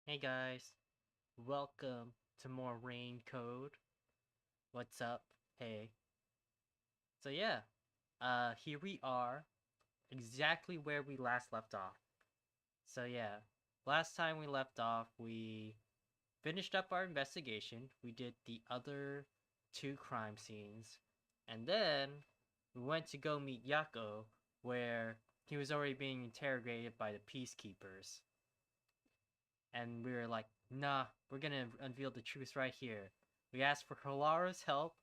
Hey guys, welcome to more Rain Code. What's up? Hey. So yeah, here we are, exactly where we last left off. So yeah, last time we left off, we finished up our investigation. We did the other two crime scenes, and then we went to go meet Yako, where he was already being interrogated by the peacekeepers. And we were like, nah, we're gonna unveil the truth right here. We asked for Halara's help.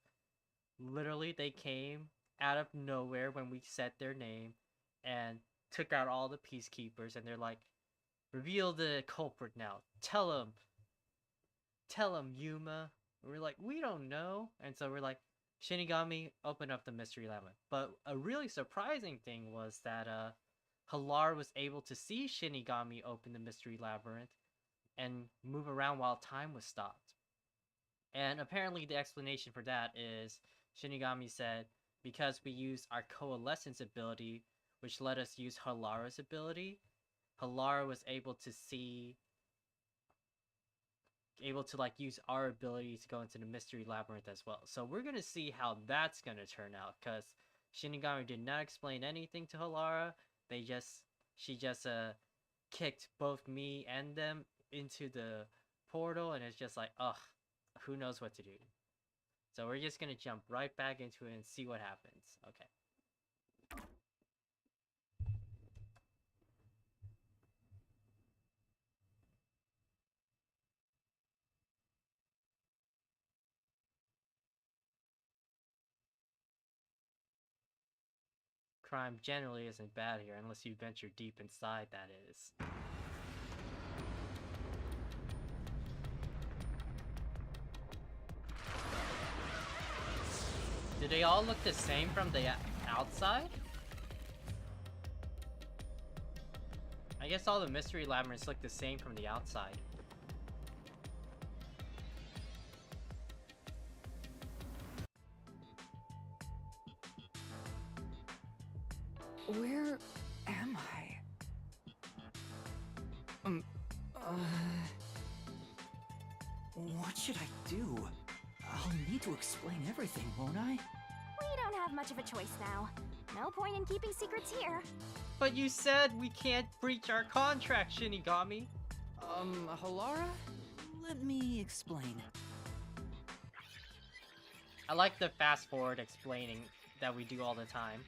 Literally, they came out of nowhere when we said their name and took out all the peacekeepers. And they're like, reveal the culprit now. Tell him, Yuma. And we're like, we don't know. And so we're like, Shinigami, open up the mystery labyrinth. But a really surprising thing was that Halara was able to see Shinigami open the mystery labyrinth and move around while time was stopped. And apparently the explanation for that is Shinigami said, because we used our coalescence ability, which let us use Halara's ability, Halara was able to use our ability to go into the mystery labyrinth as well. So we're gonna see how that's gonna turn out, because Shinigami did not explain anything to Halara. She just kicked both me and them into the portal, and it's just like, ugh, who knows what to do. So we're just gonna jump right back into it and see what happens. Okay. Crime generally isn't bad here unless you venture deep inside, that is. Do they all look the same from the outside? I guess all the mystery labyrinths look the same from the outside. Where am I? What should I do? I'll need to explain everything, won't I? We don't have much of a choice now. No point in keeping secrets here. But you said we can't breach our contract, Shinigami. Halara? Let me explain. I like the fast forward explaining that we do all the time.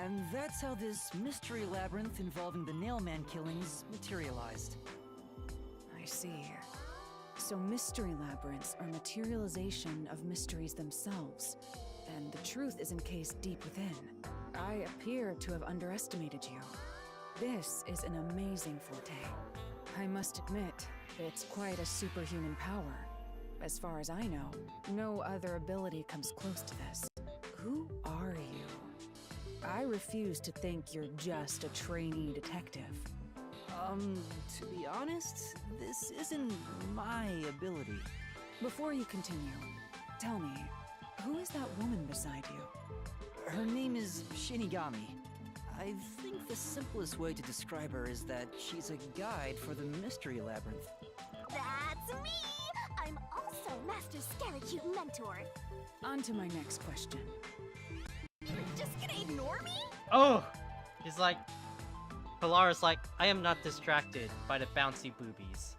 And that's how this mystery labyrinth involving the Nailman killings materialized. I see. So mystery labyrinths are materialization of mysteries themselves, and the truth is encased deep within. I appear to have underestimated you. This is an amazing forte. I must admit, it's quite a superhuman power. As far as I know, no other ability comes close to this. Who are you? I refuse to think you're just a trainee detective. To be honest, this isn't my ability. Before you continue, tell me, who is that woman beside you? Her name is Shinigami. I think the simplest way to describe her is that she's a guide for the mystery labyrinth. That's me! I'm also Master Scaracute Mentor. On to my next question. You're just gonna ignore me? Oh! He's like... Halara's like, I am not distracted by the bouncy boobies.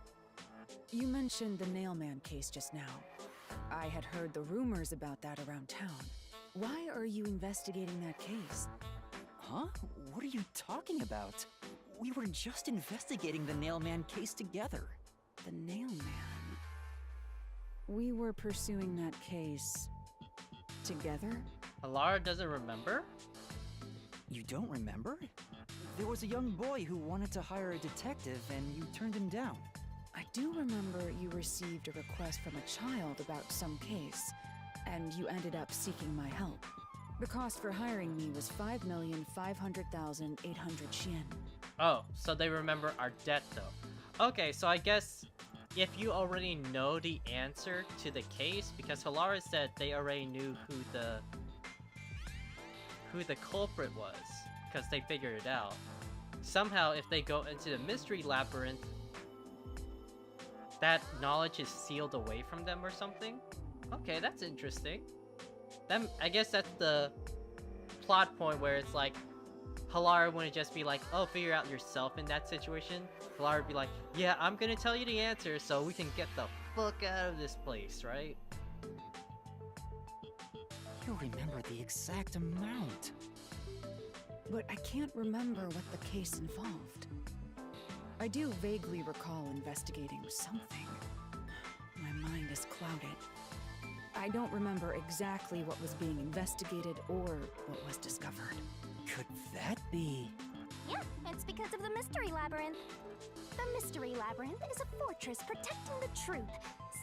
You mentioned the Nailman case just now. I had heard the rumors about that around town. Why are you investigating that case? Huh? What are you talking about? We were just investigating the Nailman case together. The Nailman? We were pursuing that case... together? Halara doesn't remember? You don't remember? There was a young boy who wanted to hire a detective and you turned him down. I do remember you received a request from a child about some case, and you ended up seeking my help. The cost for hiring me was 5,500,800 yen. Oh, so they remember our debt though. Okay, so I guess if you already know the answer to the case, because Halara said they already knew who the culprit was, because they figured it out. somehow if they go into the mystery labyrinth, that knowledge is sealed away from them or something? Okay, that's interesting. Then I guess that's the plot point where it's like, Halara wouldn't just be like, oh, figure out yourself in that situation. Halara would be like, yeah, I'm gonna tell you the answer so we can get the fuck out of this place, right? You remember the exact amount. But I can't remember what the case involved. I do vaguely recall investigating something. My mind is clouded. I don't remember exactly what was being investigated or what was discovered. Could that be? Yeah, it's because of the Mystery Labyrinth. The Mystery Labyrinth is a fortress protecting the truth,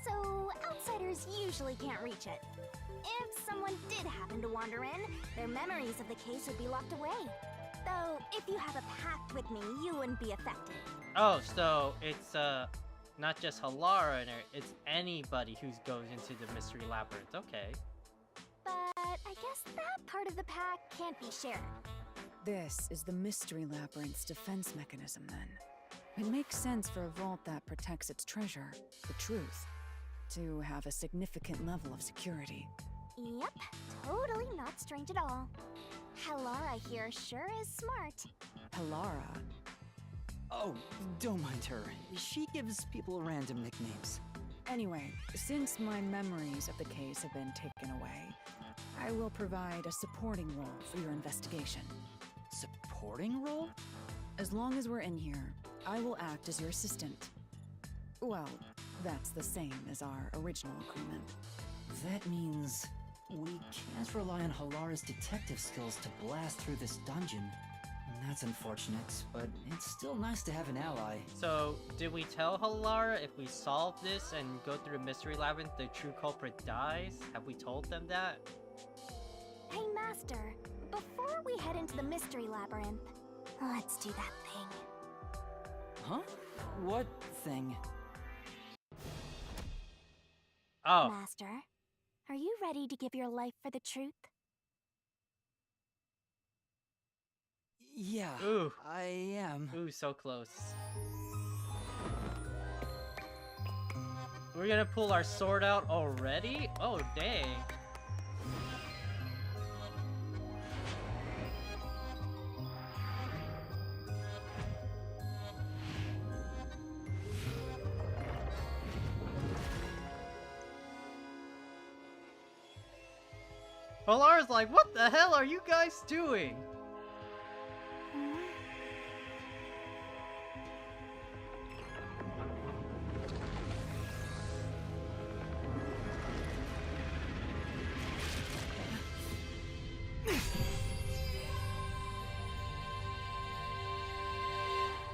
so outsiders usually can't reach it. If someone did happen to wander in, their memories of the case would be locked away. Though, if you have a pact with me, you wouldn't be affected. Oh, so it's not just Halara in it, it's anybody who goes into the mystery labyrinth. Okay. But I guess that part of the pact can't be shared. This is the Mystery Labyrinth's defense mechanism, then. It makes sense for a vault that protects its treasure, the truth, to have a significant level of security. Yep, totally not strange at all. Halara here sure is smart. Halara? Oh, don't mind her. She gives people random nicknames. Anyway, since my memories of the case have been taken away, I will provide a supporting role for your investigation. Supporting role? As long as we're in here, I will act as your assistant. Well, that's the same as our original agreement. That means we can't rely on Halara's detective skills to blast through this dungeon. That's unfortunate, but it's still nice to have an ally. So, did we tell Halara if we solve this and go through the mystery labyrinth, the true culprit dies? Have we told them that? Hey, Master, before we head into the Mystery Labyrinth, let's do that thing. Huh? What thing? Oh, Master, are you ready to give your life for the truth? Yeah, Ooh. I am. Ooh, so close. We're gonna pull our sword out already? Oh, dang. Halara's like, what the hell are you guys doing?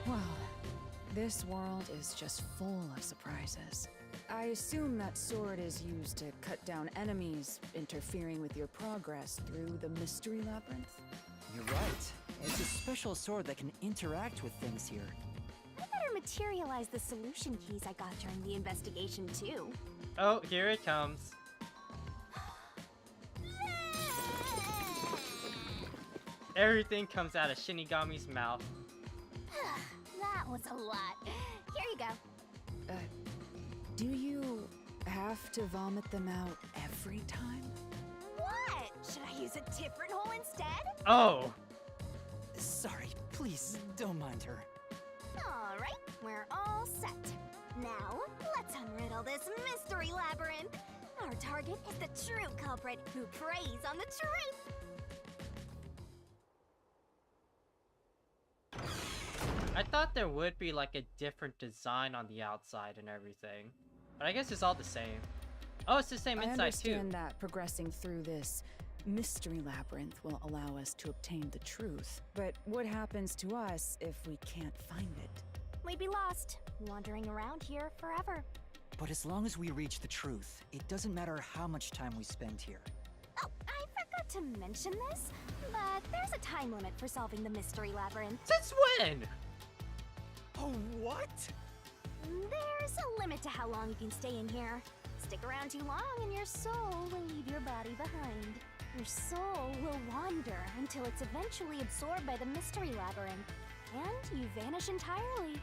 Well, this world is just full of surprises. I assume that sword is used to cut down enemies, interfering with your progress through the Mystery Labyrinth. You're right. It's a special sword that can interact with things here. I better materialize the solution keys I got during the investigation, too. Oh, here it comes. Everything comes out of Shinigami's mouth. That was a lot. Here you go. Do you have to vomit them out every time? What? Should I use a different hole instead? Oh! Sorry, please don't mind her. All right, we're all set. Now, let's unriddle this mystery labyrinth. Our target is the true culprit who preys on the truth. I thought there would be like a different design on the outside and everything. But I guess it's all the same. Oh, it's the same I inside too. understand that progressing through this Mystery Labyrinth will allow us to obtain the truth. But what happens to us if we can't find it? We'd be lost, wandering around here forever. But as long as we reach the truth, it doesn't matter how much time we spend here. Oh, I forgot to mention this, but there's a time limit for solving the Mystery Labyrinth. Since when? Oh, what? There's a limit to how long you can stay in here. Stick around too long and your soul will leave your body behind. Your soul will wander until it's eventually absorbed by the Mystery Labyrinth. And you vanish entirely.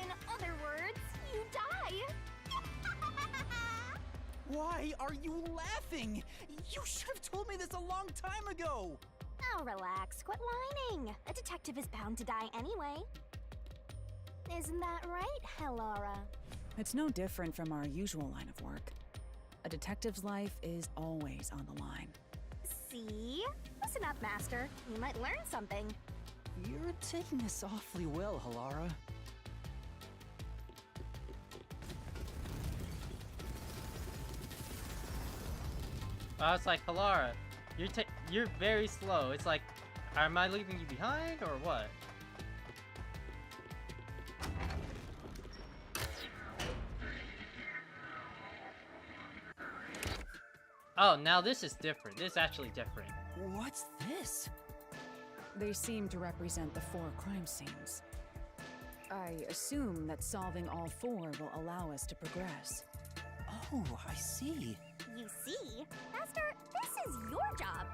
In other words, you die. Why are you laughing? You should have told me this a long time ago! Oh, relax. Quit whining. A detective is bound to die anyway. Isn't that right, Hellara? It's no different from our usual line of work. A detective's life is always on the line. See? Listen up, Master. You might learn something. You're taking this awfully well, Halara. I was like, Halara, you're very slow. It's like, am I leaving you behind or what? Oh, now this is different. This is actually different. What's this? They seem to represent the 4 crime scenes. I assume that solving all 4 will allow us to progress. Oh, I see. You see? Master, this is your job.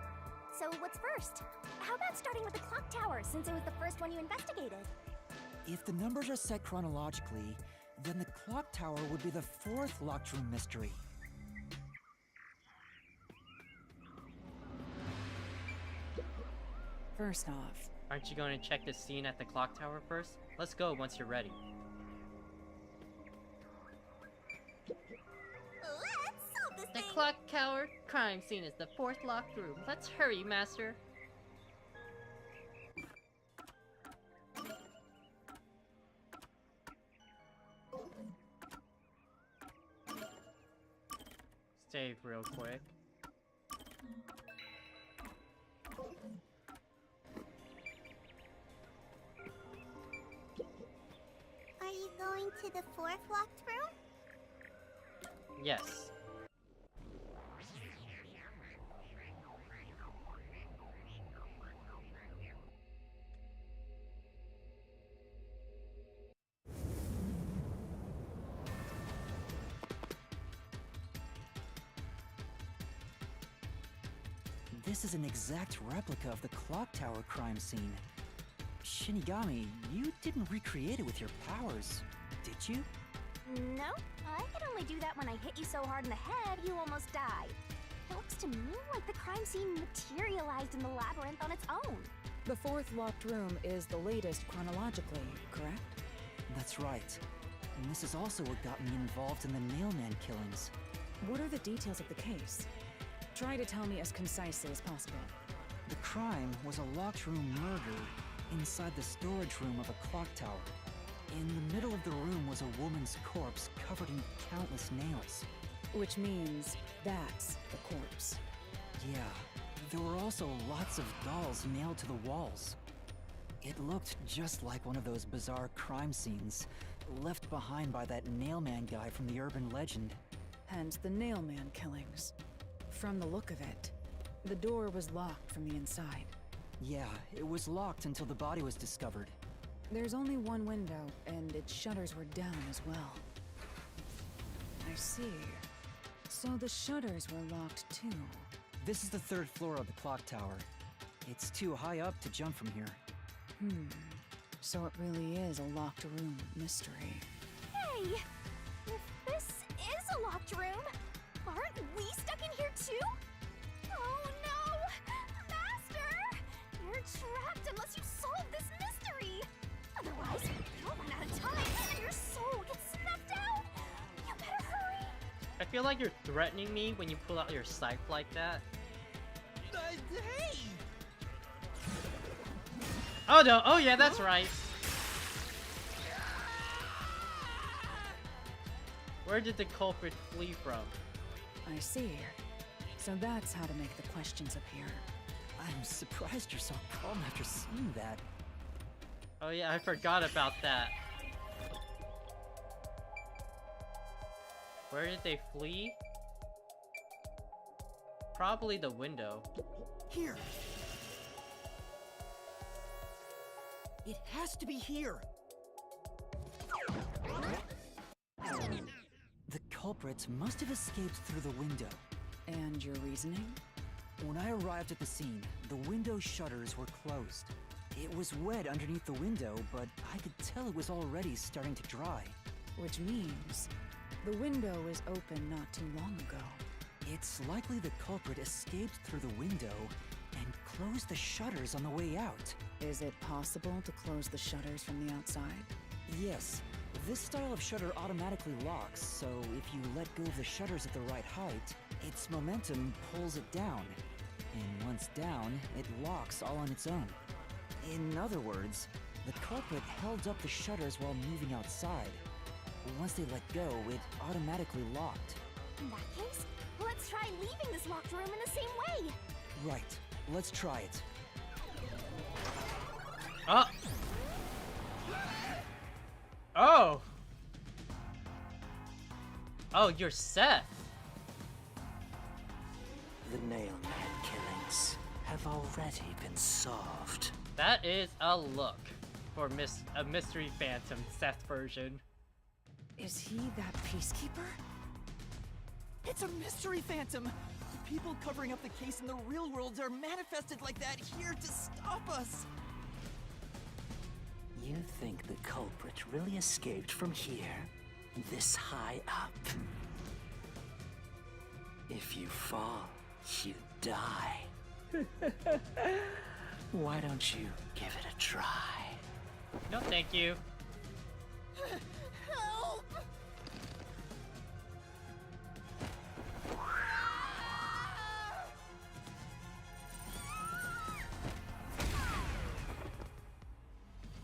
So what's first? How about starting with the clock tower, since it was the first one you investigated? If the numbers are set chronologically, then the clock tower would be the 4th locked room mystery. First off, Aren't you going to check the scene at the clock tower first? Let's go once you're ready. Let's solve this The thing! clock tower crime scene is the 4th locked room. Let's hurry, Master. Save real quick. Are you going to the 4th locked room? Yes. This is an exact replica of the clock tower crime scene. Shinigami, you didn't recreate it with your powers, did you? No, I could only do that when I hit you so hard in the head you almost died. It looks to me like the crime scene materialized in the labyrinth on its own. the 4th locked room is the latest chronologically, correct? That's right. And this is also what got me involved in the Nailman killings. What are the details of the case? Try to tell me as concisely as possible. The crime was a locked room murder inside the storage room of a clock tower. In the middle of the room was a woman's corpse covered in countless nails. Which means that's the corpse. Yeah, there were also lots of dolls nailed to the walls. It looked just like one of those bizarre crime scenes left behind by that Nailman guy from the urban legend. Hence the Nailman killings. From the look of it, the door was locked from the inside. Yeah, it was locked until the body was discovered. There's only one window, and its shutters were down as well. I see. So the shutters were locked too. This is the 3rd floor of the clock tower. It's too high up to jump from here. So it really is a locked room mystery. Hey! If this is a locked room, aren't we stuck in here too? Oh no! Master! You're trapped unless you solve this mystery! Otherwise, you'll run out of time and your soul gets snuffed out! You better hurry! I feel like you're threatening me when you pull out your scythe like that. Hey! Oh no! Oh yeah, that's right. Where did the culprit flee from? I see. So that's how to make the questions appear. I'm surprised you're so calm after seeing that. Oh yeah, I forgot about that. Where did they flee? Probably the window. Here! It has to be here! The culprit must have escaped through the window. And your reasoning? When I arrived at the scene, the window shutters were closed. It was wet underneath the window, but I could tell it was already starting to dry. Which means the window was open not too long ago. It's likely the culprit escaped through the window and closed the shutters on the way out. Is it possible to close the shutters from the outside? Yes, this style of shutter automatically locks, so if you let go of the shutters at the right height, its momentum pulls it down. And once down, it locks all on its own. In other words, the culprit held up the shutters while moving outside. Once they let go, it automatically locked. In that case, let's try leaving this locked room in the same way. Right, let's try it. Oh! Oh! Oh, you're Seth. The Nailman killings have already been solved. That is a look for a Mystery Phantom Seth version. Is he that peacekeeper? It's a mystery phantom! The people covering up the case in the real world are manifested like that here to stop us! You think the culprit really escaped from here, this high up? If you fall, you die. Why don't you give it a try? No, thank you. Help!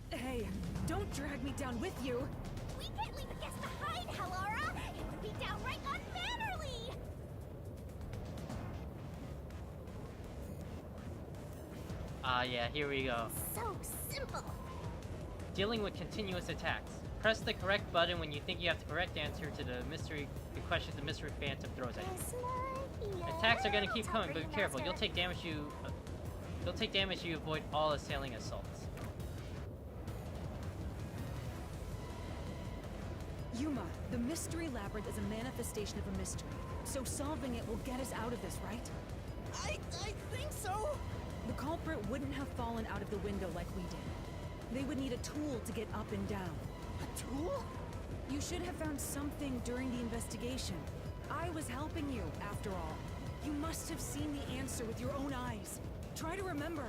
Hey, don't drag me down with you! We can't leave a guest behind, Hallara! It would be downright unmannerly! Ah, yeah, here we go. So simple. Dealing with continuous attacks. Press the correct button when you think you have the correct answer to the question the Mystery Phantom throws at you. Attacks are gonna keep coming, but be careful. You'll take damage you avoid all assailing assaults. Yuma, the Mystery Labyrinth is a manifestation of a mystery. So solving it will get us out of this, right? I think so! The culprit wouldn't have fallen out of the window like we did. They would need a tool to get up and down. A tool? You should have found something during the investigation. I was helping you, after all. You must have seen the answer with your own eyes. Try to remember.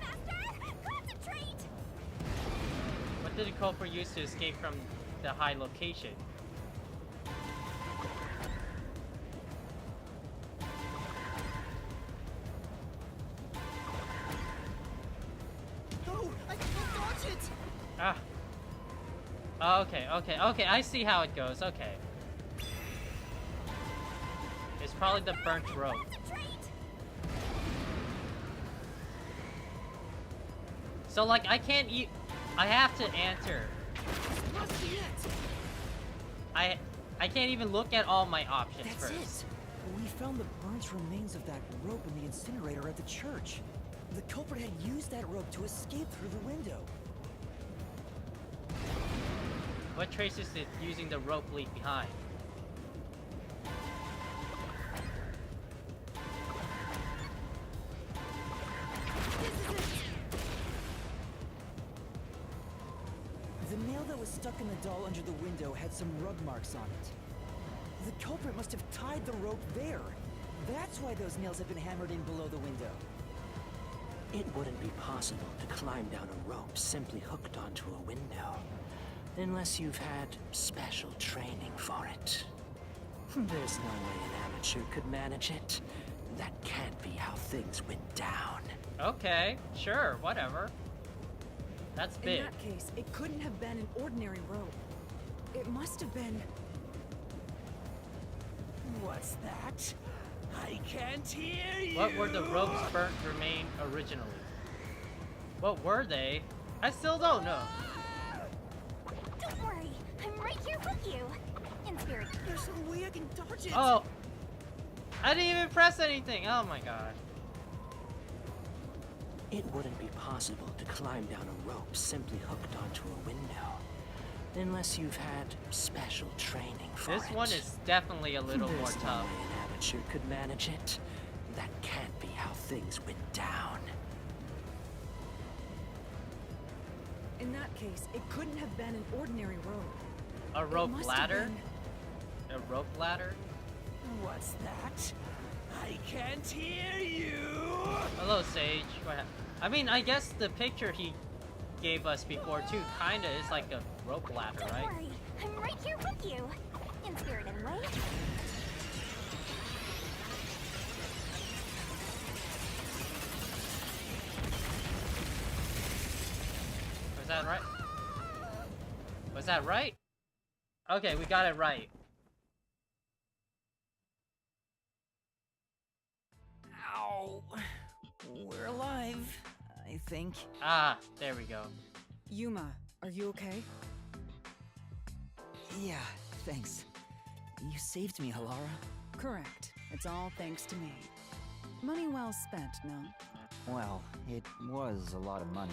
Master, concentrate! What did the culprit use to escape from the high location? No, I can't dodge it! Ah. Oh, okay, I see how it goes, okay. It's probably the burnt rope. Concentrate! So, like, I can't eat. I have to answer. This must be it! I can't even look at all my options That's first. it! We found the burnt remains of that rope in the incinerator at the church. The culprit had used that rope to escape through the window. What traces did using the rope leave behind? The nail that was stuck in the doll under the window had some rub marks on it. The culprit must have tied the rope there. That's why those nails have been hammered in below the window. It wouldn't be possible to climb down a rope simply hooked onto a window, unless you've had special training for it. There's no way an amateur could manage it. That can't be how things went down. Okay, sure, whatever. That's big. In that case, it couldn't have been an ordinary rope. It must have been... What's that? I can't hear you! What were the ropes burnt remain originally? What were they? I still don't know. Don't worry, I'm right here with you. In spirit. There's no way I can dodge it! Oh! I didn't even press anything! Oh my god. It wouldn't be possible to climb down a rope simply hooked onto a window, unless you've had special training for it. This one is definitely a little more There's no tough. way an amateur could manage it. That can't be how things went down. In that case, it couldn't have been an ordinary rope. A It rope must have ladder? been- A rope ladder? What's that? I can't hear you! Hello, Sage. I mean, I guess the picture he gave us before too kinda is like a rope ladder, Don't right? worry, I'm right here with you. In spirit, anyway. Was that right? Was that right? Okay, we got it right. Ow. We're alive, I think. Ah, there we go. Yuma, are you okay? Yeah, thanks. You saved me, Alara. Correct. It's all thanks to me. Money well spent, no? Well, it was a lot of money.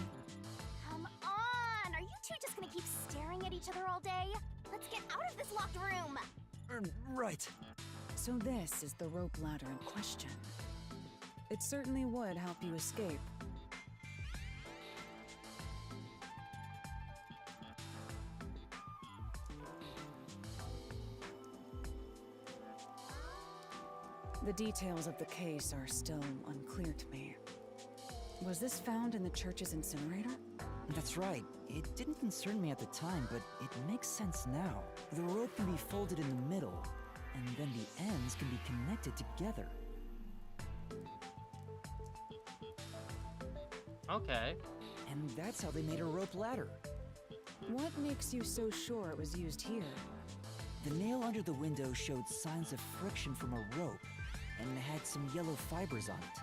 Come on! Are you two just gonna keep staring at each other all day? Let's get out of this locked room! Right. So this is the rope ladder in question. It certainly would help you escape. The details of the case are still unclear to me. Was this found in the church's incinerator? That's right. It didn't concern me at the time, but it makes sense now. The rope can be folded in the middle, and then the ends can be connected together. Okay. And that's how they made a rope ladder. What makes you so sure it was used here? The nail under the window showed signs of friction from a rope, and had some yellow fibers on it.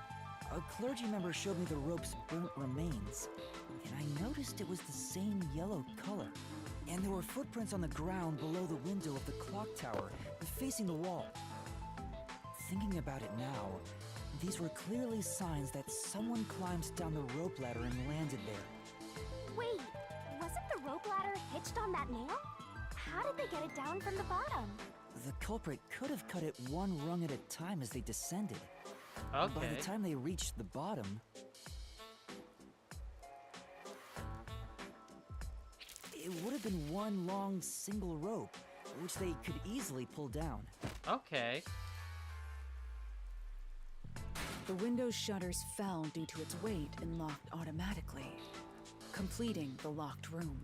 A clergy member showed me the rope's burnt remains, and I noticed it was the same yellow color. And there were footprints on the ground below the window of the clock tower, facing the wall. Thinking about it now, these were clearly signs that someone climbed down the rope ladder and landed there. Wait, wasn't the rope ladder hitched on that nail? How did they get it down from the bottom? The culprit could have cut it one rung at a time as they descended. By Okay. the time they reached the bottom, it would have been one long single rope, which they could easily pull down. Okay. The window's shutters fell due to its weight and locked automatically, completing the locked room.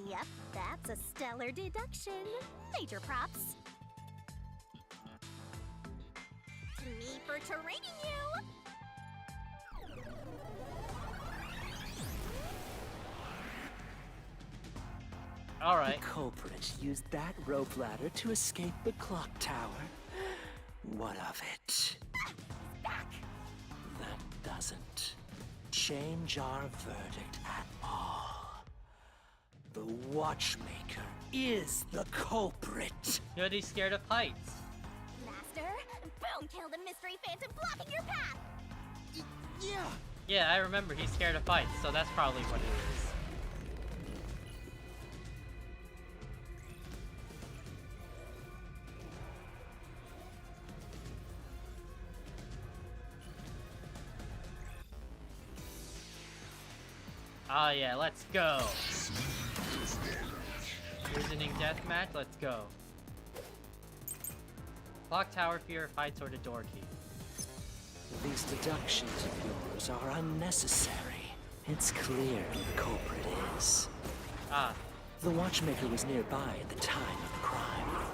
Yep, that's a stellar deduction. Major props. To me for training you! Alright. The culprit used that rope ladder to escape the clock tower. What of it? Back! That doesn't change our verdict at all. The watchmaker is the culprit. Good, he's scared of heights. Master, boom! Kill the mystery phantom blocking your path! Yeah. Yeah, I remember he's scared of heights, so that's probably what it is. Ah, yeah, let's go. Reasoning deathmatch, let's go. Clock tower, fear of heights, or the door key. These deductions of yours are unnecessary. It's clear who the culprit is. Ah, The watchmaker was nearby at the time of the crime.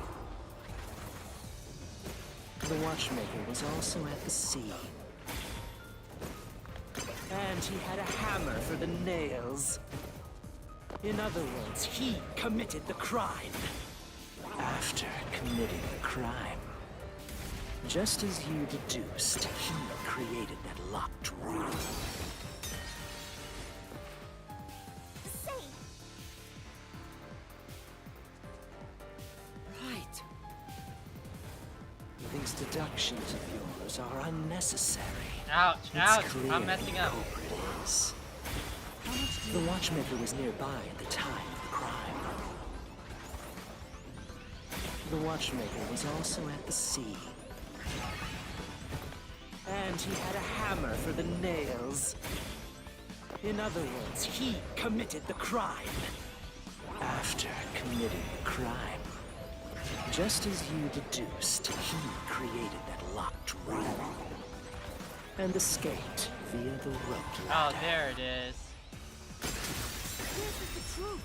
The watchmaker was also at the scene. And he had a hammer for the nails. In other words, he committed the crime. After committing the crime, just as you deduced, he created that locked room. Say, Right. These deductions of yours are unnecessary. ouch, It's ouch, clear I'm messing who up. the culprit is. The watchmaker was nearby at the time of the crime. The watchmaker was also at the scene. And and he had a hammer for the nails. In other words, he committed the crime. After committing the crime, just as you deduced, he created that locked room and escaped via the rope ladder. Oh, there it is. This is the truth.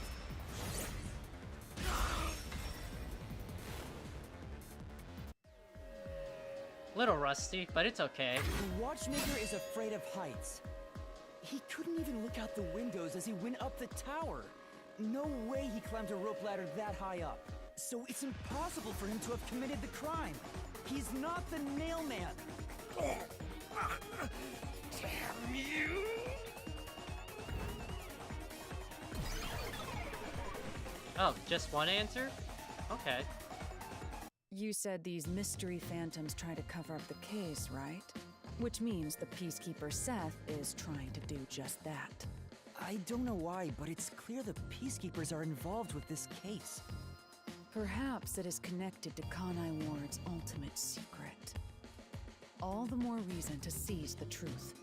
Little rusty, but it's okay. The watchmaker is afraid of heights. He couldn't even look out the windows as he went up the tower. No way he climbed a rope ladder that high up. So it's impossible for him to have committed the crime. He's not the nail man. Damn you! Oh, just one answer? Okay. You said these mystery phantoms try to cover up the case, right? Which means the Peacekeeper Seth is trying to do just that. I don't know why, but it's clear the Peacekeepers are involved with this case. Perhaps it is connected to Kanai Ward's ultimate secret. All the more reason to seize the truth.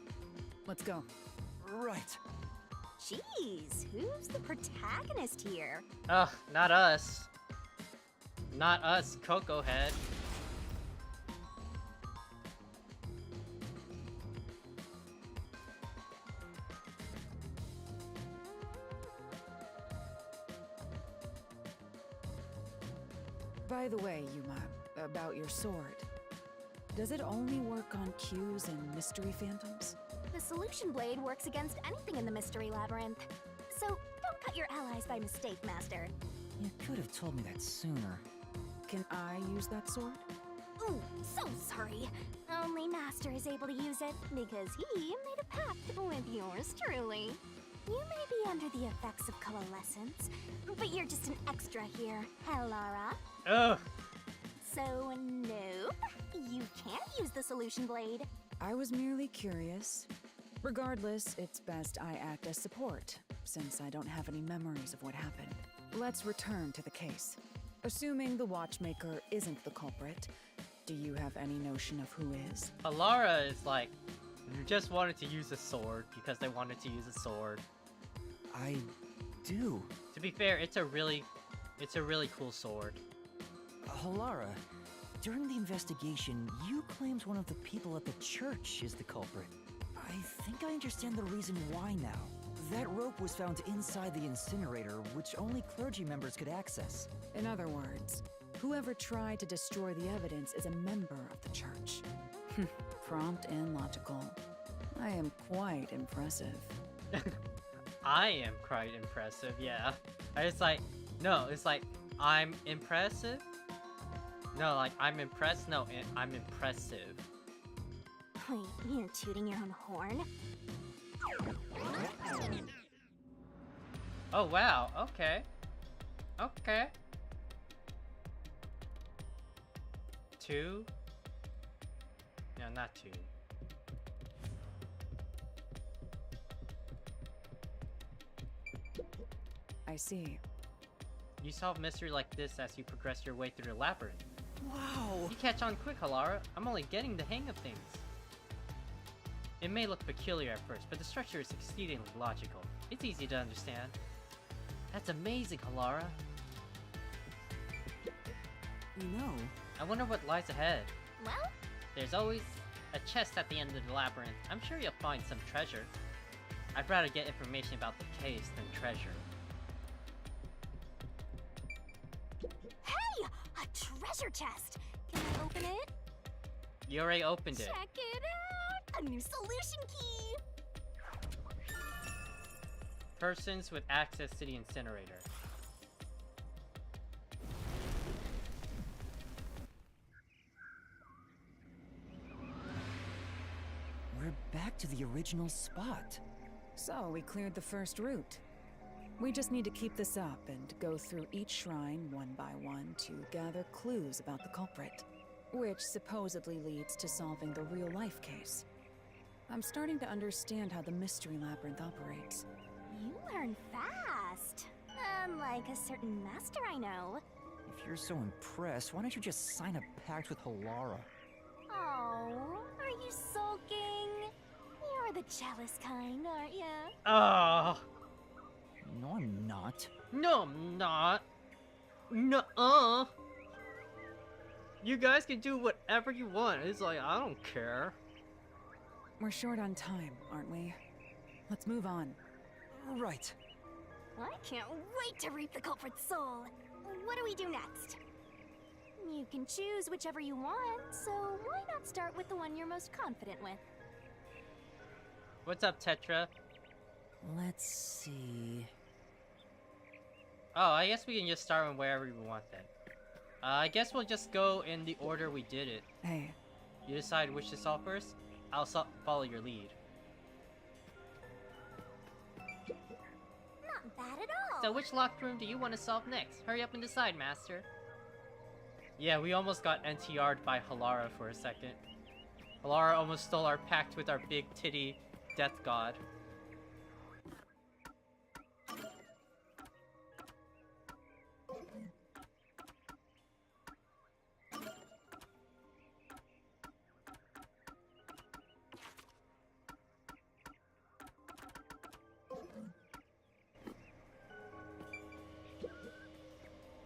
Let's go. Right. Jeez, who's the protagonist here? Ugh, not us. Not us, Coco Head. By the way, Yuma, about your sword. Does it only work on cues and mystery phantoms? The solution blade works against anything in the Mystery Labyrinth. So don't cut your allies by mistake, Master. You could have told me that sooner. Can I use that sword? Ooh, so sorry. Only Master is able to use it because he made a pact with yours truly. You may be under the effects of coalescence, but you're just an extra here, Laura. Ugh. So, nope, you can't use the solution blade. I was merely curious. Regardless, it's best I act as support, since I don't have any memories of what happened. Let's return to the case. Assuming the watchmaker isn't the culprit, do you have any notion of who is? Alara is like, you just wanted to use a sword because they wanted to use a sword. I do. To be fair, it's a really cool sword. Halara, during the investigation, you claimed one of the people at the church is the culprit. I think I understand the reason why now. That rope was found inside the incinerator, which only clergy members could access. In other words, whoever tried to destroy the evidence is a member of the church. Prompt and logical. I am quite impressive. I am quite impressive, yeah. It's like, no, it's like, I'm impressive? No, like, I'm impressed? No, I'm impressive. Wait, you're tooting your own horn? Oh, wow, okay. Okay. 2? No, not 2. I see. You solve mystery like this as you progress your way through the labyrinth. Wow. You catch on quick, Halara. I'm only getting the hang of things. It may look peculiar at first, but the structure is exceedingly logical. It's easy to understand. That's amazing, Halara. You know, I wonder what lies ahead. Well, There's always a chest at the end of the labyrinth. I'm sure you'll find some treasure. I'd rather get information about the case than treasure. hey! A treasure chest! Can I open it? You already opened it. Check it out! A new solution key! Persons with access to the incinerator. We're back to the original spot. So, we cleared the first route. We just need to keep this up and go through each shrine one by one to gather clues about the culprit, which supposedly leads to solving the real-life case. I'm starting to understand how the Mystery Labyrinth operates. You learn fast. Unlike a certain master I know. If you're so impressed, why don't you just sign a pact with Halara? Oh, are you sulking? jealous kind, aren't ya? Oh, No, I'm not. no, I'm not. Nuh-uh. You guys can do whatever you want. It's like, I don't care. We're short on time, aren't we? Let's move on. Right. I can't wait to reap the culprit's soul. What do we do next? You can choose whichever you want, so why not start with the one you're most confident with? What's up, Tetra? Let's see. Oh, I guess we can just start on wherever we want then. I guess we'll just go in the order we did it. Hey, You decide which to solve first. I'll follow your lead. Not bad at all. So which locked room do you want to solve next? Hurry up and decide, Master. Yeah, we almost got NTR'd by Halara for a second. Halara almost stole our pact with our big titty death god.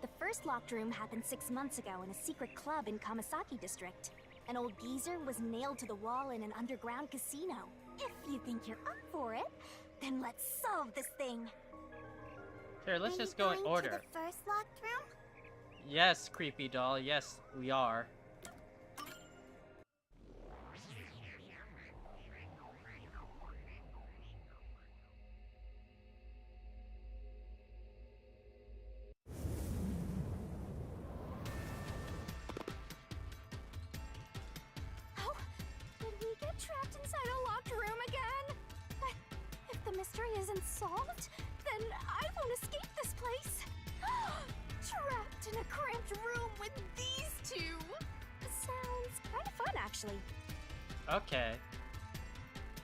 The first locked room happened 6 months ago in a secret club in Kamasaki district. An old geezer was nailed to the wall in an underground casino. If you think you're up for it, then let's solve this thing. Sure, let's just go in order. To the first locked room? Yes, creepy doll. Yes, we are. Oh, did we get trapped inside a locked room again? But if the mystery isn't solved, then I won't escape this place. Trapped in a cramped room with these two. Sounds kind of fun, actually. Okay.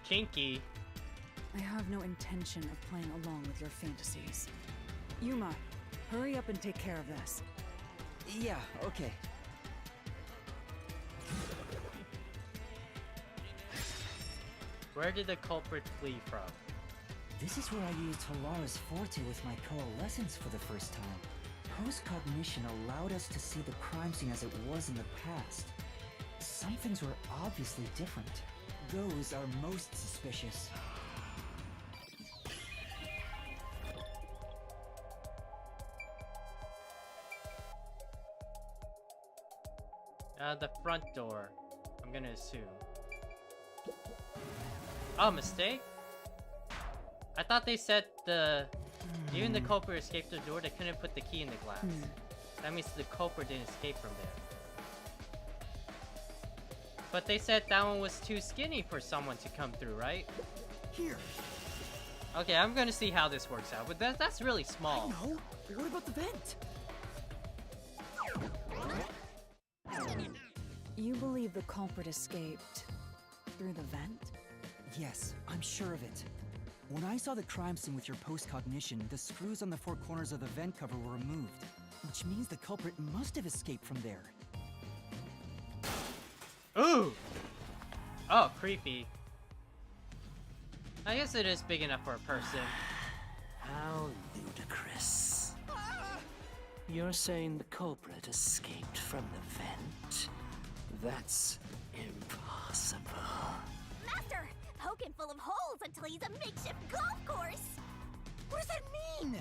Kinky. I have no intention of playing along with your fantasies. Yuma, hurry up and take care of this. Yeah, okay. Where did the culprit flee from? This is where I used Halara's forte with my coalescence for the first time. Post-cognition allowed us to see the crime scene as it was in the past. Some things were obviously different. Those are most suspicious. The front door. I'm gonna assume. Oh, mistake? I thought they said even the culprit escaped the door, they couldn't put the key in the glass. That means the culprit didn't escape from there. But they said that one was too skinny for someone to come through, right? Here. Okay, I'm gonna see how this works out, but that's really small. No. What about the vent? You believe the culprit escaped through the vent? Yes, I'm sure of it. When I saw the crime scene with your post-cognition, the screws on the four corners of the vent cover were removed, which means the culprit must have escaped from there. Ooh! Oh, creepy. I guess it is big enough for a person. How ludicrous. You're saying the culprit escaped from the vent? That's impossible. Master, poking full of holes until he's a makeshift golf course. What does that mean?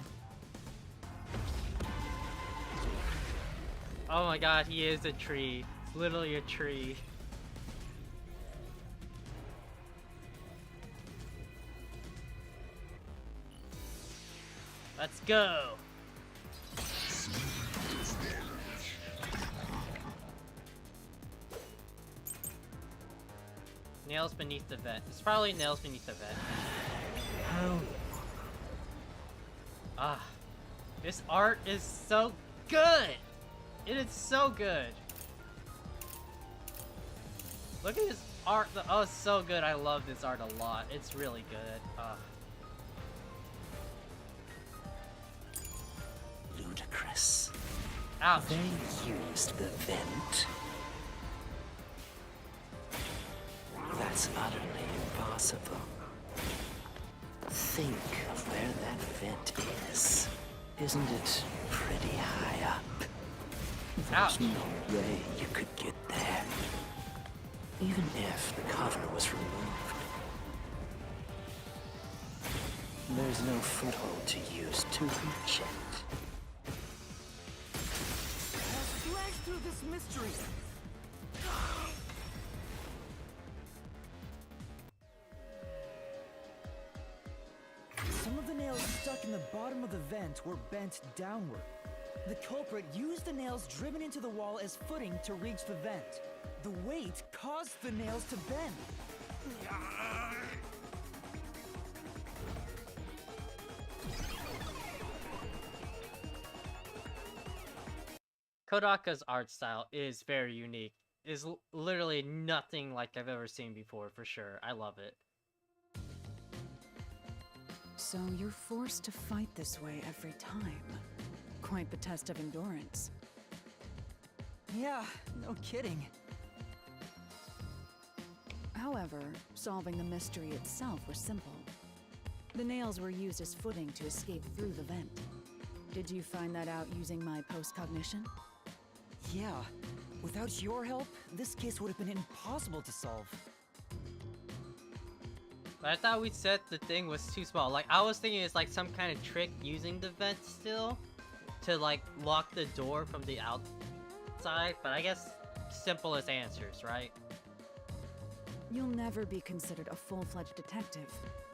Oh my god, he is a tree. It's literally a tree. Let's go! Nails beneath the vent. It's probably nails beneath the vent. How? Ah, this art is so good! It is so good! Look at this art. Oh, it's so good. I love this art a lot. It's really good. Ludicrous. Ouch. They used the vent. That's utterly impossible. Think of where that vent is. Isn't it pretty high up? Ouch. There's no way you could get there. Even if the cover was removed. There's no foothold to use to reach it. I'll slash through this mystery. Some of the nails stuck in the bottom of the vent were bent downward. The culprit used the nails driven into the wall as footing to reach the vent. The weight caused the nails to bend. Kodaka's art style is very unique. Is literally nothing like I've ever seen before, for sure. I love it. So you're forced to fight this way every time. Quite the test of endurance. Yeah, no kidding. However, solving the mystery itself was simple. The nails were used as footing to escape through the vent. Did you find that out using my post-cognition? Yeah. Without your help, this case would have been impossible to solve. But I thought we said the thing was too small. Like, I was thinking it's like some kind of trick using the vent still to like lock the door from the outside, but I guess simplest answers, right? You'll never be considered a full-fledged detective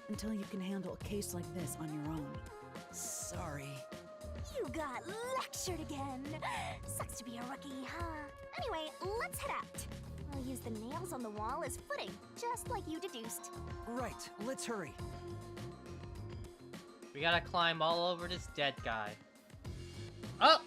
until you can handle a case like this on your own. Sorry. You got lectured again. Sucks to be a rookie, huh? Anyway, let's head out. I'll use the nails on the wall as footing, just like you deduced. Right, let's hurry. We gotta climb all over this dead guy. Oh!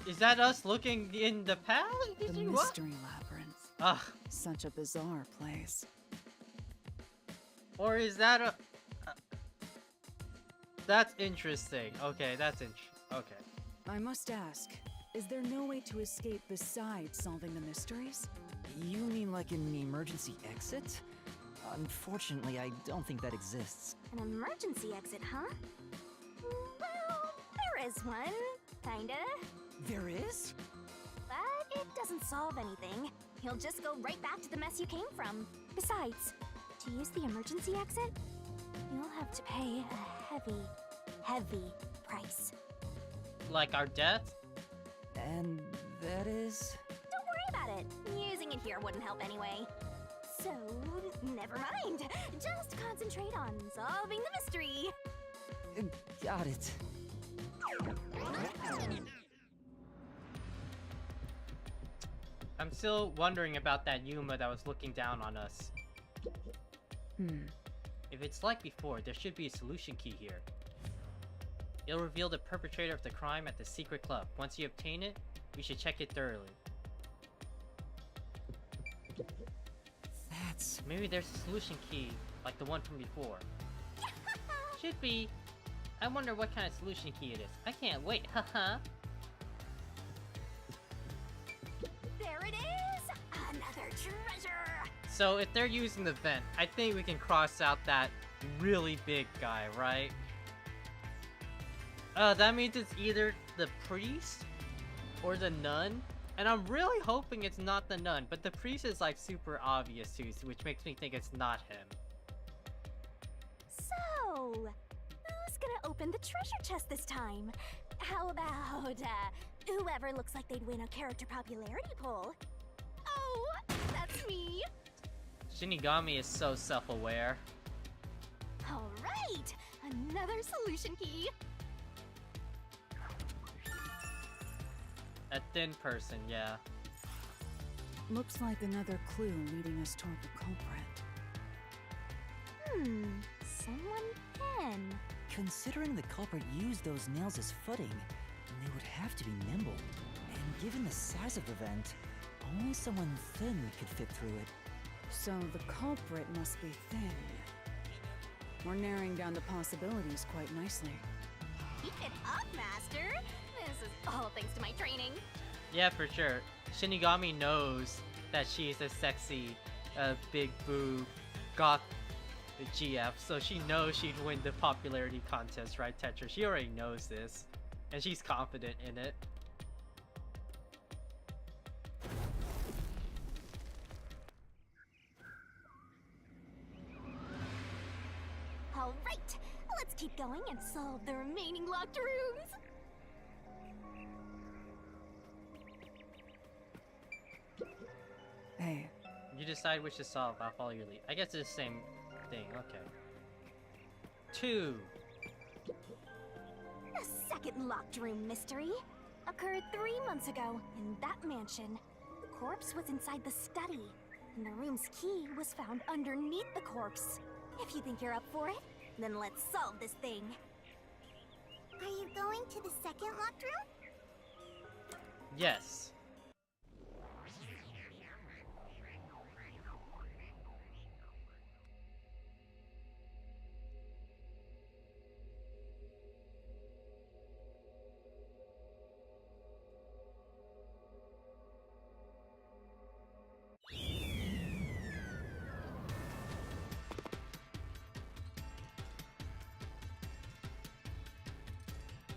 Is that us looking in the past? The Mystery Labyrinth. Ugh. Such a bizarre place. Or is that a... That's interesting. Okay, that's okay. I must ask, is there no way to escape besides solving the mysteries? You mean like an emergency exit? Unfortunately, I don't think that exists. An emergency exit, huh? Well, there is one. Kinda. There is? But it doesn't solve anything. You'll just go right back to the mess you came from. Besides, to use the emergency exit, you'll have to pay a heavy, heavy price. Like our death? And that is... Don't worry about it. Using it here wouldn't help anyway. So, never mind. Just concentrate on solving the mystery. Got it. I'm still wondering about that Yuma that was looking down on us. If it's like before, there should be a solution key here. It'll reveal the perpetrator of the crime at the secret club. Once you obtain it, we should check it thoroughly. That's... Maybe there's a solution key, like the one from before. Should be. I wonder what kind of solution key it is. I can't wait, haha. There it is! Another treasure! So if they're using the vent, I think we can cross out that really big guy, right? That means it's either the priest or the nun. And I'm really hoping it's not the nun, but the priest is like super obvious too, which makes me think it's not him. So, who's gonna open the treasure chest this time? How about, whoever looks like they'd win a character popularity poll? Oh, that's me! Shinigami is so self-aware. Alright, another solution key! A thin person, yeah. Looks like another clue leading us toward the culprit. Someone can. Considering the culprit used those nails as footing, they would have to be nimble. And given the size of the vent, only someone thin could fit through it. So the culprit must be thin. We're narrowing down the possibilities quite nicely. Keep it up, Master! This is all thanks to my training. Yeah, for sure. Shinigami knows that she's a sexy, big boob, goth GF, so she knows she'd win the popularity contest, right, Tetra? She already knows this, and she's confident in it. All right, let's keep going and solve the remaining locked rooms. Hey, You decide which to solve, I'll follow your lead. I guess it's the same thing, okay. 2. The second locked room mystery occurred 3 months ago in that mansion. The corpse was inside the study, and the room's key was found underneath the corpse. If you think you're up for it, then let's solve this thing. Are you going to the second locked room? Yes.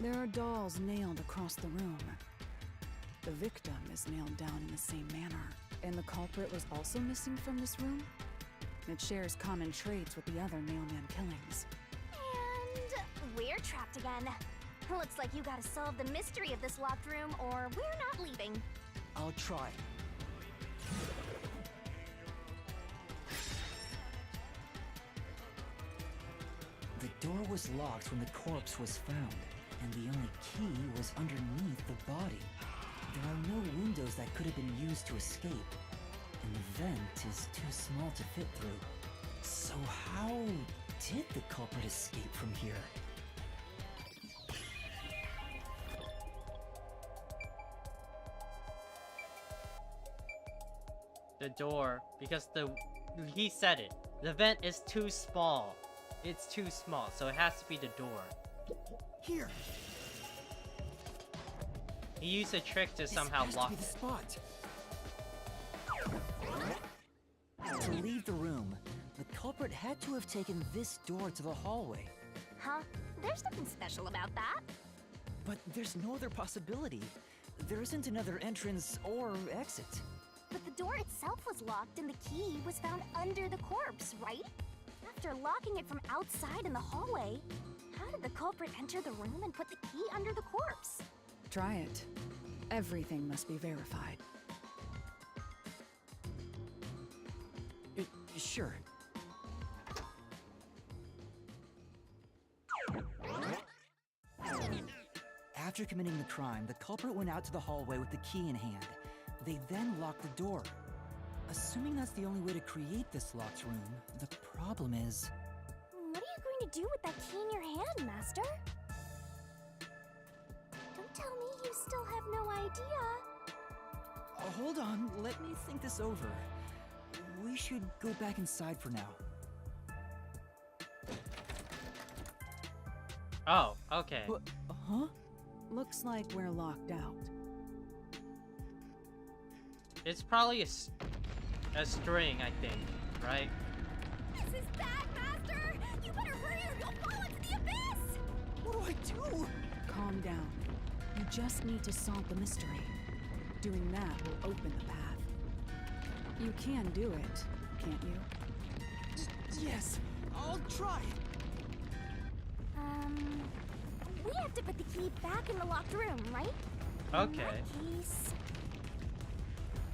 there are dolls nailed across the room. The victim is nailed down in the same manner, and the culprit was also missing from this room. It shares common traits with the other Nailman killings. And we're trapped again. Looks like you gotta solve the mystery of this locked room, or we're not leaving. I'll try. The door was locked when the corpse was found, and the only key was underneath the body. There are no windows that could have been used to escape, and the vent is too small to fit through. So how did the culprit escape from here? The door, because he said it. The vent is too small. It's too small, so it has to be the door. Here! He used a trick to somehow This has lock to be the it. spot. To leave the room, the culprit had to have taken this door to the hallway. Huh? There's nothing special about that. But there's no other possibility. There isn't another entrance or exit. But the door itself was locked and the key was found under the corpse, right? After locking it from outside in the hallway, how did the culprit enter the room and put the key under the corpse? Try it. Everything must be verified. Sure. After committing the crime, the culprit went out to the hallway with the key in hand. They then locked the door. Assuming that's the only way to create this locked room, the problem is... What are you going to do with that key in your hand, Master? Don't tell me you still have no idea. Hold on, let me think this over. We should go back inside for now. Oh, okay. But, huh? Looks like we're locked out. It's probably a string, I think, right? This is bad, Master! You better hurry or you'll fall into the abyss! What do I do? Calm down. You just need to solve the mystery. Doing that will open the path. You can do it, can't you? Yes, I'll try. We have to put the key back in the locked room, right? Okay. In that case...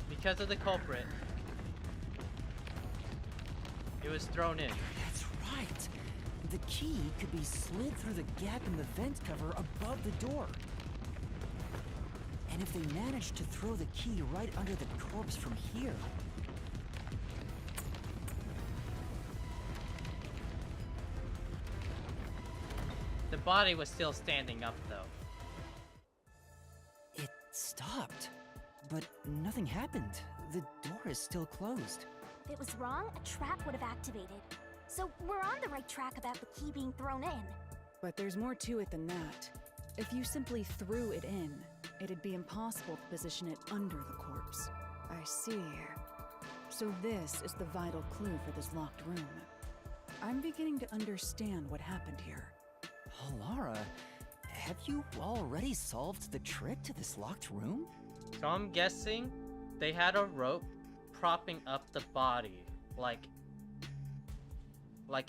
Because of the culprit. It was thrown in. That's right. The key could be slid through the gap in the vent cover above the door. And if they managed to throw the key right under the corpse from here... The body was still standing up, though. It stopped. But nothing happened. The door is still closed. If it was wrong, a trap would have activated. So we're on the right track about the key being thrown in. But there's more to it than that. If you simply threw it in, It'd be impossible to position it under the corpse. I see. So this is the vital clue for this locked room. I'm beginning to understand what happened here. Alara, have you already solved the trick to this locked room? So I'm guessing they had a rope propping up the body, like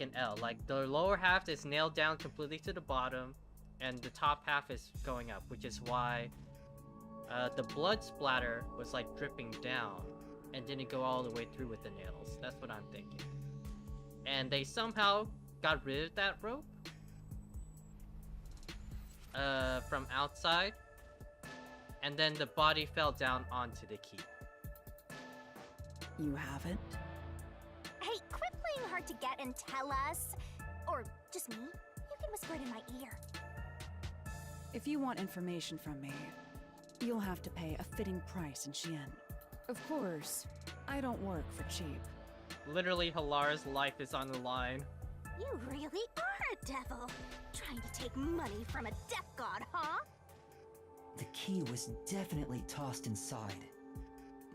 an L. Like the lower half is nailed down completely to the bottom, and the top half is going up, which is why the blood splatter was like dripping down and didn't go all the way through with the nails. That's what I'm thinking. And they somehow got rid of that rope from outside, and then the body fell down onto the key. You haven't? Hey, quit playing hard to get and tell us. Or just me. You can whisper it in my ear. If you want information from me, you'll have to pay a fitting price in Chien. Of course, I don't work for cheap. Literally, Halara's life is on the line. You really are a devil. Trying to take money from a death god, huh? The key was definitely tossed inside.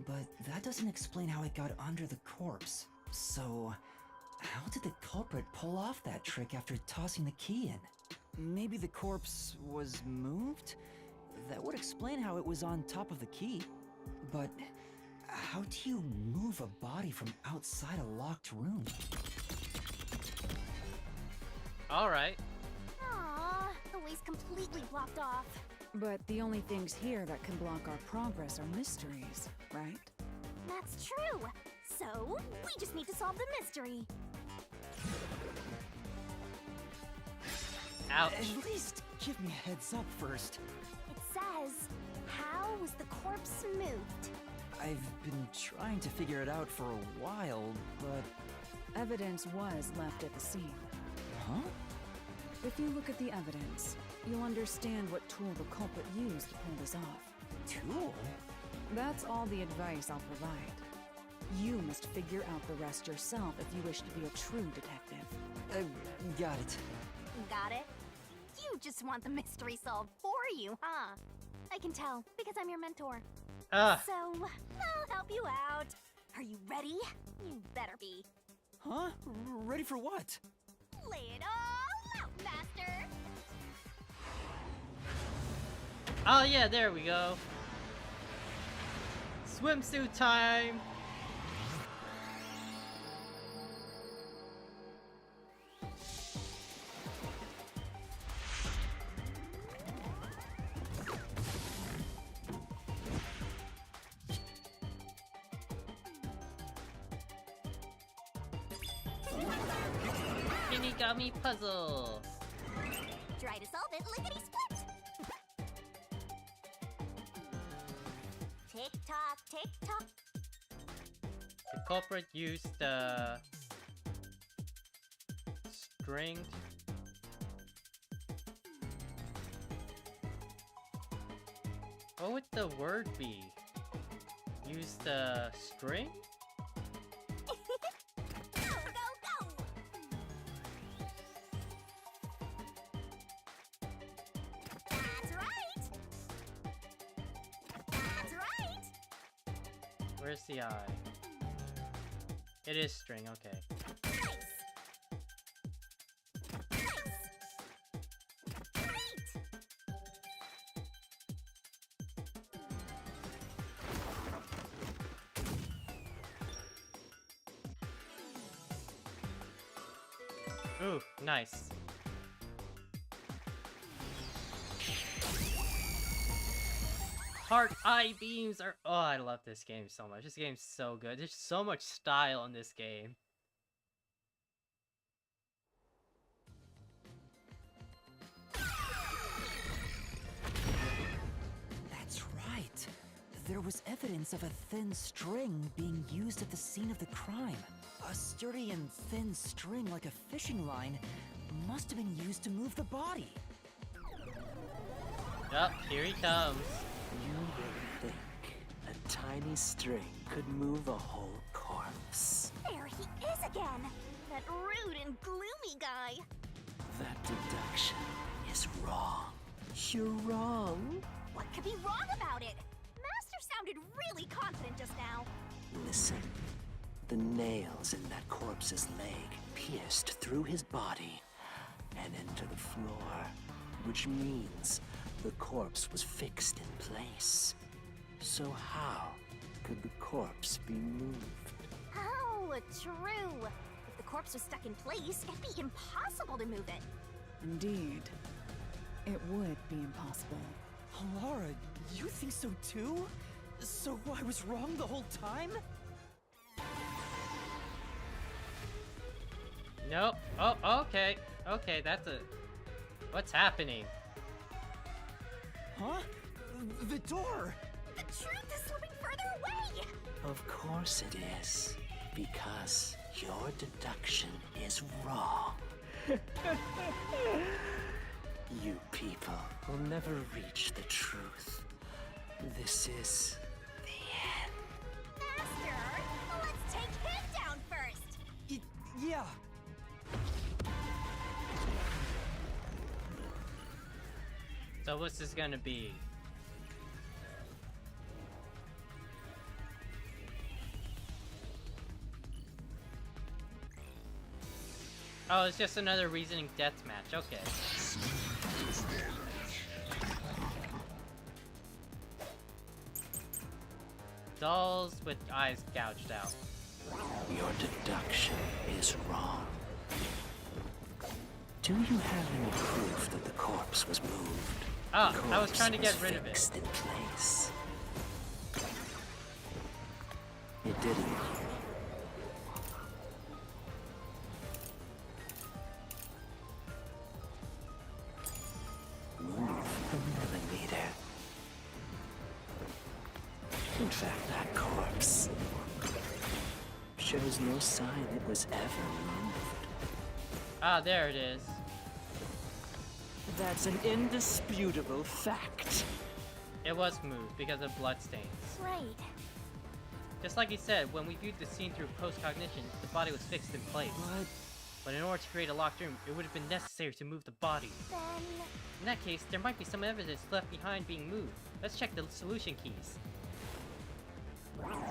But that doesn't explain how it got under the corpse. So, how did the culprit pull off that trick after tossing the key in? Maybe the corpse was moved? That would explain how it was on top of the key. But how do you move a body from outside a locked room? Alright. Aww, the way's completely blocked off. But the only things here that can block our progress are mysteries, right? That's true. So, we just need to solve the mystery. Ouch. At least give me a heads up first. It says, how was the corpse moved? I've been trying to figure it out for a while, but... Evidence was left at the scene. Huh? If you look at the evidence, you'll understand what tool the culprit used to pull this off. Tool? That's all the advice I'll provide. You must figure out the rest yourself if you wish to be a true detective. Got it. Got it? You just want the mystery solved for you, huh? I can tell, because I'm your mentor. So, I'll help you out. Are you ready? You better be. Huh? Ready for what? Lay it all out, Master! Oh yeah, there we go. Swimsuit time! Shinigami puzzle! Try to solve it lickety-split! Tick-tock, tick-tock. The culprit used the string. What would the word be? Use the string? Go, go, go! That's right! That's right! Where's the eye? It is string, okay. Nice! Nice! Great! Ooh, nice. Heart eye beams are— oh, I love this game so much. This game's so good. There's so much style in this game. That's right. There was evidence of a thin string being used at the scene of the crime. A sturdy and thin string like a fishing line must have been used to move the body. Yup, here he comes. You really think a tiny string could move a whole corpse? There he is again! That rude and gloomy guy! That deduction is wrong. You're wrong. What could be wrong about it? Master sounded really confident just now. Listen. The nails in that corpse's leg pierced through his body and into the floor, which means the corpse was fixed in place. So how could the corpse be moved? Oh, true. If the corpse was stuck in place, it'd be impossible to move it. Indeed. It would be impossible. Laura, you think so too? So I was wrong the whole time? Nope. Oh, okay. Okay, that's a... What's happening? Huh? The door! The truth is slipping further away! Of course it is, because your deduction is wrong. You people will never reach the truth. This is the end. Master, let's take him down first! Yeah. So what's this gonna be? Oh, it's just another reasoning deathmatch. Okay. Dolls with eyes gouged out. Your deduction is wrong. Do you have any proof that the corpse was moved? Ah, The I was trying to corpse get rid of it. fixed in place. It didn't. Move a millimeter. In fact, that corpse shows no sign it was ever moved. Ah, there it is. That's an indisputable fact. It was moved because of bloodstains. Right. Just like he said, when we viewed the scene through post-cognition, the body was fixed in place. But in order to create a locked room, it would have been necessary to move the body. Then... In that case, there might be some evidence left behind being moved. Let's check the solution keys.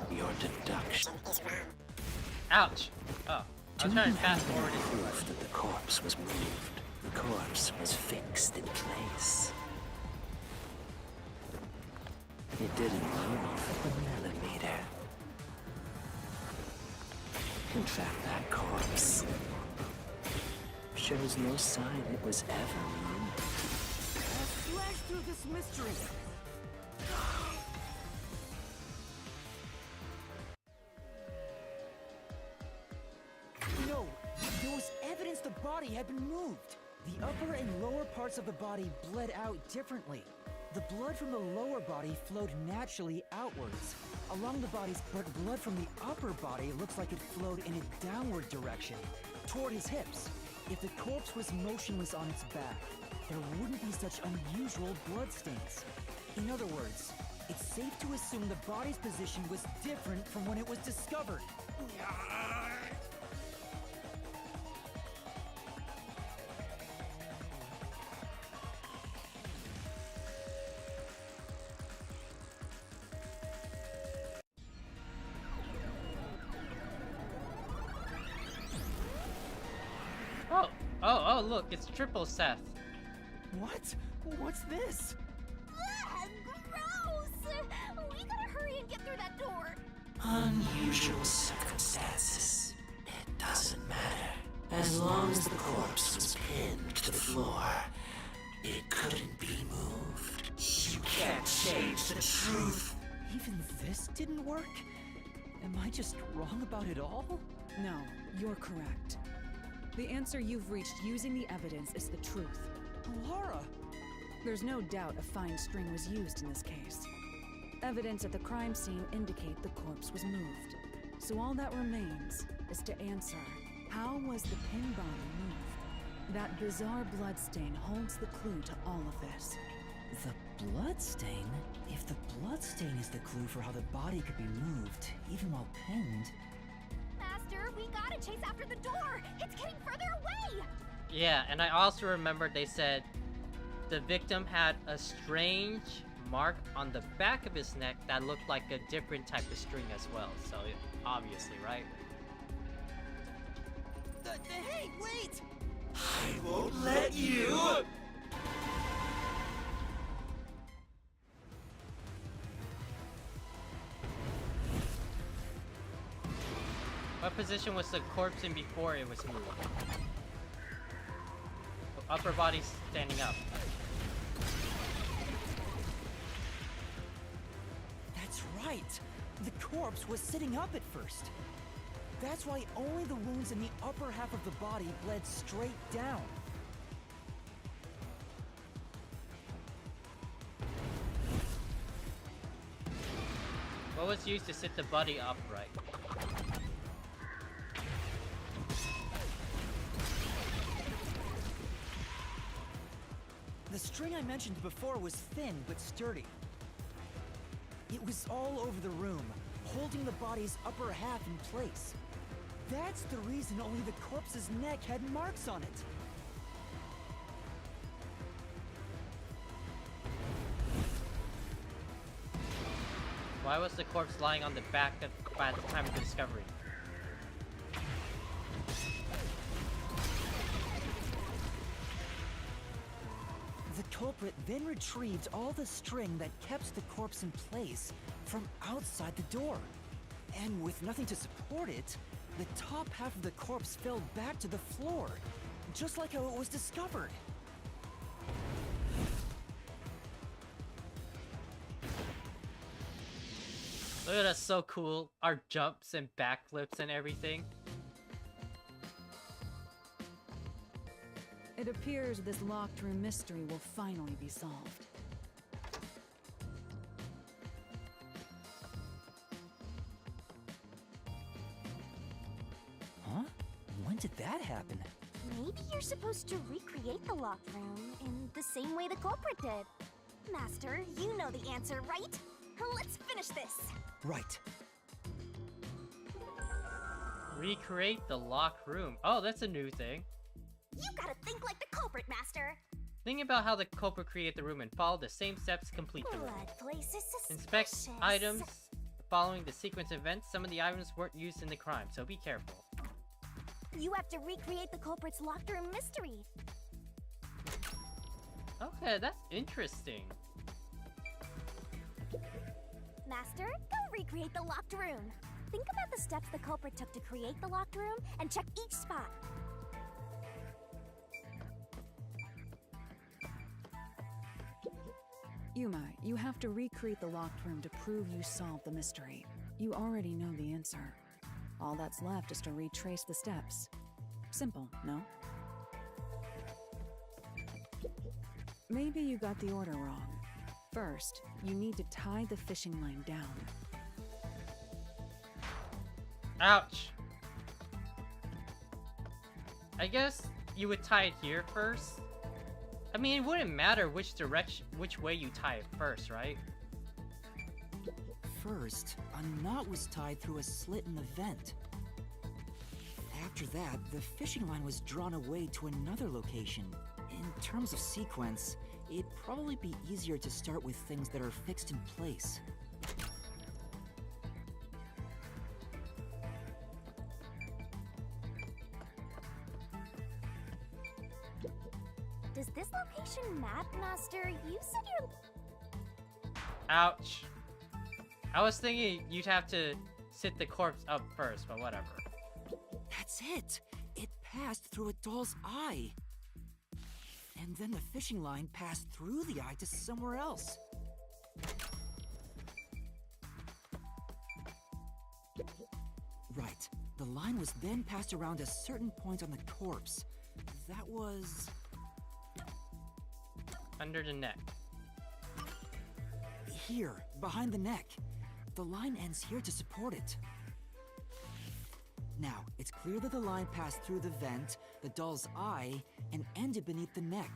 Your deduction is wrong. Ouch! Oh, I was trying to fast forward it. Proof that the corpse was moved. The corpse was fixed in place. It didn't move a millimeter. In fact, that corpse shows no sign it was ever moved. Slash through this mystery! No, there was evidence the body had been moved. The upper and lower parts of the body bled out differently. The blood from the lower body flowed naturally outwards along the body's, but blood from the upper body looks like it flowed in a downward direction, toward his hips. If the corpse was motionless on its back, there wouldn't be such unusual bloodstains. In other words, it's safe to assume the body's position was different from when it was discovered. Oh, look, it's Triple Seth. What? What's this? Ugh, gross! We gotta hurry and get through that door. Unusual circumstances. It doesn't matter. As long as the corpse was pinned to the floor, it couldn't be moved. You can't change the truth. Even this didn't work? Am I just wrong about it all? No, you're correct. The answer you've reached using the evidence is the truth. Laura! There's no doubt a fine string was used in this case. Evidence at the crime scene indicate the corpse was moved. So all that remains is to answer, how was the pin body moved? That bizarre bloodstain holds the clue to all of this. The bloodstain? If the bloodstain is the clue for how the body could be moved, even while pinned... Master, we gotta chase after the door! It's getting further away! Yeah, and I also remembered they said the victim had a strange mark on the back of his neck that looked like a different type of string as well. So, obviously, right? Hey, wait! I won't let you! What position was the corpse in before it was moved? Upper body standing up. That's right! The corpse was sitting up at first. That's why only the wounds in the upper half of the body bled straight down. What was used to sit the body upright? The string I mentioned before was thin but sturdy. It was all over the room, holding the body's upper half in place. That's the reason only the corpse's neck had marks on it. Why was the corpse lying on the back at the time of the discovery? The culprit then retrieved all the string that kept the corpse in place from outside the door. And with nothing to support it, the top half of the corpse fell back to the floor, just like how it was discovered. Look at us, so cool. Our jumps and backflips and everything. It appears this locked room mystery will finally be solved. Huh? When did that happen? Maybe you're supposed to recreate the locked room in the same way the culprit did. Master, you know the answer, right? Let's finish this. Right. Recreate the locked room. Oh, that's a new thing. You gotta think like the culprit, Master. Think about how the culprit created the room and follow the same steps to complete the room. Blood places Inspect suspicious. items following the sequence of events. Some of the items weren't used in the crime, so be careful. You have to recreate the culprit's locked room mystery. Okay, that's interesting. Master, go recreate the locked room. Think about the steps the culprit took to create the locked room and check each spot. Yuma, you have to recreate the locked room to prove you solved the mystery. You already know the answer. All that's left is to retrace the steps. Simple, no? Maybe you got the order wrong. First, you need to tie the fishing line down. Ouch. I guess you would tie it here first. I mean, it wouldn't matter which way you tie it first, right? First, a knot was tied through a slit in the vent. After that, the fishing line was drawn away to another location. In terms of sequence, it'd probably be easier to start with things that are fixed in place. Does this location map, Master? You said you're... Ouch. I was thinking you'd have to sit the corpse up first, but whatever. That's it! It passed through a doll's eye. And then the fishing line passed through the eye to somewhere else. Right. The line was then passed around a certain point on the corpse. That was... Under the neck. here, behind the neck. The line ends here to support it. Now, it's clear that the line passed through the vent, the doll's eye, and ended beneath the neck.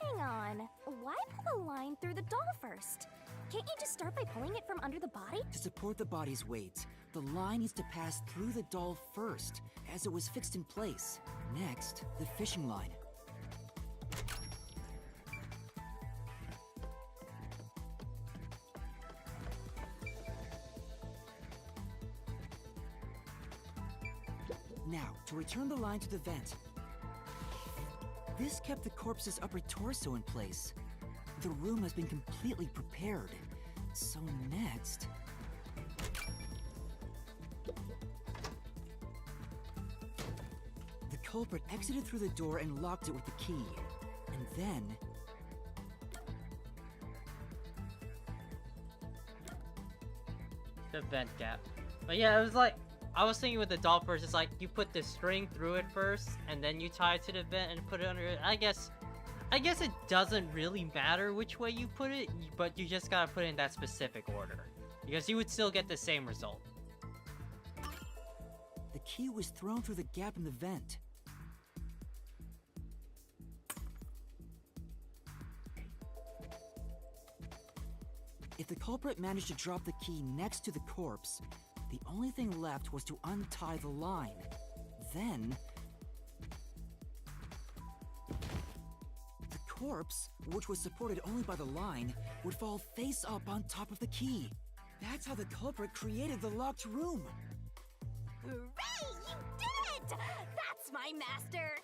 Hang on. Why pull the line through the doll first? Can't you just start by pulling it from under the body? To support the body's weight, the line needs to pass through the doll first, as it was fixed in place. Next, the fishing line. Now, to return the line to the vent. This kept the corpse's upper torso in place. The room has been completely prepared. So next... The culprit exited through the door and locked it with the key. And then... The vent gap. But yeah, it was like, I was thinking with the doll first, it's like you put the string through it first, and then you tie it to the vent and put it under it. I guess it doesn't really matter which way you put it, but you just gotta put it in that specific order. Because you would still get the same result. The key was thrown through the gap in the vent. If the culprit managed to drop the key next to the corpse, the only thing left was to untie the line. Then... the corpse, which was supported only by the line, would fall face up on top of the key. That's how the culprit created the locked room. Hooray! You did it! That's my master!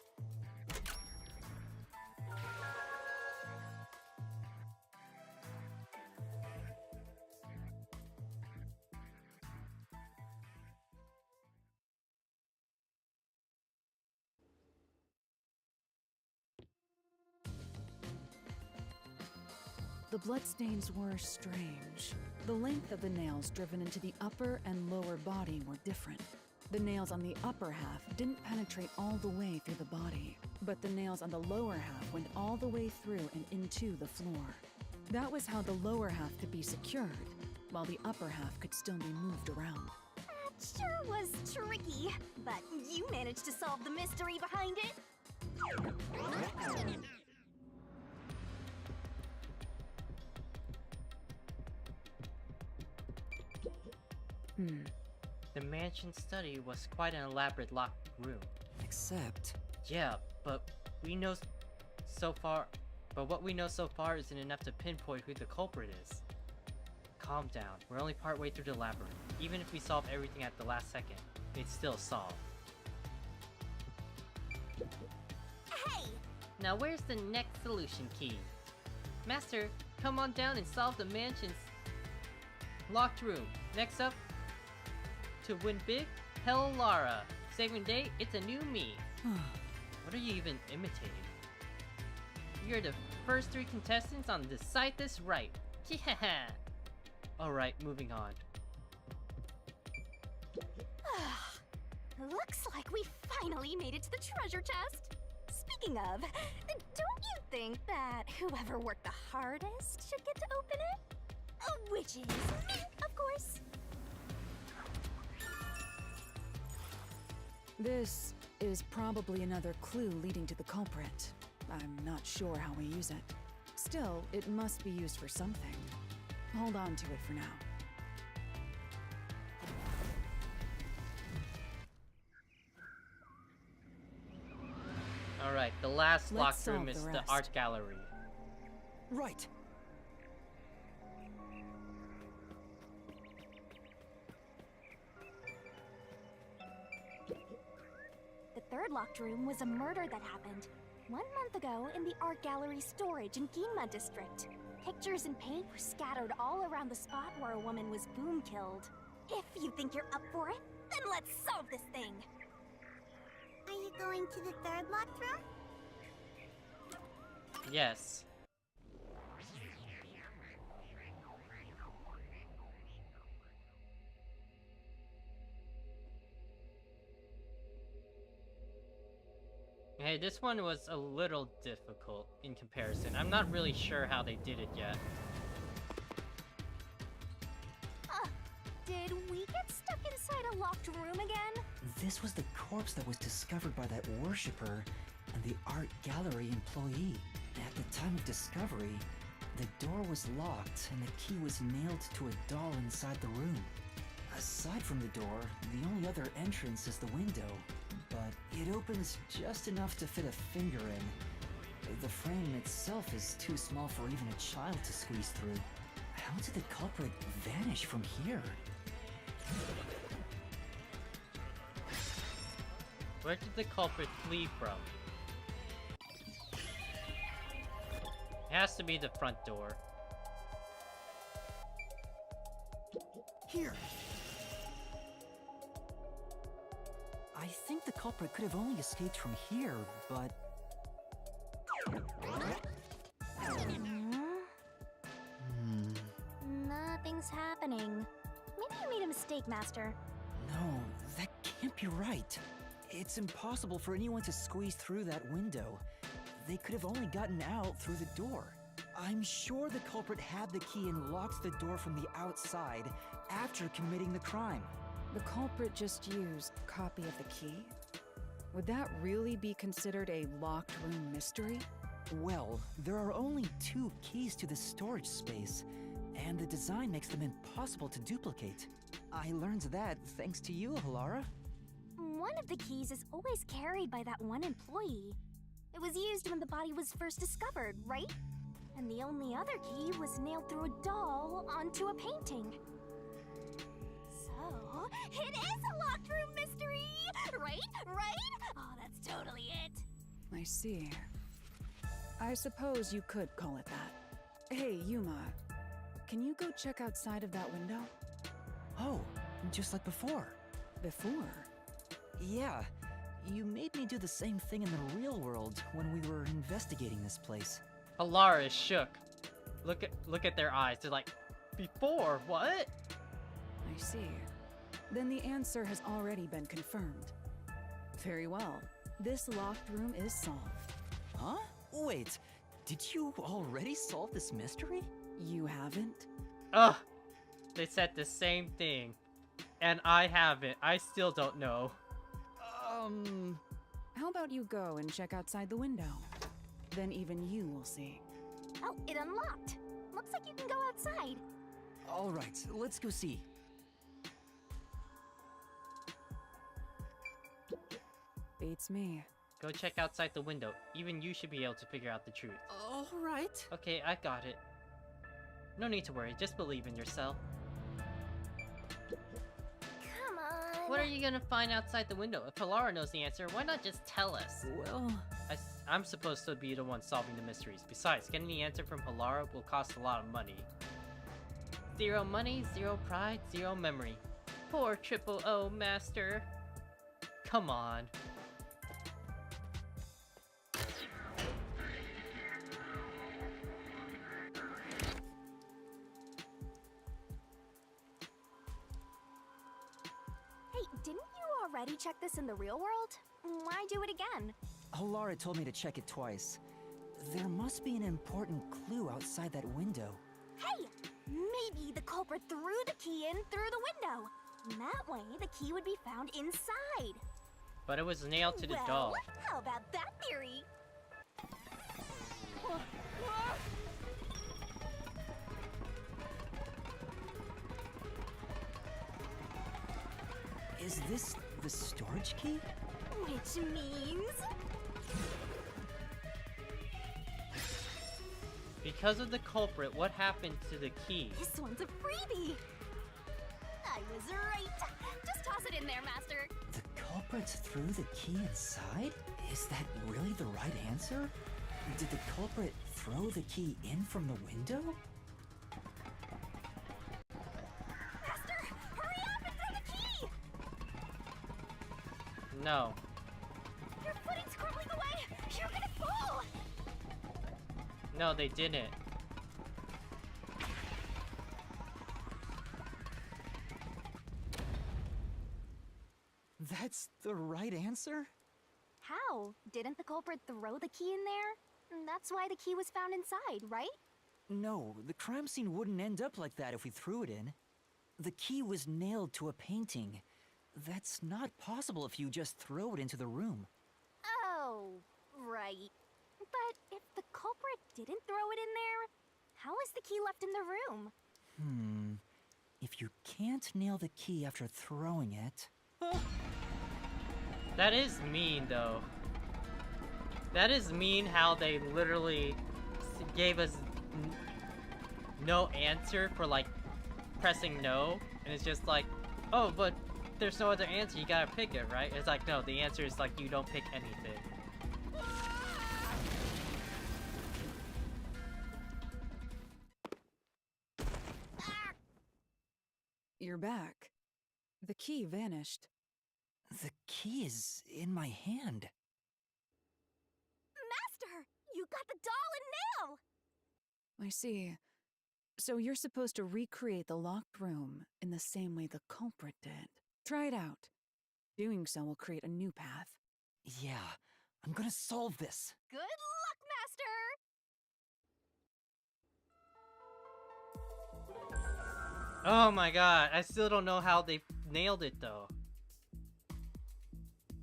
The bloodstains were strange. The length of the nails driven into the upper and lower body were different. The nails on the upper half didn't penetrate all the way through the body, but the nails on the lower half went all the way through and into the floor. That was how the lower half could be secured, while the upper half could still be moved around. That sure was tricky, but you managed to solve the mystery behind it. The mansion study was quite an elaborate locked room. Except... Yeah, but what we know so far isn't enough to pinpoint who the culprit is. Calm down, we're only partway through the labyrinth. Even if we solve everything at the last second, it's still solved. Hey! Now where's the next solution key? Master, come on down and solve the mansion's locked room. Next up, to win big, Hell Lara. Saving day, it's a new me. What are you even imitating? You're the first 3 contestants on Decide This Right. Yeah. Alright, moving on. Looks like we finally made it to the treasure chest. Speaking of, don't you think that whoever worked the hardest should get to open it? Which is me, of course. This is probably another clue leading to the culprit. I'm not sure how we use it. Still, it must be used for something. Hold on to it for now. Alright, the last Let's locked room solve is the the rest. art gallery. Right. The third locked room was a murder that happened 1 month ago in the art gallery storage in Ginma district. Pictures and paint were scattered all around the spot where a woman was boom killed. If you think you're up for it, then let's solve this thing. Are you going to the third locked room? Yes. Hey, this one was a little difficult in comparison. I'm not really sure how they did it yet. Did we get stuck inside a locked room again? This was the corpse that was discovered by that worshipper and the art gallery employee. At the time of discovery, the door was locked and the key was nailed to a doll inside the room. Aside from the door, the only other entrance is the window, but it opens just enough to fit a finger in. The frame itself is too small for even a child to squeeze through. How did the culprit vanish from here? Where did the culprit flee from? It has to be the front door. Here! I think the culprit could have only escaped from here, but... Nothing's happening. Maybe you made a mistake, Master. No, that can't be right. It's impossible for anyone to squeeze through that window. They could have only gotten out through the door. I'm sure the culprit had the key and locked the door from the outside after committing the crime. The culprit just used a copy of the key? Would that really be considered a locked room mystery? Well, there are only 2 keys to this storage space, and the design makes them impossible to duplicate. I learned that thanks to you, Halara. One of the keys is always carried by that one employee. It was used when the body was first discovered, right? And the only other key was nailed through a doll onto a painting. So, it is a locked room mystery! Right? Right? Oh, that's totally it. I see. I suppose you could call it that. Hey, Yuma, can you go check outside of that window? Oh, just like before. Before? Yeah, you made me do the same thing in the real world when we were investigating this place. Halara is shook. Look at their eyes. They're like, before what? I see. Then the answer has already been confirmed. Very well. This locked room is solved. Huh? Wait, did you already solve this mystery? You haven't? Ugh. They said the same thing. And I haven't. I still don't know. How about you go and check outside the window? Then even you will see. Oh, it unlocked. Looks like you can go outside. Alright, let's go see. Beats me. Go check outside the window. Even you should be able to figure out the truth. Alright. Okay, I got it. No need to worry, just believe in yourself. Come on. What are you gonna find outside the window? If Halara knows the answer, why not just tell us? Well... I'm supposed to be the one solving the mysteries. Besides, getting the answer from Halara will cost a lot of money. 0 money, 0 pride, 0 memory. Poor Triple O Master. Come on. Hey, didn't you already check this in the real world? Why do it again? Halara told me to check it twice. There must be an important clue outside that window. Hey! Maybe the culprit threw the key in through the window. That way, the key would be found inside. But it was nailed to the Well, doll. how about that theory? Is this the storage key? Which means... Because of the culprit, what happened to the key? This one's a freebie! I was right! Just toss it in there, Master! The culprit threw the key inside? Is that really the right answer? Did the culprit throw the key in from the window? Master! Hurry up and throw the key! No. Your footing's crumbling away! You're gonna fall! No, they didn't. That's the right answer? How? Didn't the culprit throw the key in there? That's why the key was found inside, right? No, the crime scene wouldn't end up like that if we threw it in. The key was nailed to a painting. That's not possible if you just throw it into the room. Oh, right. But if the culprit didn't throw it in there, how is the key left in the room? If you can't nail the key after throwing it... That is mean, though. That is mean how they literally gave us no answer for, like, pressing no. And it's just like, oh, but there's no other answer, you gotta pick it, right? It's like, no, the answer is like, you don't pick anything. You're back. The key vanished. The key is in my hand. Master, you got the doll and nail! I see. So you're supposed to recreate the locked room in the same way the culprit did. Try it out. Doing so will create a new path. Yeah, I'm gonna solve this. Good luck, Master! Oh my god, I still don't know how they nailed it though.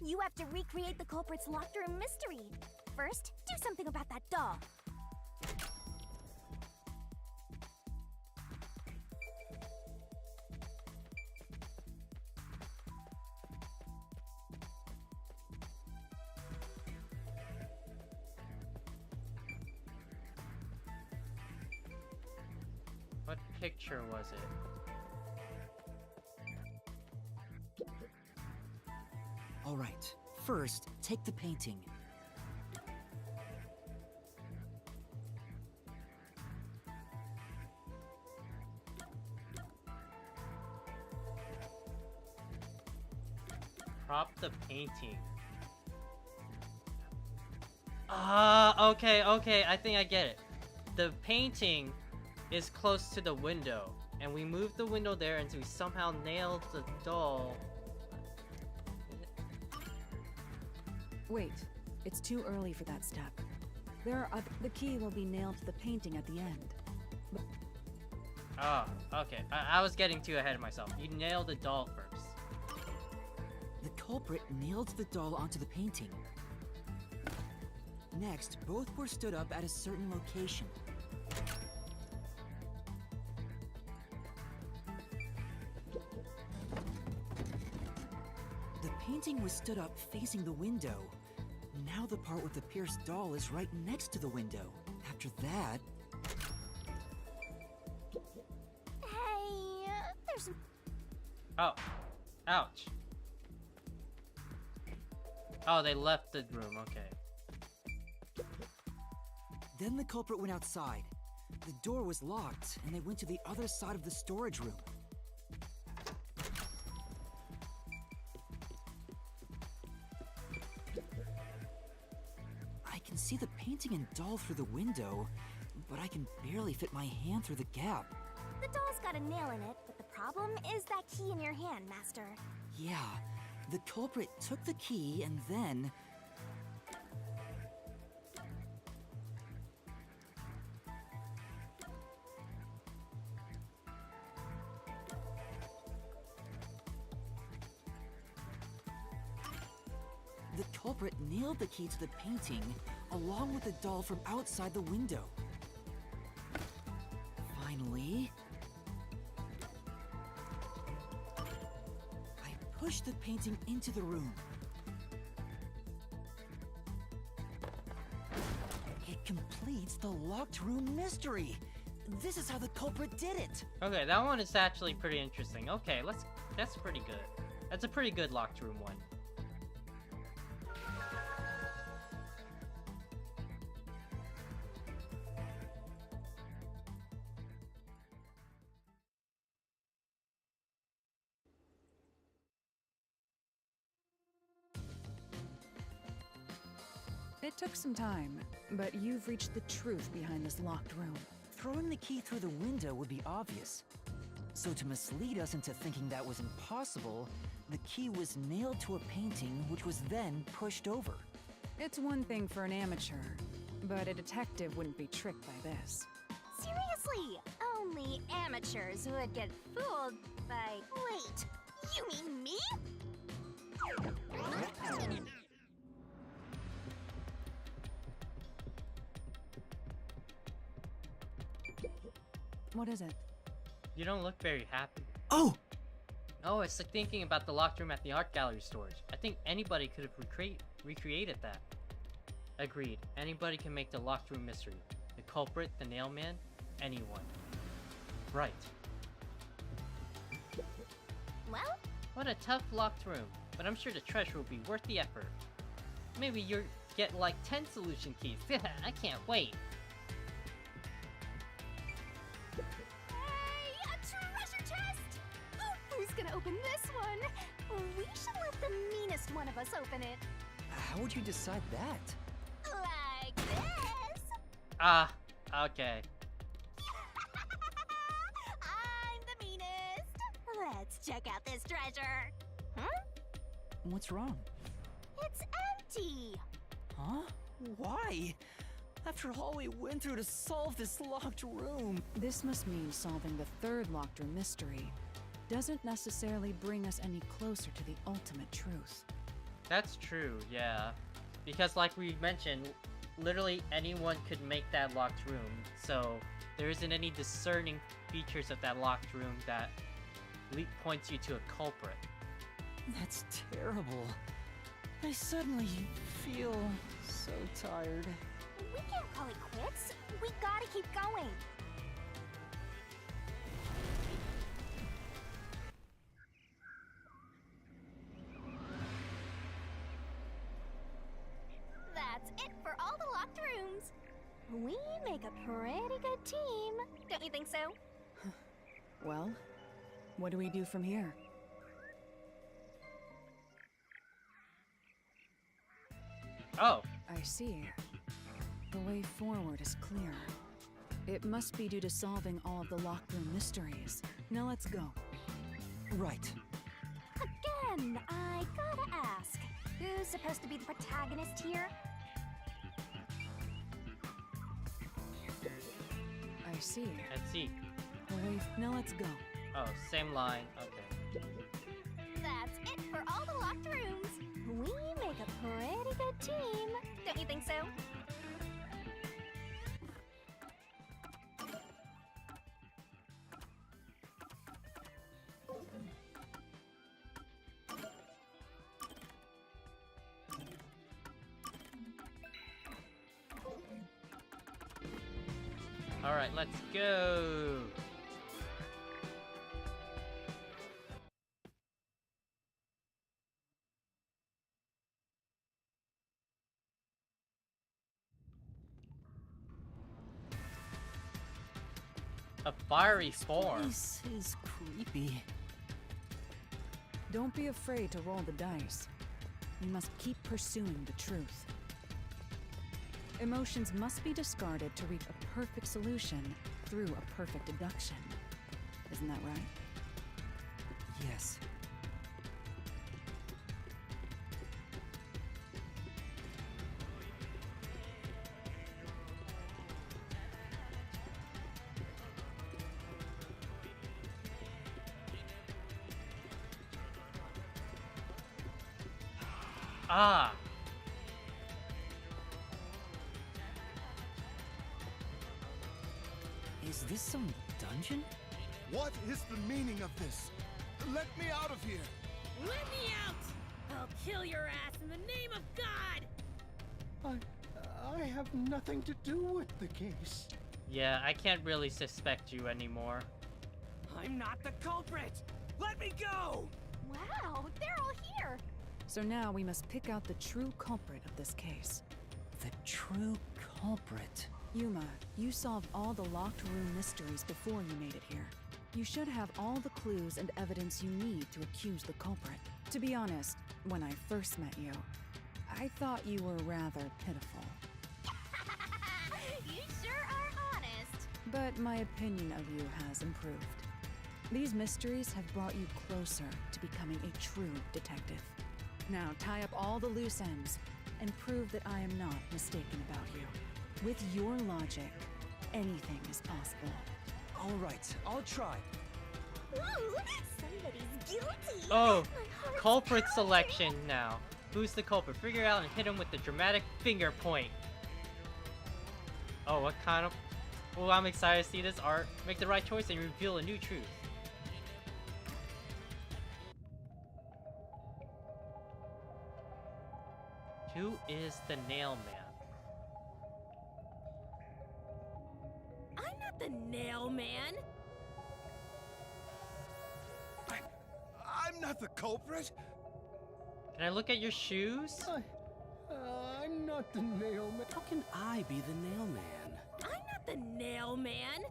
You have to recreate the culprit's locked room mystery. First, do something about that doll. What picture was it? All right, first, take the painting. Prop the painting. Okay, I think I get it. The painting is close to the window, and we moved the window there and we somehow nailed the doll. Wait, it's too early for that step. The key will be nailed to the painting at the end. Oh, okay. I was getting too ahead of myself. You nailed the doll first. The culprit nailed the doll onto the painting. Next, both were stood up at a certain location. The painting was stood up facing the window. Now the part with the pierced doll is right next to the window. After that... Hey, there's... Oh. Ouch. Oh, they left the room, okay. Then the culprit went outside. The door was locked, and they went to the other side of the storage room. I can see the painting and doll through the window, but I can barely fit my hand through the gap. The doll's got a nail in it, but the problem is that key in your hand, Master. Yeah, the culprit took the key and then... The culprit nailed the key to the painting, along with the doll from outside the window. Finally... I pushed the painting into the room. It completes the locked room mystery! This is how the culprit did it! Okay, that one is actually pretty interesting. Okay, that's pretty good. That's a pretty good locked room one. It took some time, but you've reached the truth behind this locked room. Throwing the key through the window would be obvious. So to mislead us into thinking that was impossible, the key was nailed to a painting which was then pushed over. It's one thing for an amateur, but a detective wouldn't be tricked by this. Seriously, only amateurs would get fooled by... Wait, you mean me? What is it? You don't look very happy. Oh! Oh, it's like thinking about the locked room at the art gallery storage. I think anybody could have recreated that. Agreed. Anybody can make the locked room mystery. The culprit, the nail man, anyone. Right. Well, What a tough locked room, but I'm sure the treasure will be worth the effort. Maybe you'll get like 10 solution keys. I can't wait. Hey, a treasure chest! Oh, who's gonna open this one? We should let the meanest one of us open it. How would you decide that? Like this. Ah, okay. I'm the meanest. Let's check out this treasure. Huh? What's wrong? It's empty. Huh? Why? After all we went through to solve this locked room. This must mean solving the third locked room mystery doesn't necessarily bring us any closer to the ultimate truth. That's true, yeah. Because like we mentioned, literally anyone could make that locked room, so there isn't any discerning features of that locked room that points you to a culprit. That's terrible. I suddenly feel so tired. We can't call it quits. We gotta keep going. That's it for all the locked rooms. We make a pretty good team. Don't you think so? Well, what do we do from here? Oh, I see. The way forward is clear. It must be due to solving all of the locked room mysteries. Now let's go. Right. Again, I gotta ask. Who's supposed to be the protagonist here? I see. let's see. Now let's go. Oh, same line, okay. That's it for all the locked rooms. We make a pretty good team. Don't you think so? Alright, let's go! A fiery form. This is creepy. Don't be afraid to roll the dice. You must keep pursuing the truth. Emotions must be discarded to reach a perfect solution through a perfect deduction. Isn't that right? Yes. Ah! Is this some dungeon? What is the meaning of this? Let me out of here! Let me out! I'll kill your ass in the name of God! I have nothing to do with the case. Yeah, I can't really suspect you anymore. I'm not the culprit! Let me go! Wow, they're all here. So now we must pick out the true culprit of this case. The true culprit. Yuma, you solved all the locked room mysteries before you made it here. You should have all the clues and evidence you need to accuse the culprit. To be honest, when I first met you, I thought you were rather pitiful. You sure are honest. But my opinion of you has improved. These mysteries have brought you closer to becoming a true detective. Now tie up all the loose ends and prove that I am not mistaken about you. With your logic, anything is possible. All right, I'll try. Ooh, somebody's guilty. Oh, My heart's culprit pounding. selection now. Who's the culprit? Figure out and hit him with the dramatic finger point. Oh, what kind of... Oh, I'm excited to see this art. Make the right choice and reveal a new truth. Who is the nail man? I'm not the nail man! I'm not not the culprit. Can I look at your shoes? I'm not the nail man. How can I be the nail man? I'm not the nail man.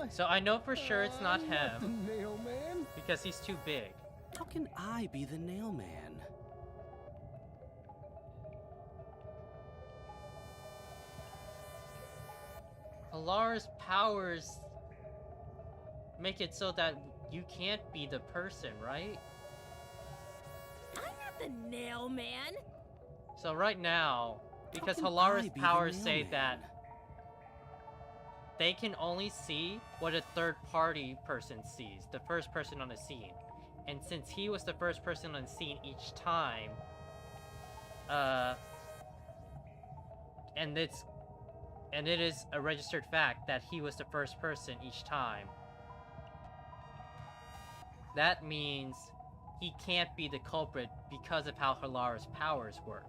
So I know for sure it's not I'm him Not the nail man. because he's too big. How can I be the nail man? Alara's powers make it so that you can't be the person, right? I'm not the nail man. So right now, because can I Halara's be the powers say nailman? that they can only see what a third party person sees, the first person on the scene. And since he was the first person on the scene each time, and it is a registered fact that he was the first person each time, that means he can't be the culprit because of how Halara's powers work.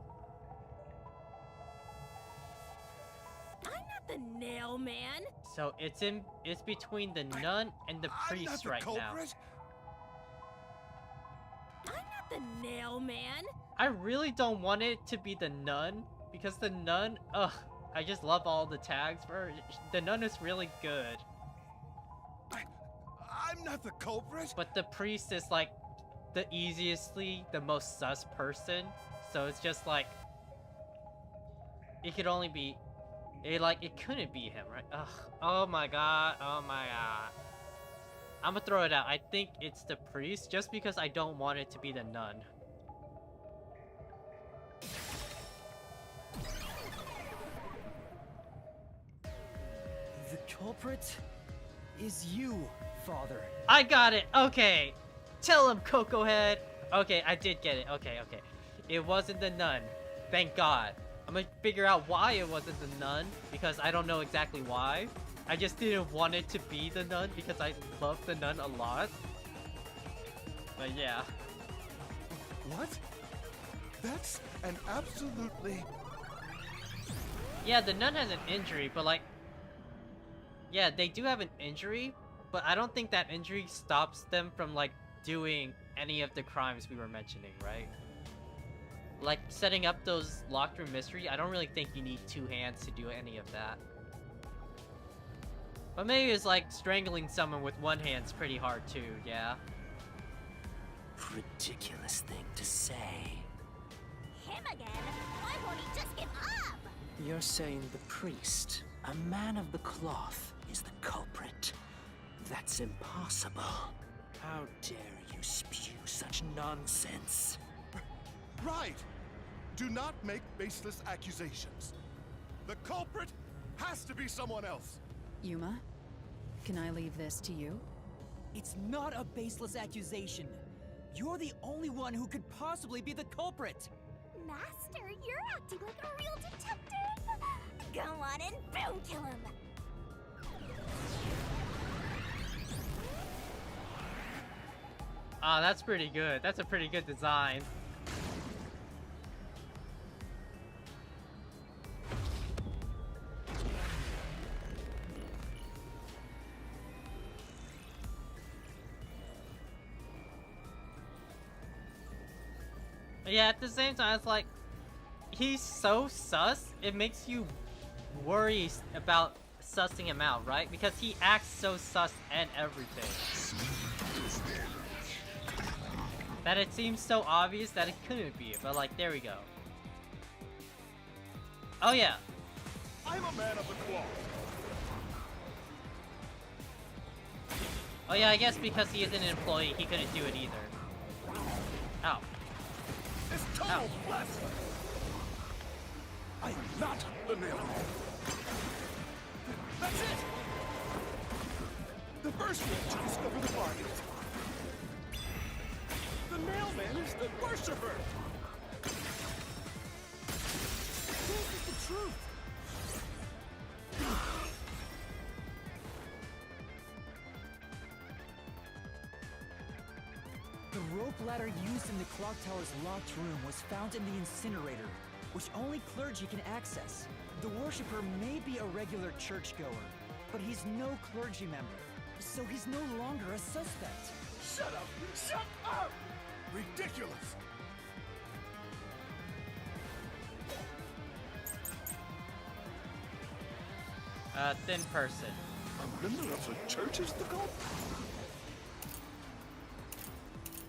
I'm not the nail man. So it's between the nun and the I'm not priest the right now. culprit. I'm not the nail man. I really don't want it to be the nun because the nun, I just love all the tags for her. The nun is really good, I'm not the culprit. but the priest is like the the most sus person. So it's just like it could only be it couldn't be him, right? Ugh. Oh my god. I'm gonna throw it out. I think it's the priest just because I don't want it to be the nun. The culprit is you, Father. I got it. Okay. Tell him, Coco Head. Okay, I did get it. Okay. It wasn't the nun. Thank God. I'm gonna figure out why it wasn't the nun because I don't know exactly why. I just didn't want it to be the nun because I love the nun a lot. But yeah. What? That's an absolutely... Yeah, the nun has an injury, but like... Yeah, they do have an injury, but I don't think that injury stops them from like doing any of the crimes we were mentioning, right? Like setting up those locked room mystery, I don't really think you need two hands to do any of that. But maybe it's like strangling someone with one hand's pretty hard too, yeah. Ridiculous thing to say. Him again? Why won't he just give up? You're saying the priest, a man of the cloth, is the culprit. That's impossible. How dare you spew such nonsense? Right! Do not make baseless accusations. The culprit has to be someone else. Yuma, can I leave this to you? It's not a baseless accusation. You're the only one who could possibly be the culprit. Master, you're acting like a real detective. Go on and boom kill him. Ah, that's pretty good. That's a pretty good design. But yeah, at the same time, it's like, he's so sus, it makes you worry about sussing him out, right? Because he acts so sus and everything. That it seems so obvious that it couldn't be, but like, there we go. Oh yeah. I'm a man of the cloth. Oh yeah, I guess because he isn't an employee, he couldn't do it either. Ow. It's total blasphemy. I'm not the nailman. That's it! The first one to discover the bargains. The mailman is the worshiper! This is the truth. The rope ladder used in the clock tower's locked room was found in the incinerator, which only clergy can access. The worshipper may be a regular churchgoer, but he's no clergy member. so he's no longer a suspect. Shut up! Shut up! Ridiculous! Thin person. A member of the church is the culprit?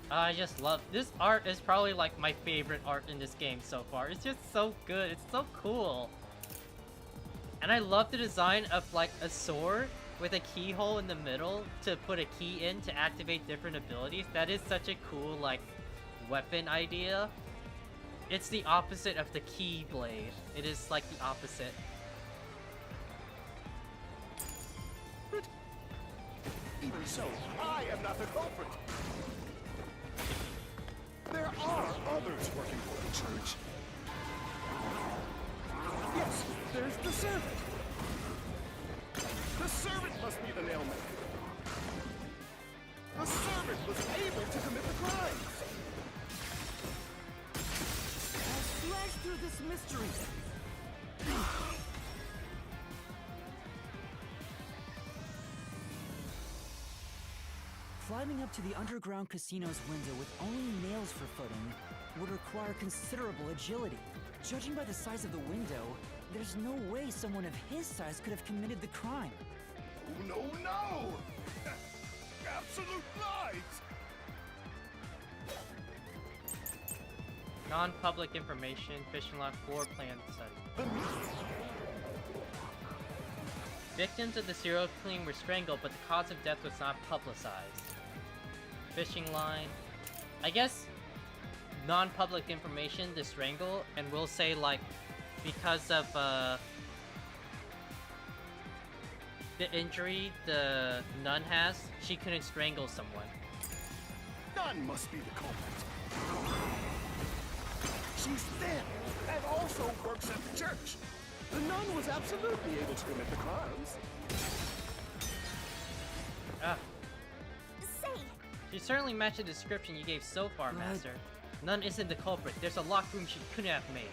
I just love this art. Is probably like my favorite art in this game so far. It's just so good. It's so cool. And I love the design of like a sword with a keyhole in the middle to put a key in to activate different abilities. That is such a cool like weapon idea. It's the opposite of the keyblade. It is like the opposite. Even so, I am not the culprit. There are others working for the church. Yes, there's the servant. The servant must be the nailman. The servant was able to commit the crime. I'll slash through this mystery. Climbing up to the underground casino's window with only nails for footing would require considerable agility. Judging by the size of the window, there's no way someone of his size could have committed the crime. No, no! Absolute lies! Non-public information, fishing lot floor plan study. Victims of the serial killing were strangled, but the cause of death was not publicized. Fishing line. I guess non-public information, the strangle, and we'll say like because of the injury the nun has, she couldn't strangle someone. Nun must be the culprit. She's thin and also works at the church. The nun was absolutely able to commit the crimes. Ah. Say, She certainly matched the description you gave so far, Master. None isn't the culprit. There's a locked room she couldn't have made.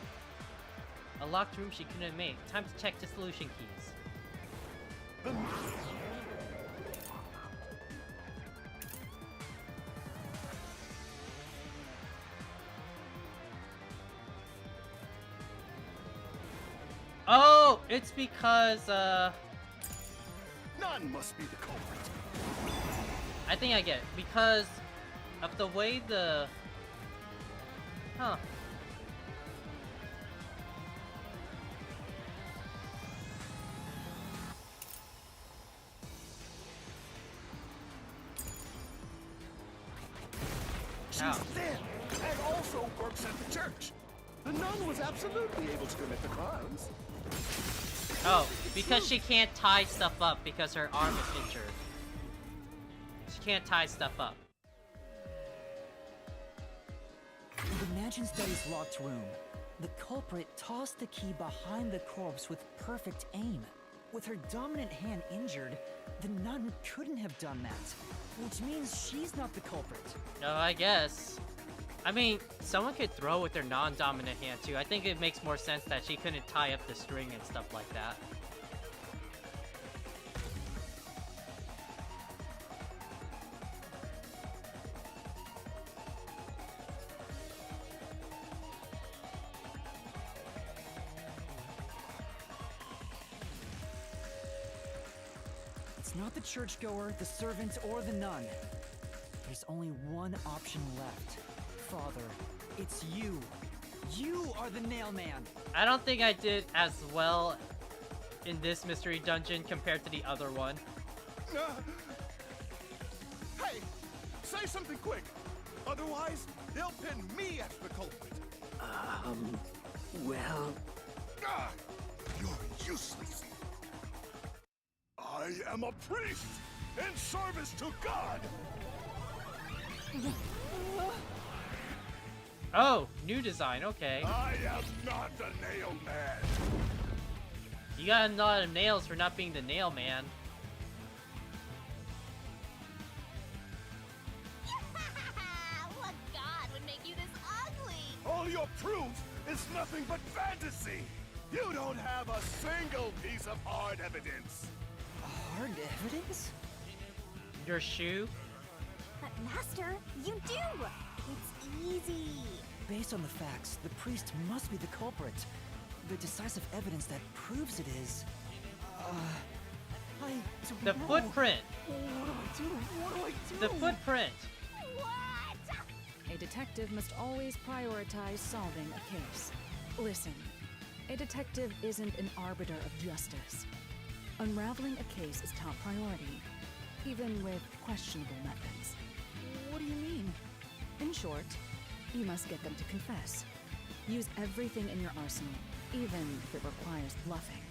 A locked room she couldn't have made. Time to check the solution keys. Oh, it's because, None must be the culprit. I think I get it. Because of the way the... Huh. She's Ow. thin and also works at the church. The nun was absolutely able to commit the crimes. Oh, because she can't tie stuff up because her arm is injured. She can't tie stuff up. In the Mansion Study's locked room, the culprit tossed the key behind the corpse with perfect aim. With her dominant hand injured, the nun couldn't have done that, which means she's not the culprit. Oh, I guess. I mean, someone could throw with their non-dominant hand too. I think it makes more sense that she couldn't tie up the string and stuff like that. It's not the churchgoer, the servant, or the nun. There's only one option left. Father, it's you. You are the nailman. I don't think I did as well in this mystery dungeon compared to the other one. Hey, say something quick. Otherwise, they'll pin me as the culprit. Well... Ah, you're useless. I am a priest in service to God. Oh, new design, okay. I am not the nail man. You got a lot of nails for not being the nail man. what god would make you this ugly? All your proof is nothing but fantasy. You don't have a single piece of hard evidence. Hard evidence? Your shoe? But Master, you do! It's easy. Based on the facts, the priest must be the culprit. The decisive evidence that proves it is... I don't The know. footprint! What do I do? What do I do? The footprint! What? A detective must always prioritize solving a case. Listen, a detective isn't an arbiter of justice. Unraveling a case is top priority, even with questionable methods. What do you mean? In short, you must get them to confess. Use everything in your arsenal, even if it requires bluffing.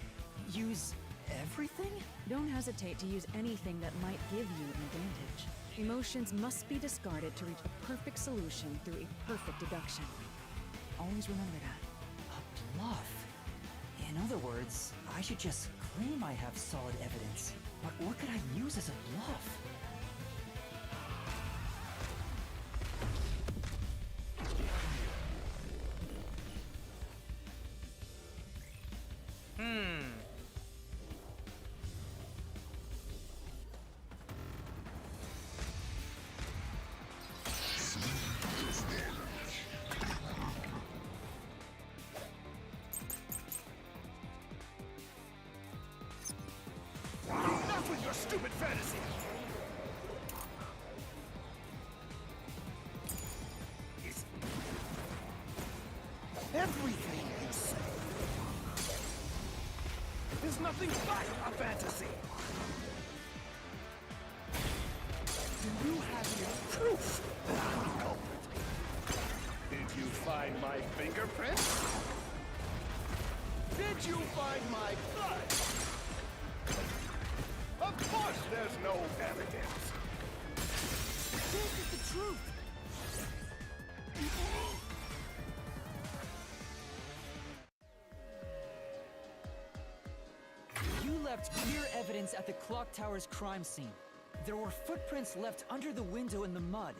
Use everything? Don't hesitate to use anything that might give you an advantage. Emotions must be discarded to reach a perfect solution through a perfect deduction. Always remember that. A bluff? In other words, I should just claim I have solid evidence. But what could I use as a bluff? Enough with your stupid fantasy! Is everything you say is nothing but a fantasy? Do you have any proof that I'm the culprit? Did you find my fingerprints? Did you find my blood? Of course there's no evidence. This is the truth. You left clear evidence at the clock tower's crime scene. There were footprints left under the window in the mud.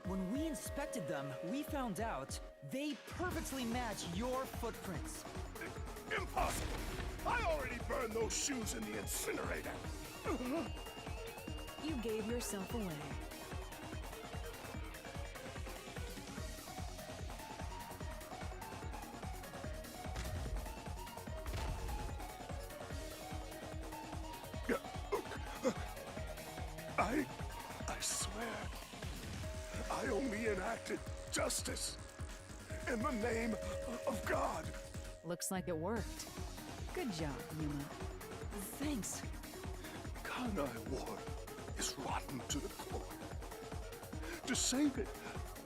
When we inspected them, we found out they perfectly match your footprints. Impossible. I already burned those shoes in the incinerator. You gave yourself away. I swear, I only enacted justice in the name of God. Looks like it worked. Good job, Yuma. Thanks. Kanai Ward is rotten to the core. To save it,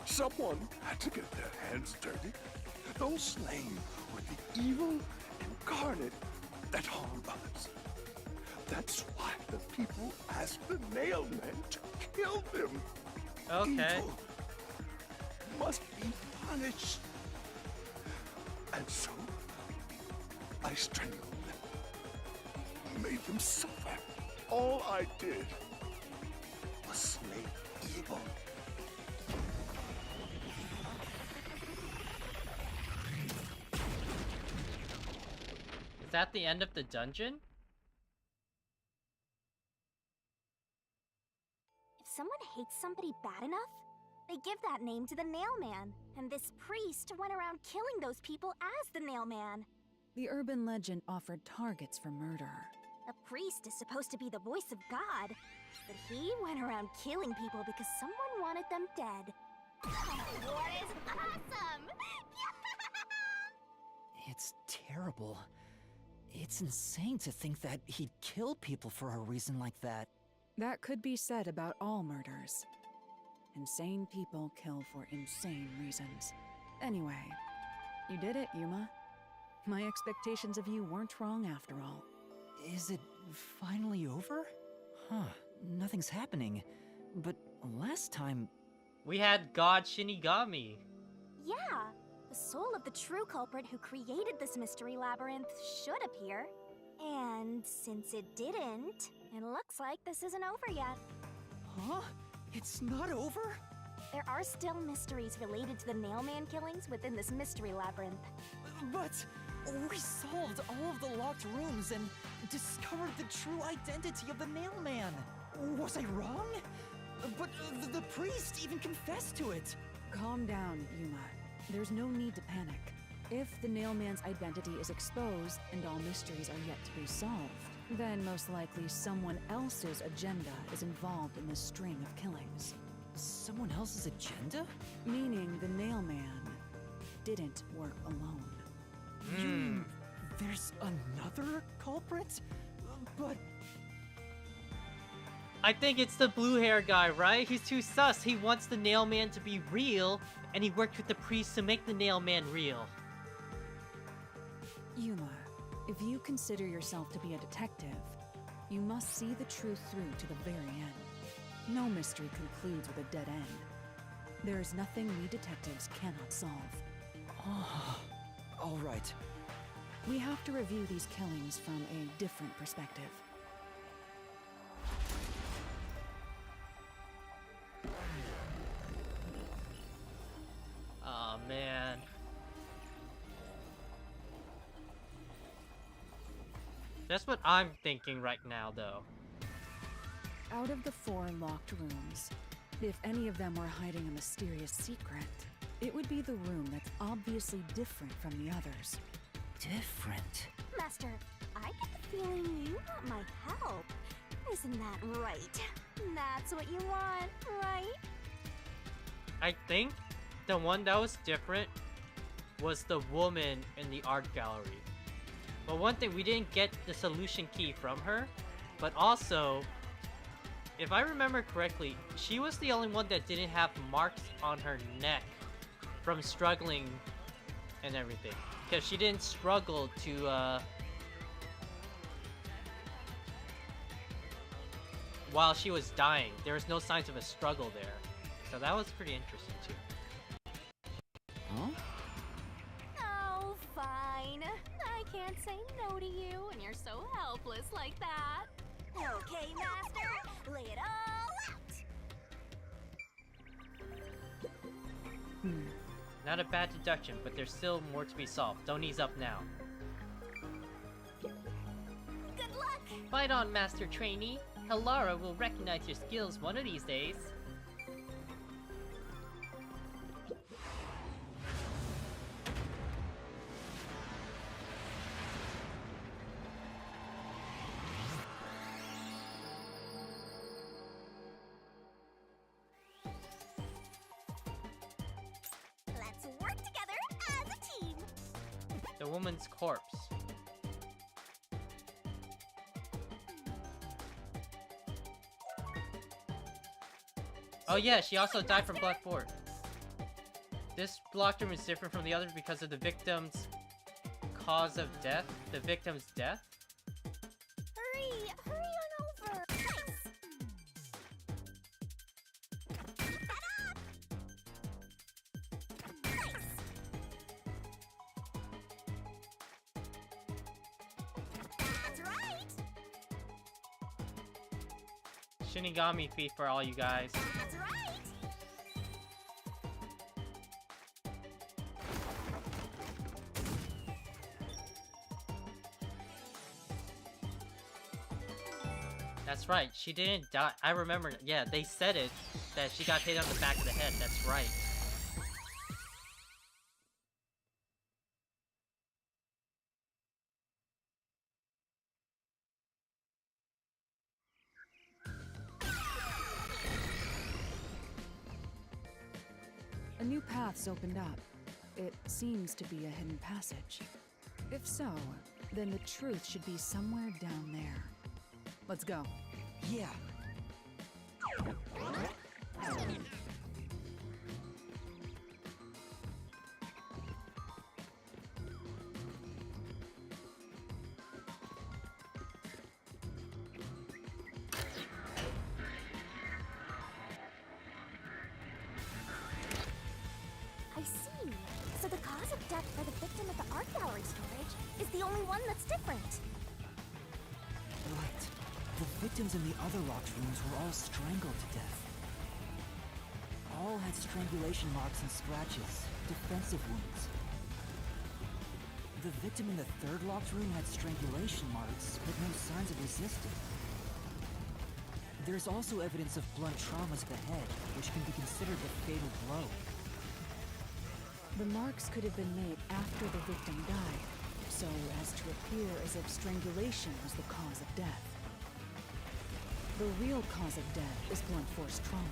someone had to get their hands dirty. Those slain were the evil incarnate that harm others. That's why the people asked the nailmen to kill them. Okay. Evil must be punished. And so, I strangled them, made them suffer. All I did was slay evil. Is that the end of the dungeon? If someone hates somebody bad enough, they give that name to the Nailman. And this priest went around killing those people as the Nailman. The urban legend offered targets for murder. A priest is supposed to be the voice of God, but he went around killing people because someone wanted them dead. War is awesome! It's terrible. It's insane to think that he'd kill people for a reason like that. That could be said about all murders. Insane people kill for insane reasons. Anyway, you did it, Yuma. My expectations of you weren't wrong after all. Is it finally over? Huh, nothing's happening. But last time... We had God Shinigami. Yeah, the soul of the true culprit who created this mystery labyrinth should appear. And since it didn't, it looks like this isn't over yet. Huh? It's not over? There are still mysteries related to the Nailman killings within this mystery labyrinth. But we solved all of the locked rooms and discovered the true identity of the Nailman. Was I wrong? But the priest even confessed to it. Calm down, Yuma. There's no need to panic. If the Nailman's identity is exposed and all mysteries are yet to be solved, then most likely someone else's agenda is involved in this string of killings. Someone else's agenda? Meaning the Nailman didn't work alone. You mean there's another culprit? But I think it's the blue hair guy, right? He's too sus. He wants the Nailman to be real, and he worked with the priest to make the Nailman real. Yuma, if you consider yourself to be a detective, you must see the truth through to the very end. No mystery concludes with a dead end. There is nothing we detectives cannot solve. all right. We have to review these killings from a different perspective. Aw, man. That's what I'm thinking right now, though. Out of the 4 locked rooms, if any of them were hiding a mysterious secret, it would be the room that's obviously different from the others. Different? Master, I get the feeling you want my help. Isn't that right? That's what you want, right? I think the one that was different was the woman in the art gallery. But one thing, we didn't get the solution key from her, but also, if I remember correctly, she was the only one that didn't have marks on her neck from struggling and everything. Because she didn't struggle to, while she was dying. There was no signs of a struggle there. So that was pretty interesting too. Huh? Oh, fine. I can't say no to you when you're so helpless like that. Okay, Master, lay it all out. Not a bad deduction, but there's still more to be solved. Don't ease up now. Good luck! Fight on, Master Trainee. Halara will recognize your skills one of these days. Let's work together as a team. The woman's corpse. Oh yeah, she also died from Black Fort. This blocked room is different from the others because of the victim's cause of death. The victim's death? Hurry on over. Nice. That's right. Shinigami feat for all you guys. That's right. That's right, she didn't die. I remember, yeah, they said it, that she got hit on the back of the head. That's right. A new path's opened up. It seems to be a hidden passage. If so, then the truth should be somewhere down there. Let's go. Yeah. I see. So the cause of death for the victim at the art gallery storage is the only one that's different. Right. The victims in the other locked rooms were all strangled to death. All had strangulation marks and scratches, defensive wounds. The victim in the third locked room had strangulation marks, but no signs of resisting. There's also evidence of blunt trauma to the head, which can be considered the fatal blow. The marks could have been made after the victim died, so as to appear as if strangulation was the cause of death. The real cause of death is blunt force trauma.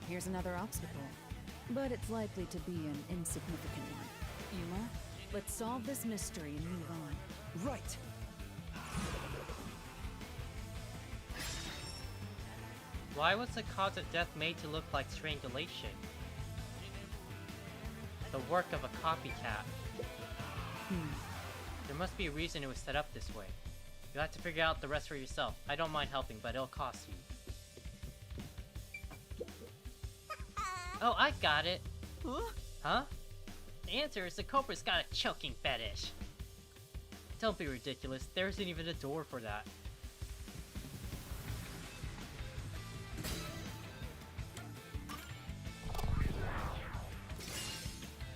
Here's another obstacle, but it's likely to be an insignificant one. Yuma, let's solve this mystery and move on. Right! Why was the cause of death made to look like strangulation? The work of a copycat. There must be a reason it was set up this way. You'll have to figure out the rest for yourself. I don't mind helping, but it'll cost you. Oh, I got it! Huh? The answer is the culprit's got a choking fetish. Don't be ridiculous, there isn't even a door for that.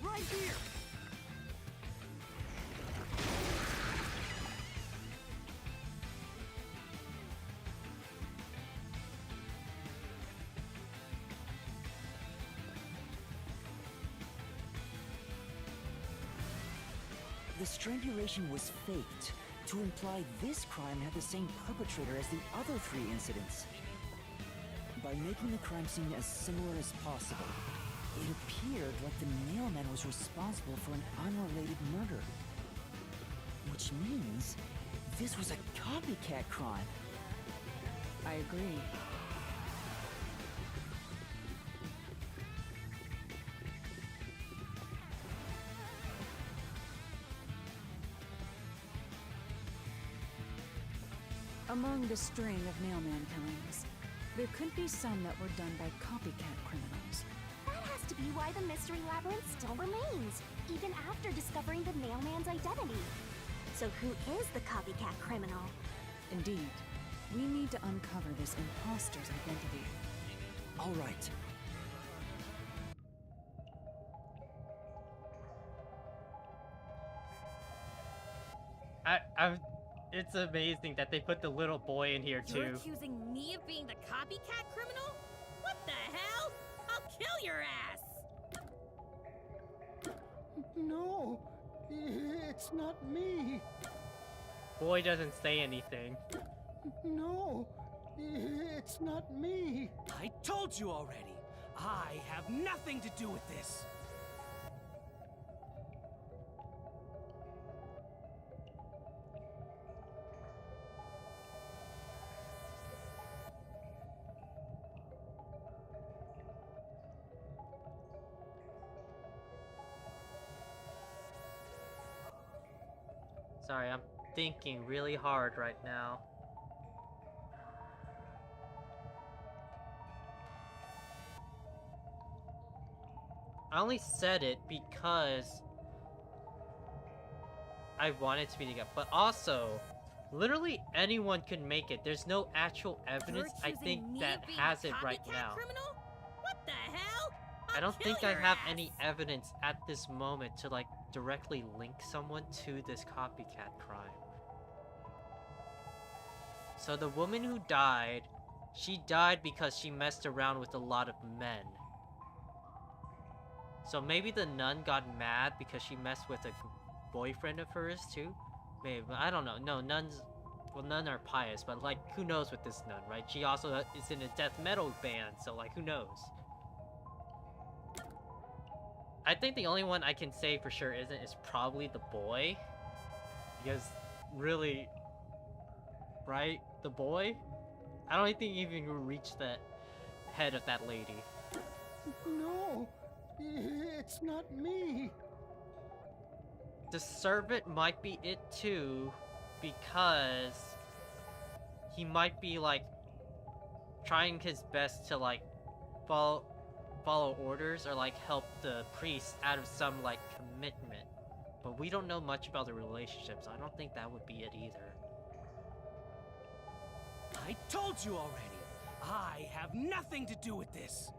Right here! The strangulation was faked, to imply this crime had the same perpetrator as the other 3 incidents. By making the crime scene as similar as possible, it appeared like the mailman was responsible for an unrelated murder. Which means this was a copycat crime. I agree. Among the string of mailman killings, there could be some that were done by copycat criminals. That has to be why the Mystery Labyrinth still remains, even after discovering the mailman's identity. So who is the copycat criminal? Indeed, we need to uncover this imposter's identity. All right. It's amazing that they put the little boy in here You're too. accusing me of being the copycat criminal? What the hell? I'll kill your ass! No, it's not me. Boy doesn't say anything. No, it's not me. I told you already. I have nothing to do with this. Sorry, I'm thinking really hard right now. I only said it because I wanted to be the guy, but also, literally anyone could make it. There's no actual evidence, I think, that has it right now. Criminal? What the hell? I don't think I have any evidence at this moment to, like, directly link someone to this copycat crime. So the woman who died, she died because she messed around with a lot of men. So maybe the nun got mad because she messed with a boyfriend of hers too? Maybe, I don't know. No, nuns, well, none are pious, but like, who knows with this nun, right? She also is in a death metal band, so like, who knows? I think the only one I can say for sure is probably the boy. Because, really, right? The boy? I don't think even reach the head of that lady. No, it's not me. The servant might be it too, because he might be like trying his best to like follow orders or like help the priest out of some like commitment. But we don't know much about the relationship, so I don't think that would be it either. I told you already. I have nothing to do with this.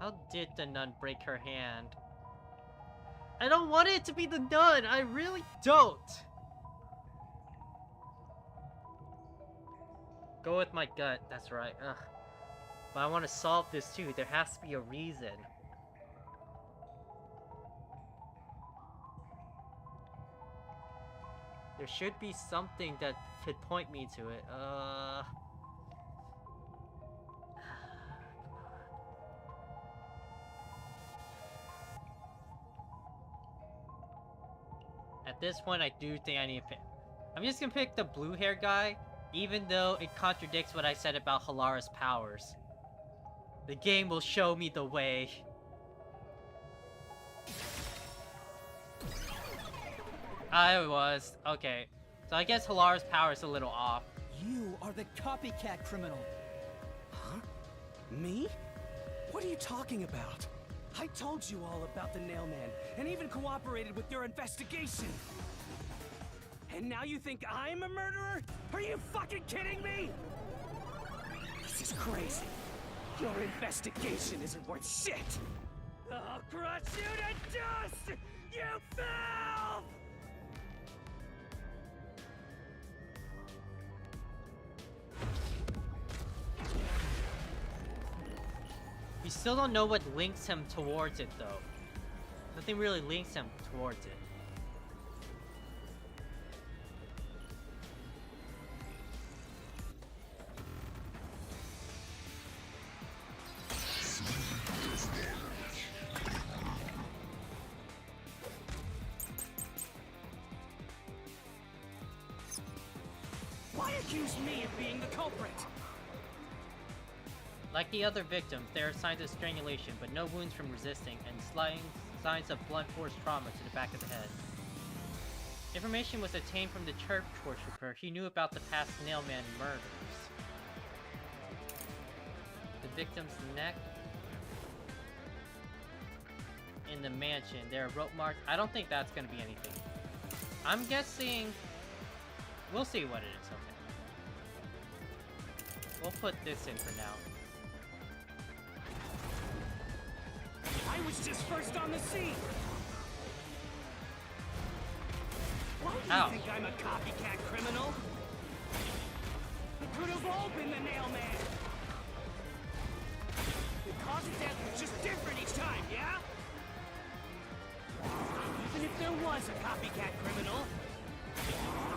How did the nun break her hand? I don't want it to be the nun! I really don't! Go with my gut, that's right. Ugh. But I want to solve this too. There has to be a reason. There should be something that could point me to it. At this point, I do think I need to pick. I'm just gonna pick the blue hair guy, even though it contradicts what I said about Halara's powers. The game will show me the way. I was. Okay. So I guess Halara's power is a little off. You are the copycat criminal. Huh? Me? What are you talking about? I told you all about the Nailman, and even cooperated with your investigation. And now you think I'm a murderer? Are you fucking kidding me? This is crazy. Your investigation isn't worth shit. I'll crush you to dust, you filth! We still don't know what links him towards it, though. Nothing really links him towards it. Why accuse me of being the culprit? Like the other victims, there are signs of strangulation, but no wounds from resisting, and signs of blunt force trauma to the back of the head. Information was obtained from the church worshiper. He knew about the past Nailman murders. The victim's neck. In the mansion, there are rope marks. I don't think that's gonna be anything. I'm guessing... We'll see what it is, okay. We'll put this in for now. I was just first on the scene! Why do you think I'm a copycat criminal? It could have all been the Nailman! The cause of death was just different each time, yeah? Even if there was a copycat criminal,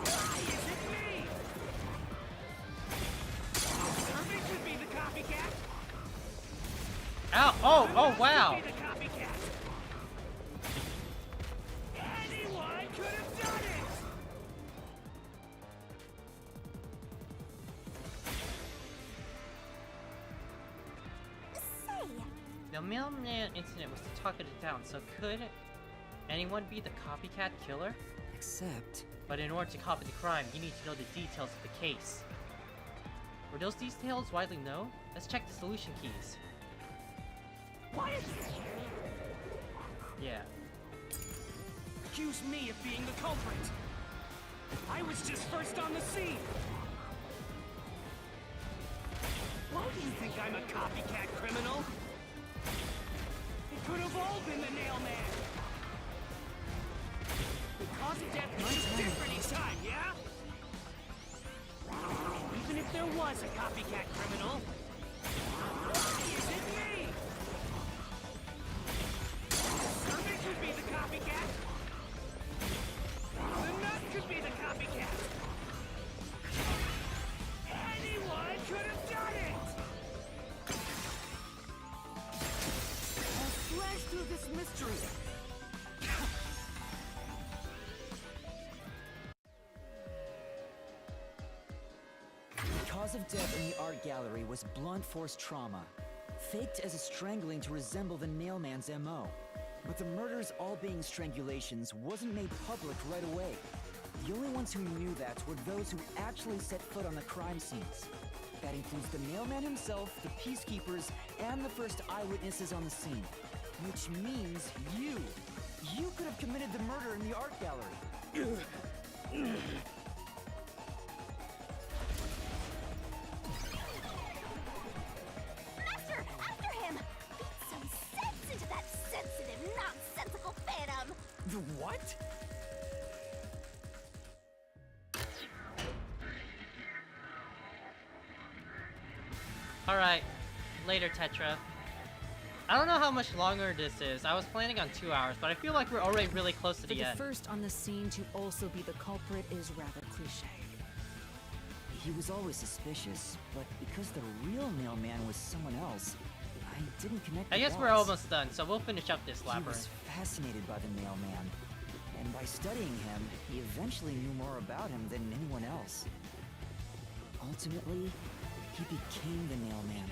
why is it me? Irving could be the copycat! Ow! Oh! Oh, wow! Anyone could have done it! Say, The mailman incident was the talk of the town, so could anyone be the copycat killer? Except... But in order to copy the crime, you need to know the details of the case. Were those details widely known? Let's check the solution keys. What? Yeah. Accuse me of being the culprit. I was just first on the scene. Why do you think I'm a copycat criminal? It could have all been the Nailman. The cause of death was just different each time, yeah? Even if there was a copycat criminal, why is it me? Irving could be the copycat. The nut could be the copycat. Anyone could have done it! I'll slash through this mystery. cause of death in the art gallery was blunt force trauma, faked as a strangling to resemble the Nailman's MO. But the murders all being strangulations wasn't made public right away. The only ones who knew that were those who actually set foot on the crime scenes. That includes the Nailman himself, the Peacekeepers, and the first eyewitnesses on the scene. Which means you! You could have committed the murder in the art gallery. Master, after him! Beat some sense into that sensitive, nonsensical phantom! The what? Alright, later Tetra. I don't know how much longer this is. I was planning on 2 hours, but I feel like we're already really close to For the the end. first on the scene to also be the culprit is rather cliche. He was always suspicious, but because the real Nailman was someone else, I didn't connect I the guess we're dots. almost done, so we'll finish up this He labyrinth. was fascinated by the Nailman, and by studying him, he eventually knew more about him than anyone else. Ultimately, he became the Nailman.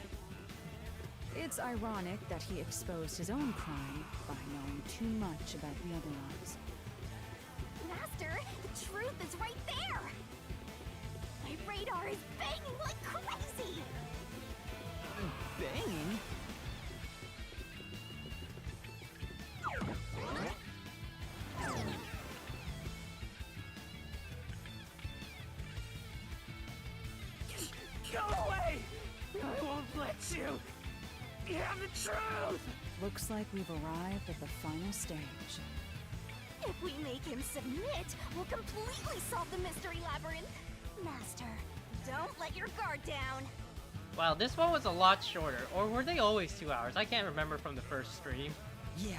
It's ironic that he exposed his own crime by knowing too much about the other ones. Master, the truth is right there! My radar is banging like crazy! Banging? Go away! I won't let you! You have the truth! Looks like we've arrived at the final stage. If we make him submit, we'll completely solve the mystery labyrinth. Master, don't let your guard down. Wow, this one was a lot shorter. Or were they always 2 hours? I can't remember from the first stream. Yeah.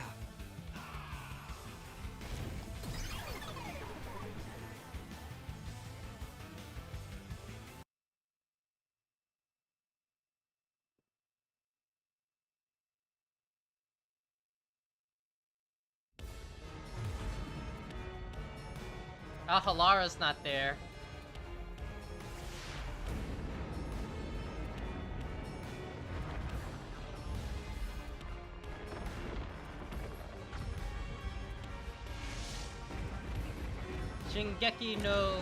Ah, Halara's not there. Shingeki no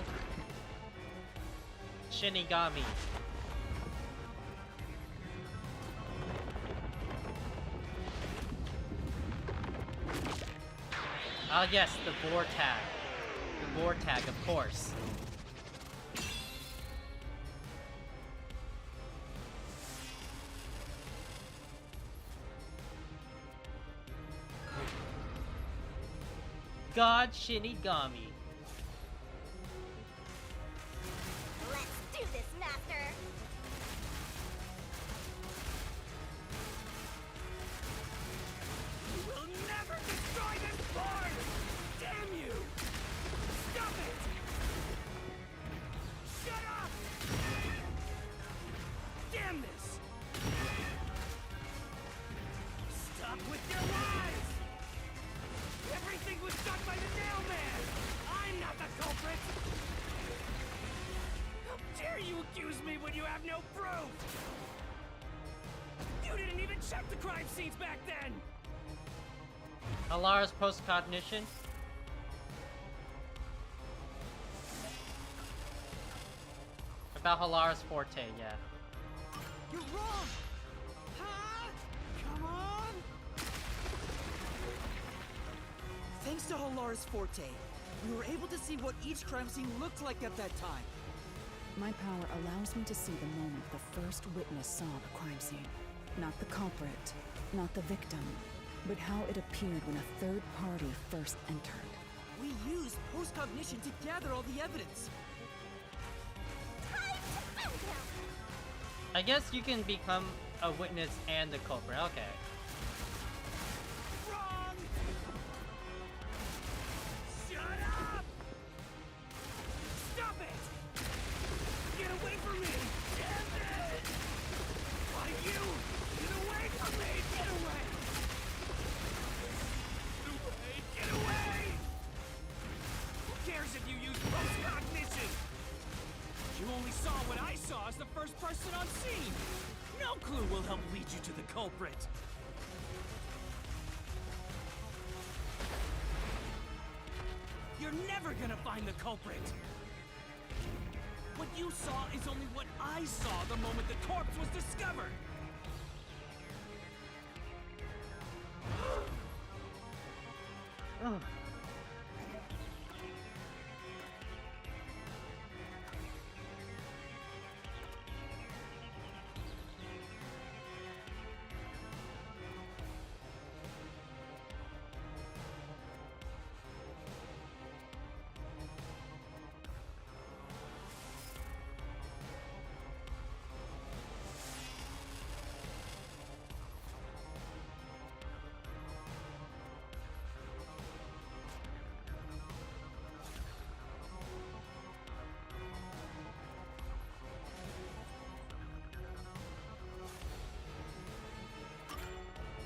Shinigami. Ah yes, the boar tag. The boar tag, of course. God Shinigami. Let's do this, Master! You will never destroy this board! Damn you! Stop it! Shut up! Damn this! Stop with your lies! Everything was done by the Nailman! I'm not the culprit! How dare you accuse me when you have no proof? You didn't even check the crime scenes back then! Halara's post-cognition. About Halara's forte, yeah. You're wrong! Huh? Come on! Thanks to Halara's forte, we were able to see what each crime scene looked like at that time. My power allows me to see the moment the first witness saw the crime scene. Not the culprit, not the victim, but how it appeared when a third party first entered. We used post-cognition to gather all the evidence. Time to find him! I guess you can become a witness and the culprit. Okay. Wrong! Shut up! Stop it! Get away from me! Damn it! Why you? Get away from me! Get away! Get away! Who cares if you use post-cognition? You only saw what I saw! saw as the first person on scene! No clue will help lead you to the culprit! You're never gonna find the culprit! What you saw is only what I saw the moment the corpse was discovered! Ugh.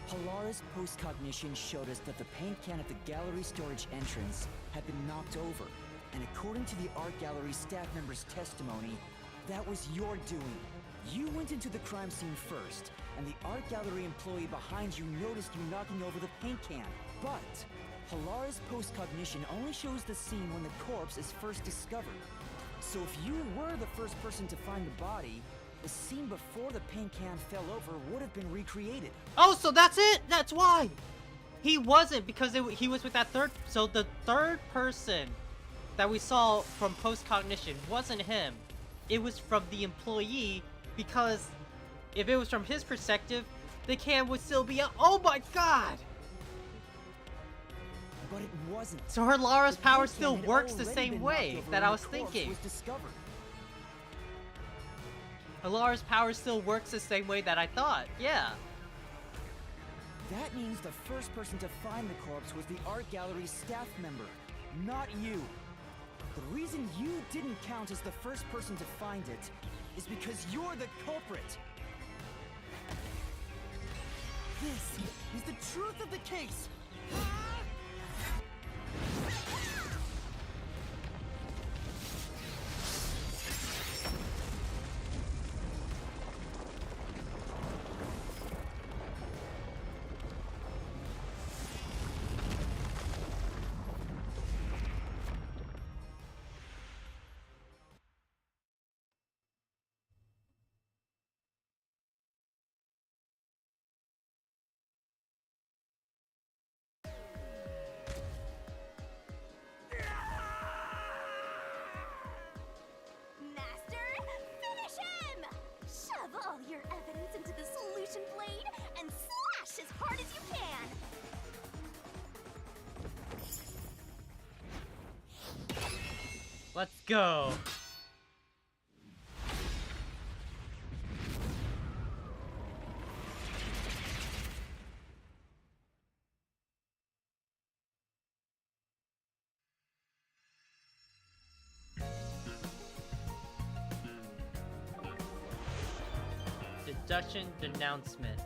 Halara's postcognition showed us that the paint can at the gallery storage entrance had been knocked over, and according to the art gallery staff member's testimony, that was your doing. You went into the crime scene first, and the art gallery employee behind you noticed you knocking over the paint can. But Halara's postcognition only shows the scene when the corpse is first discovered. So if you were the first person to find the body, the scene before the paint can fell over would have been recreated. Oh, so that's it! That's why! He wasn't, because he was with that third... So the third person that we saw from postcognition wasn't him. It was from the employee, because if it was from his perspective, the can would still be up. Oh my god! But it wasn't. So her Lara's The power paint still can had works the already same been way knocked over that when I was the corpse thinking. was discovered. Halara's power still works the same way that I thought. Yeah. That means the first person to find the corpse was the art gallery's staff member, not you. The reason you didn't count as the first person to find it is because you're the culprit. This is the truth of the case! Master, finish him! Shove all your evidence into the solution blade and slash as hard as you can! Let's go. Deduction denouncement.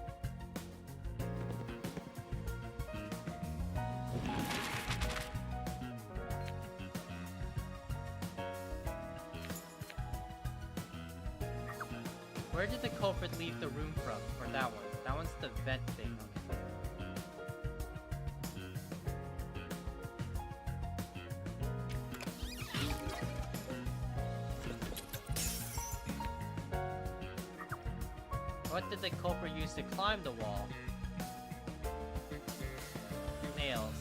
Where did the culprit leave the room from? Or that one? That one's the vent thing. What did the culprit use to climb the wall? Nails.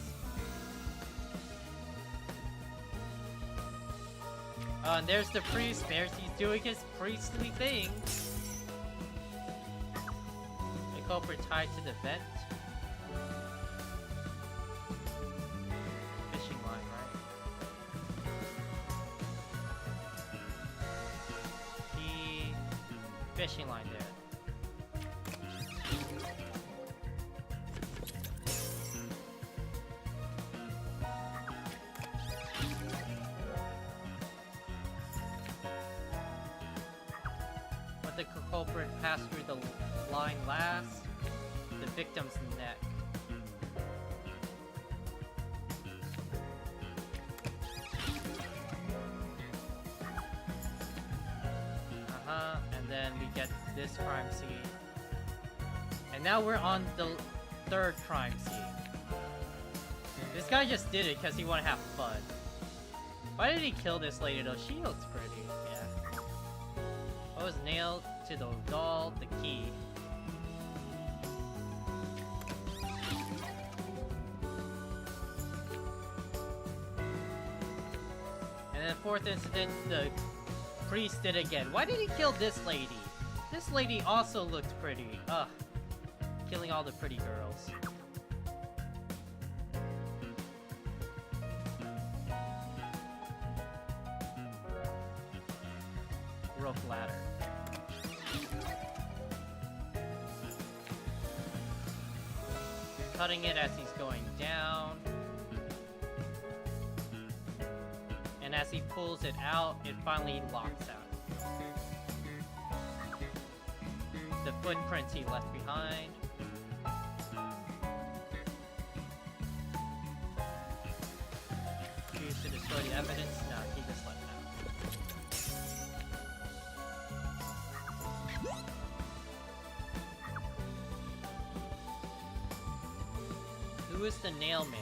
Oh, and there's the priest. He's doing his priestly thing. The culprit tied to the vent. Fishing line, right? The fishing line there. Let the culprit pass through the line last. The victim's neck. Uh-huh. then we get this crime scene. And now we're on the third crime scene. This guy just did it because he wanted to have fun. Why did he kill this lady though? She looks pretty, yeah. What was nailed to the doll? The key. And then fourth incident, the priest did again. Why did he kill this lady? This lady also looked pretty. Ugh. Killing all the pretty girls. Rope ladder. Cutting it as he's going down. And as he pulls it out, it finally locks out. The footprints he left behind. Used to destroy the evidence? No, he just left out. Who is the nail man?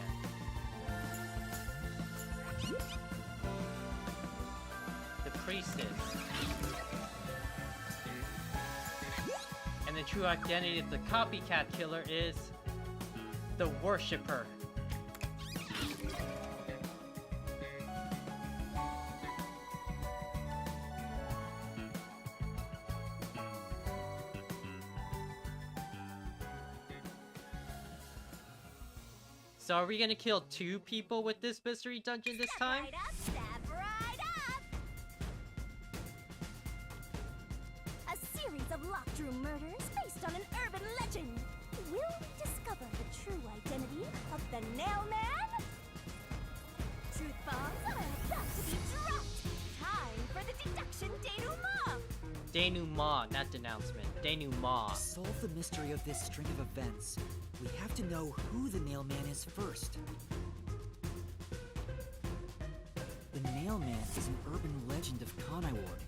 The priestess. And the true identity of the copycat killer is the worshipper. So are we gonna kill 2 people with this mystery dungeon this time? Right up, step right up! A series of locked room murders based on an urban legend. Will we discover the true identity of the Nail Man? Truth bombs are about to be dropped. Time for the deduction denouement. Denouement, not denouncement. Denouement. To solve the mystery of this string of events, we have to know who the Nail Man is first. The Nail Man is an urban legend of Conaiward.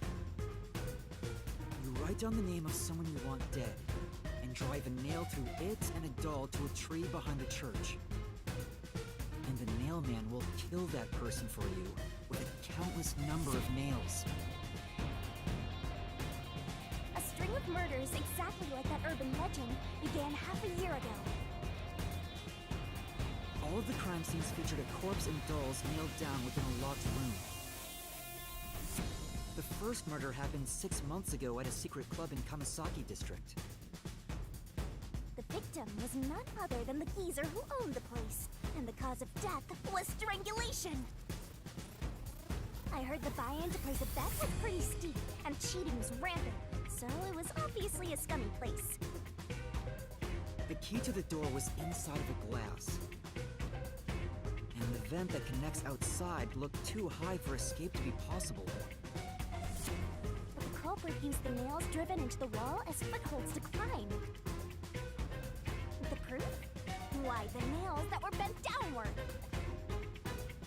You write down the name of someone you want dead, and drive a nail through it and a doll to a tree behind the church. And the Nail Man will kill that person for you with a countless number of nails. A string of murders exactly like that urban legend began half a year ago. All of the crime scenes featured a corpse and dolls nailed down within a locked room. The first murder happened 6 months ago at a secret club in Kamasaki District. The victim was none other than the geezer who owned the place, and the cause of death was strangulation. I heard the buy-in to place a bet was pretty steep, and cheating was rampant, so it was obviously a scummy place. The key to the door was inside of a glass. And the vent that connects outside looked too high for escape to be possible. But the culprit used the nails driven into the wall as footholds to climb. The proof? Why, the nails that were bent downward.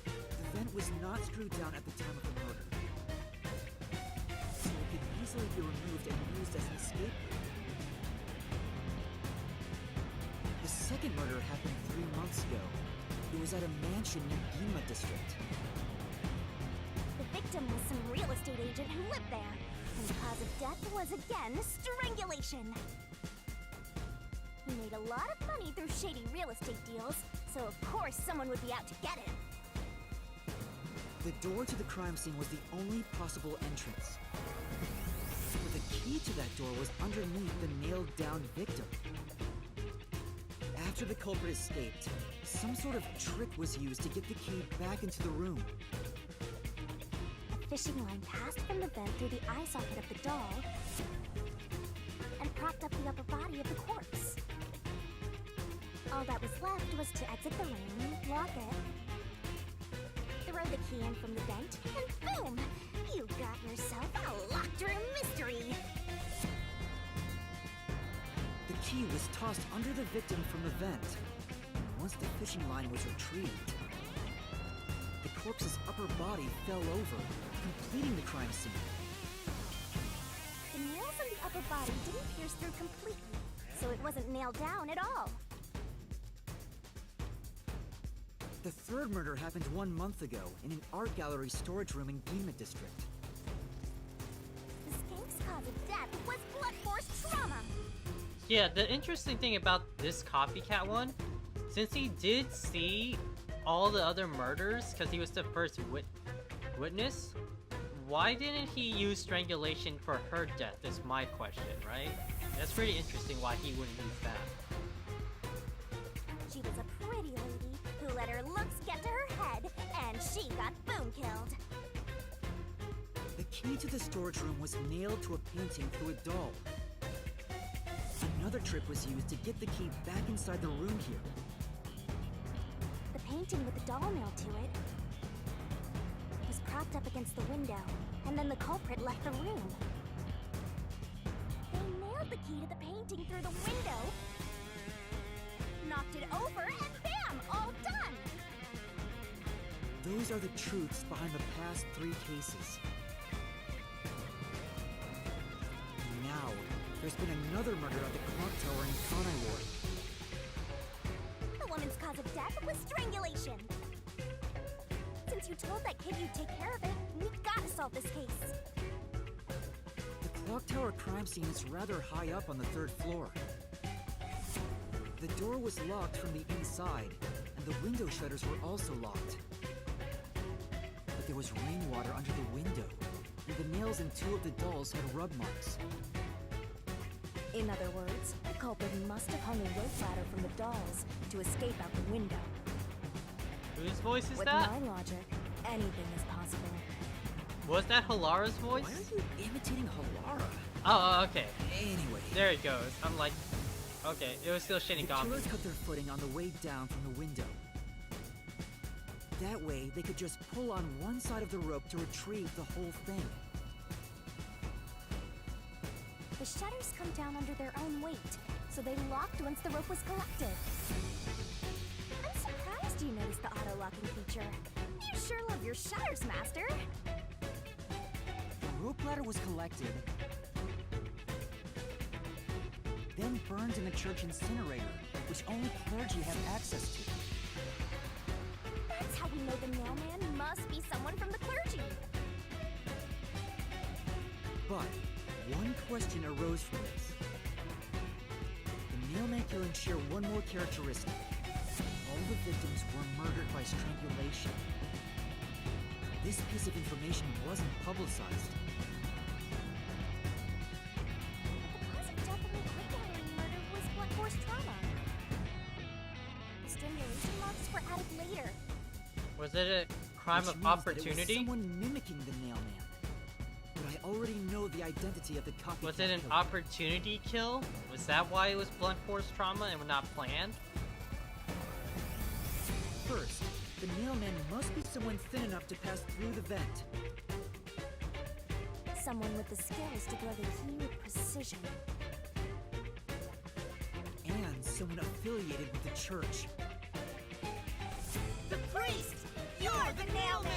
The vent was not screwed down at the time of the murder, so it could easily be removed and used as an escape route. The second murder happened 3 months ago. It was at a mansion in Gima District. The victim was some real estate agent who lived there, and the cause of death was again strangulation. He made a lot of money through shady real estate deals, so of course someone would be out to get him. The door to the crime scene was the only possible entrance. But the key to that door was underneath the nailed-down victim. After the culprit escaped, some sort of trick was used to get the key back into the room. A fishing line passed from the vent through the eye socket of the doll and propped up the upper body of the corpse. All that was left was to exit the ring, lock it, throw the key in from the vent, and boom! You got yourself a locked room mystery! The key was tossed under the victim from the vent. Once the fishing line was retrieved, the corpse's upper body fell over, completing the crime scene. The nails holes in the upper body didn't pierce through completely, so it wasn't nailed down at all. The third murder happened 1 month ago in an art gallery storage room in Gima District. The skank's cause of death was blood force trauma. Yeah, the interesting thing about this copycat one, since he did see all the other murders because he was the first witness, why didn't he use strangulation for her death is my question, right? That's pretty interesting why he wouldn't use that. She was a pretty lady who let her looks get to her head, and she got boom killed. The key to the storage room was nailed to a painting through a doll. Another trick was used to get the key back inside the room here. The painting with the doll nailed to it was propped up against the window, and then the culprit left the room. They nailed the key to the painting through the window, knocked it over, and bam! All done! Those are the truths behind the past 3 cases. Now, there's been another murder at the clock tower in Kanai Ward. The woman's cause of death was strangulation. Since you told that kid you'd take care of it, we gotta solve this case. The clock tower crime scene is rather high up on the 3rd floor. The door was locked from the inside, and the window shutters were also locked. But there was rainwater under the window, and the nails in 2 of the dolls had rub marks. In other words, the culprit must have hung a rope ladder from the dolls to escape out the window. Whose voice is With that? my logic, anything is possible. Was that Halara's voice? Why are you imitating Halara? Oh, okay. Anyway, There it goes. I'm like, okay, it was still the Shinigami. killers cut their footing on the way down from the window. That way, they could just pull on one side of the rope to retrieve the whole thing. The shutters come down under their own weight, so they locked once the rope was collected. I'm surprised you noticed the auto-locking feature. You sure love your shutters, Master. The rope ladder was collected, then burned in the church incinerator, which only clergy have access to. That's how we know the mailman must be someone from the clergy. But one question arose from this. The mailman killer shared one more characteristic. All the victims were murdered by strangulation. This piece of information wasn't publicized. The cause of death in the art gallery murder was blood force trauma. The strangulation marks were added later. Was it a crime Which of means that it was opportunity? someone mimicking the mailman. But I already know the identity of the copycat. Was it an killer. opportunity kill? Was that why it was blunt force trauma and not planned? First, the mailman must be someone thin enough to pass through the vent. Someone with the skills to grow the key with precision. And someone affiliated with the church. The priest! You're the nailman!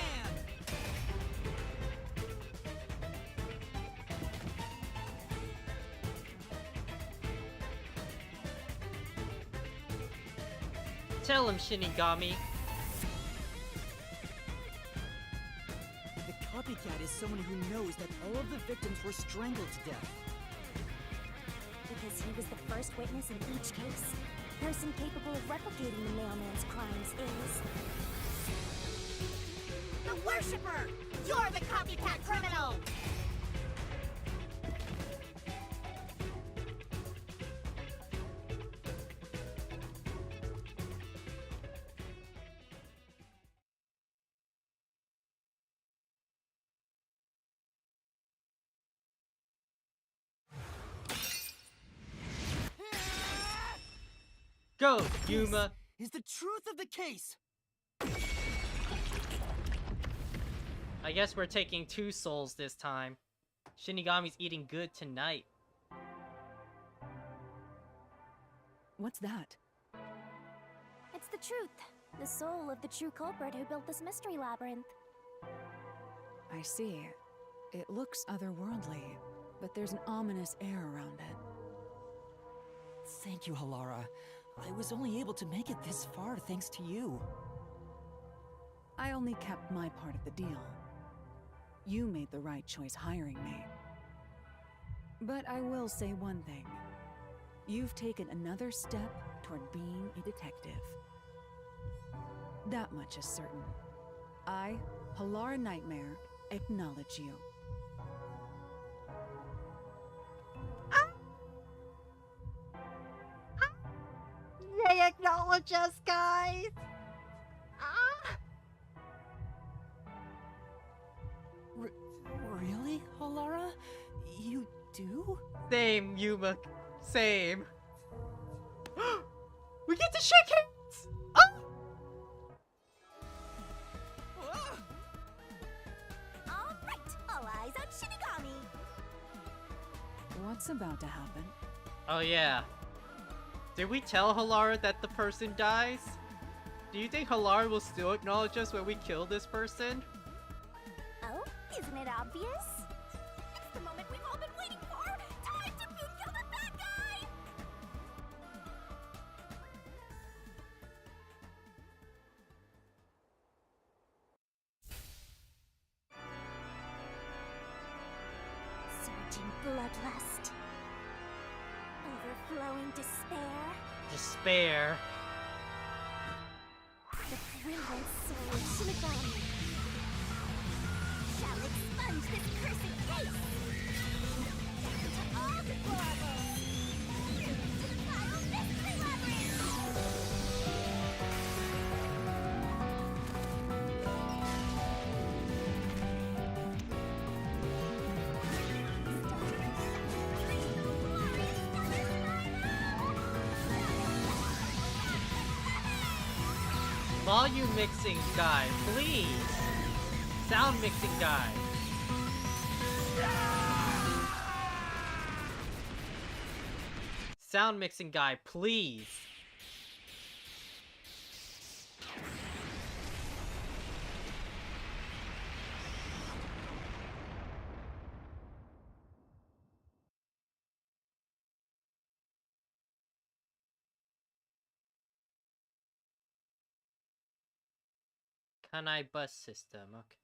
Tell him, Shinigami. The copycat is someone who knows that all of the victims were strangled to death. Because he was the first witness in each case. The person capable of replicating the mailman's crimes is... the Worshipper! You're the copycat criminal! Go, Yuma. Is the truth of the case. I guess we're taking 2 souls this time. Shinigami's eating good tonight. What's that? It's the truth. The soul of the true culprit who built this mystery labyrinth. I see. It looks otherworldly. but there's an ominous air around it. Thank you, Halara. I was only able to make it this far thanks to you. I only kept my part of the deal. You made the right choice hiring me. But I will say one thing. You've taken another step toward being a detective. That much is certain. I, Halara Nightmare, acknowledge you. They acknowledge us, guys! Really, Halara? You do? Same, Yuma. Same. We get to shake hands! Alright, all eyes on Shinigami! What's about to happen? Oh yeah. Did we tell Halara that the person dies? Do you think Halara will still acknowledge us when we kill this person? Oh, isn't it obvious? It's the moment we've all been waiting for! Time to boom kill the bad guy! Surging bloodlust. Overflowing despair. Despair. The brilliant soul of Shinigami shall expunge this cursed case! Down to all deplorables! To the final mystery labyrinth! Volume mixing guy, please! Sound mixing guy. Sound mixing guy, please! Kanai bus system, okay.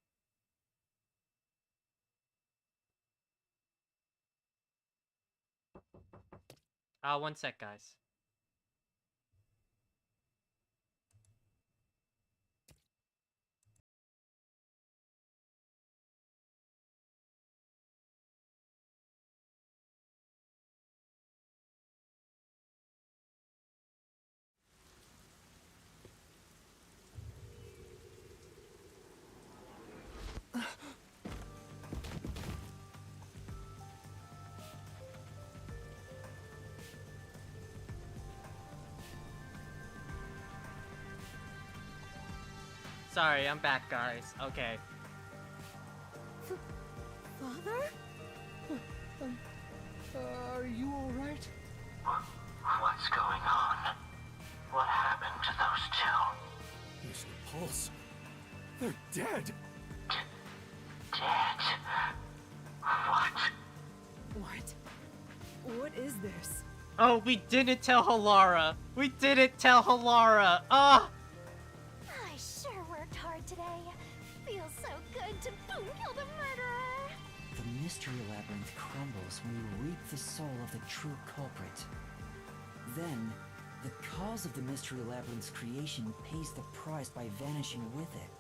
One sec, guys. Sorry, I'm back, guys. Okay. Father? Are you alright? What's going on? What happened to those two? There's no pulse. They're dead. Dead? What? What? What is this? Oh, we didn't tell Halara! We didn't tell Halara! Ah! I sure worked hard today. Feels so good to boom kill the murderer. The mystery labyrinth crumbles when you reap the soul of the true culprit. Then, the cause of the mystery labyrinth's creation pays the price by vanishing with it.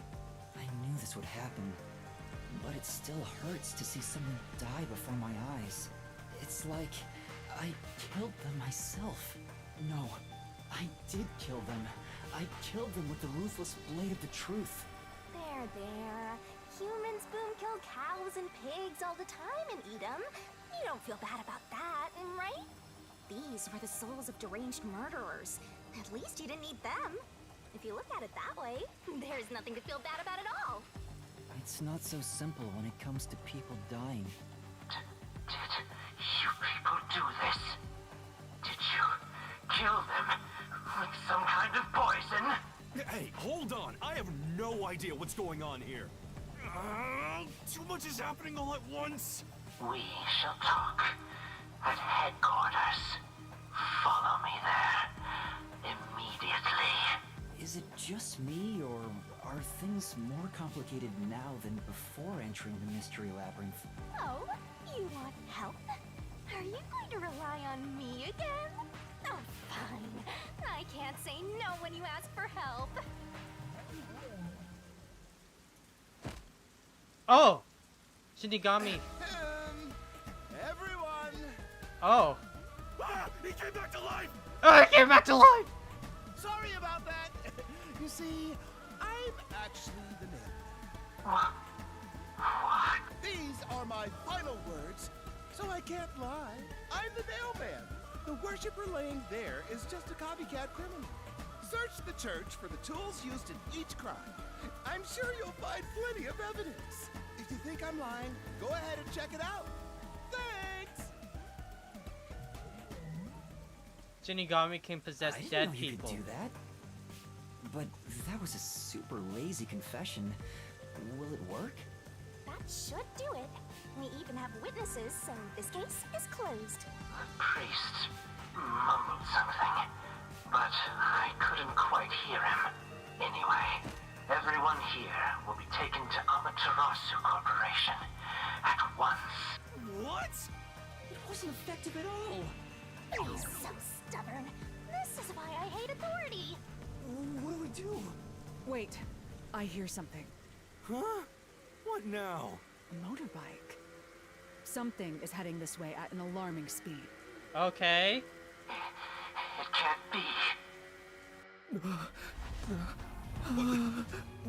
I knew this would happen, but it still hurts to see someone die before my eyes. It's like I killed them myself. No, I did kill them. I killed them with the ruthless blade of the truth. There. Humans boom kill cows and pigs all the time and eat them. You don't feel bad about that, right? These were the souls of deranged murderers. At least you didn't eat them. If you look at it that way, there's nothing to feel bad about at all. It's not so simple when it comes to people dying. Did you people do this? Did you kill them with some kind of poison? Hey, hold on. I have no idea what's going on here. Too much is happening all at once. We shall talk at headquarters. Follow me there immediately. Is it just me, or are things more complicated now than before entering the Mystery Labyrinth? Oh, you want help? Are you going to rely on me again? Oh, fine. I can't say no when you ask for help. Oh! Shinigami. Everyone! Oh. Ah, he came back to life! Oh, he came back to life! Sorry about that. You see, I'm actually the nail. What? These are my final words, so I can't lie. I'm the mailman. The worshiper laying there is just a copycat criminal. Search the church for the tools used in each crime. I'm sure you'll find plenty of evidence. If you think I'm lying, go ahead and check it out. Thanks! Shinigami can possess I didn't dead know you people. could do that. But that was a super lazy confession. Will it work? That should do it. We even have witnesses, so this case is closed. The priest mumbled something, but I couldn't quite hear him. Anyway, everyone here will be taken to Amaterasu Corporation at once. What? It wasn't effective at all. He's so stubborn. This is why I hate authority. What do we do? Wait, I hear something. Huh? What now? A motorbike. Something is heading this way at an alarming speed. Okay. It can't be.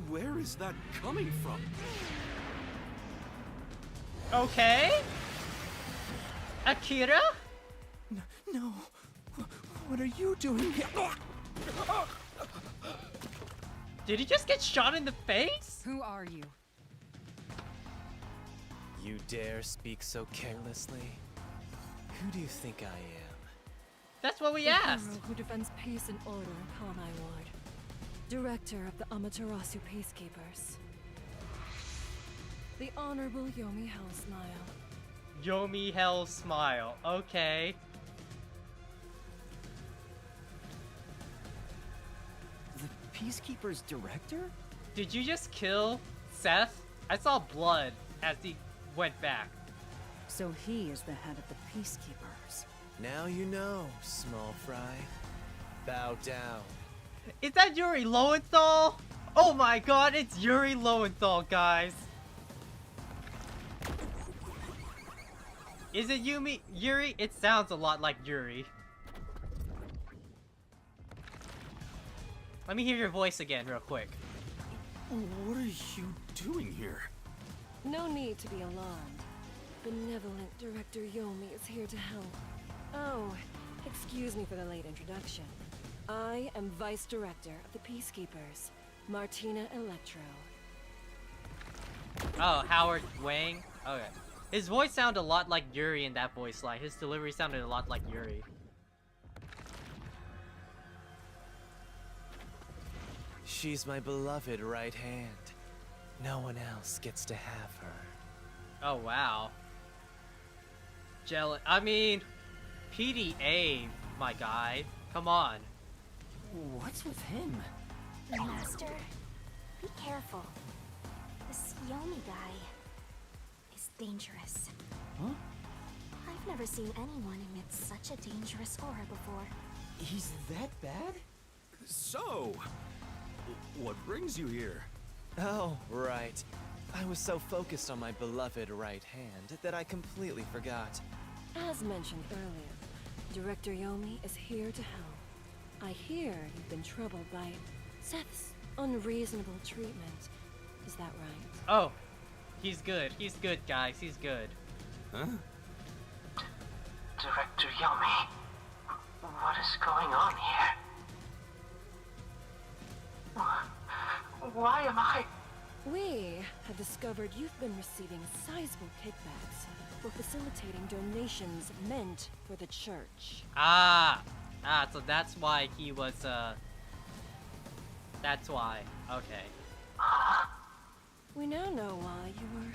Where is that coming from? Okay. Akira? No. What are you doing here? Did he just get shot in the face? Who are you? You dare speak so carelessly? Who do you think I am? That's what we The asked. hero who defends peace and order upon my ward. Director of the Amaterasu Peacekeepers. The Honorable Yomi Hellsmile. Yomi Hell Smile. Okay. The Peacekeeper's director? Did you just kill Seth? I saw blood as he went back. So he is the head of the Peacekeepers. Now you know, small fry. Bow down. Is that Yuri Lowenthal? Oh my god, it's Yuri Lowenthal, guys. Is it Yuri? It sounds a lot like Yuri. Let me hear your voice again real quick. What are you doing here? No need to be alarmed. Benevolent Director Yomi is here to help. Oh, excuse me for the late introduction. I am Vice Director of the Peacekeepers, Martina Electro. Oh, Howard Wang? Okay. His voice sounded a lot like Yuri in that voice line. His delivery sounded a lot like Yuri. She's my beloved right hand. No one else gets to have her. Oh, wow. I mean, PDA, my guy. Come on. What's with him? Master, be careful. This Yomi guy is dangerous. Huh? I've never seen anyone emit such a dangerous aura before. He's that bad? So, what brings you here? Oh, right. I was so focused on my beloved right hand that I completely forgot. As mentioned earlier, Director Yomi is here to help. I hear you've been troubled by Seth's unreasonable treatment. Is that right? Oh, he's good. He's good, guys. He's good. Huh? Director Yomi, what is going on here? Why am I... We have discovered you've been receiving sizable kickbacks for facilitating donations meant for the church. So that's why he was, that's why. Okay. We now know why you were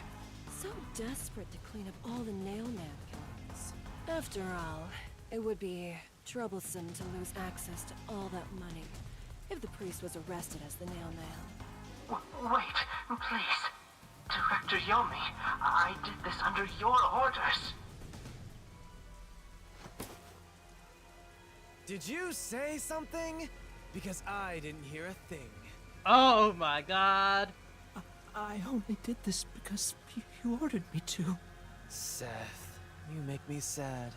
so desperate to clean up all the Nailman killings. After all, it would be troublesome to lose access to all that money if the priest was arrested as the Nailman. Wait, please. Director Yomi, I did this under your orders. Did you say something? Because I didn't hear a thing. Oh my god. I only did this because you ordered me to. Seth, you make me sad.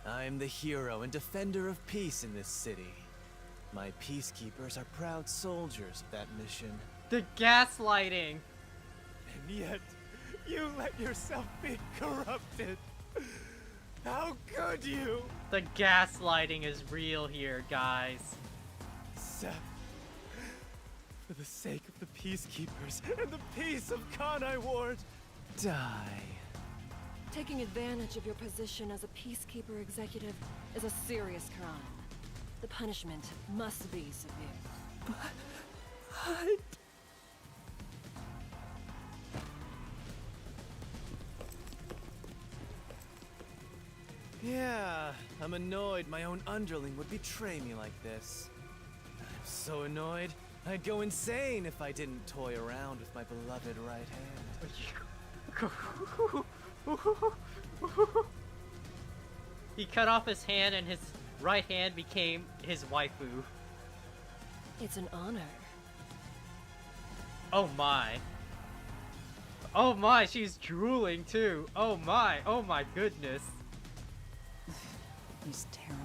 I'm the hero and defender of peace in this city. My peacekeepers are proud soldiers of that mission. The gaslighting. And yet, you let yourself be corrupted. How could you? The gaslighting is real here, guys. Seth, for the sake of the peacekeepers and the peace of Kanai Ward, die. Taking advantage of your position as a peacekeeper executive is a serious crime. The punishment must be severe. But... Yeah, I'm annoyed my own underling would betray me like this. I'm so annoyed, I'd go insane if I didn't toy around with my beloved right hand. He cut off his hand and his right hand became his waifu. It's an honor. Oh my. Oh my, she's drooling too. Oh my goodness. He's terrible.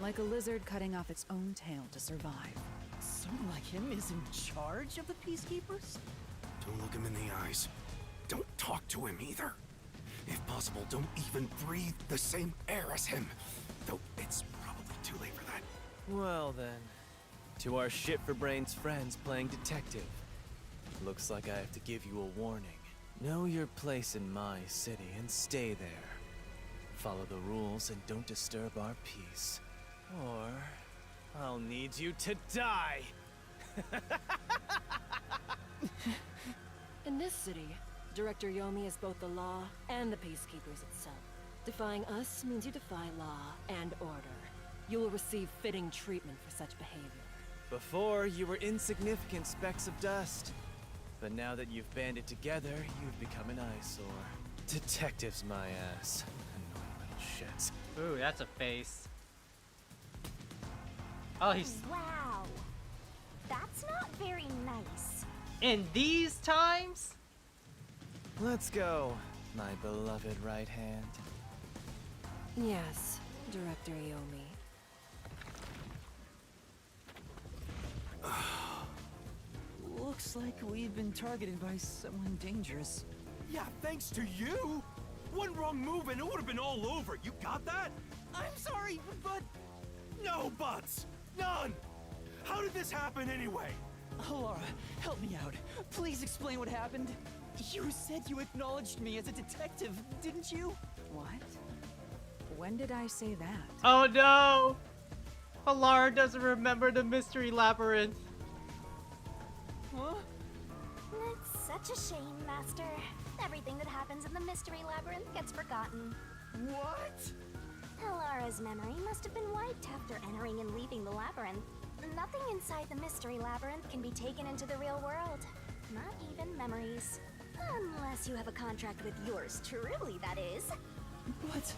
Like a lizard cutting off its own tail to survive. Someone like him is in charge of the Peacekeepers? Don't look him in the eyes. Don't talk to him either. If possible, don't even breathe the same air as him. Though it's probably too late for that. Well then, to our shit-for-brains friends playing detective. Looks like I have to give you a warning. Know your place in my city and stay there. Follow the rules and don't disturb our peace. Or I'll need you to die! In this city, Director Yomi is both the law and the peacekeepers itself. Defying us means you defy law and order. You will receive fitting treatment for such behavior. Before, you were insignificant specks of dust. But now that you've banded together, you've become an eyesore. Detectives, my ass. Annoying little shits. Ooh, that's a face. Oh, he's... Wow. That's not very nice. In these times? Let's go, my beloved right hand. Yes, Director Yomi. Looks like we've been targeted by someone dangerous. Yeah, thanks to you. One wrong move and it would have been all over. You got that? I'm sorry, but... No buts. None. How did this happen anyway? Laura, help me out. Please explain what happened. You said you acknowledged me as a detective, didn't you? What? When did I say that? Oh no! Alara doesn't remember the mystery labyrinth. Huh? It's such a shame, Master. Everything that happens in the mystery labyrinth gets forgotten. What? Alara's memory must have been wiped after entering and leaving the labyrinth. Nothing inside the mystery labyrinth can be taken into the real world. Not even memories. Unless you have a contract with yours truly, that is. But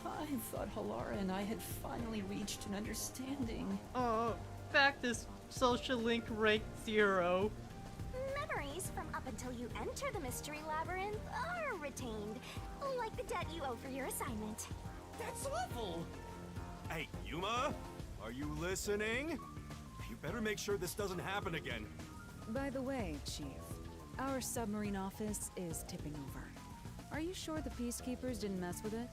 I thought Halara and I had finally reached an understanding. Oh, back this social link rank 0. Memories from up until you enter the mystery labyrinth are retained, like the debt you owe for your assignment. That's awful! Hey, Yuma, are you listening? You better make sure this doesn't happen again. By the way, Chief, our submarine office is tipping over. Are you sure the Peacekeepers didn't mess with it?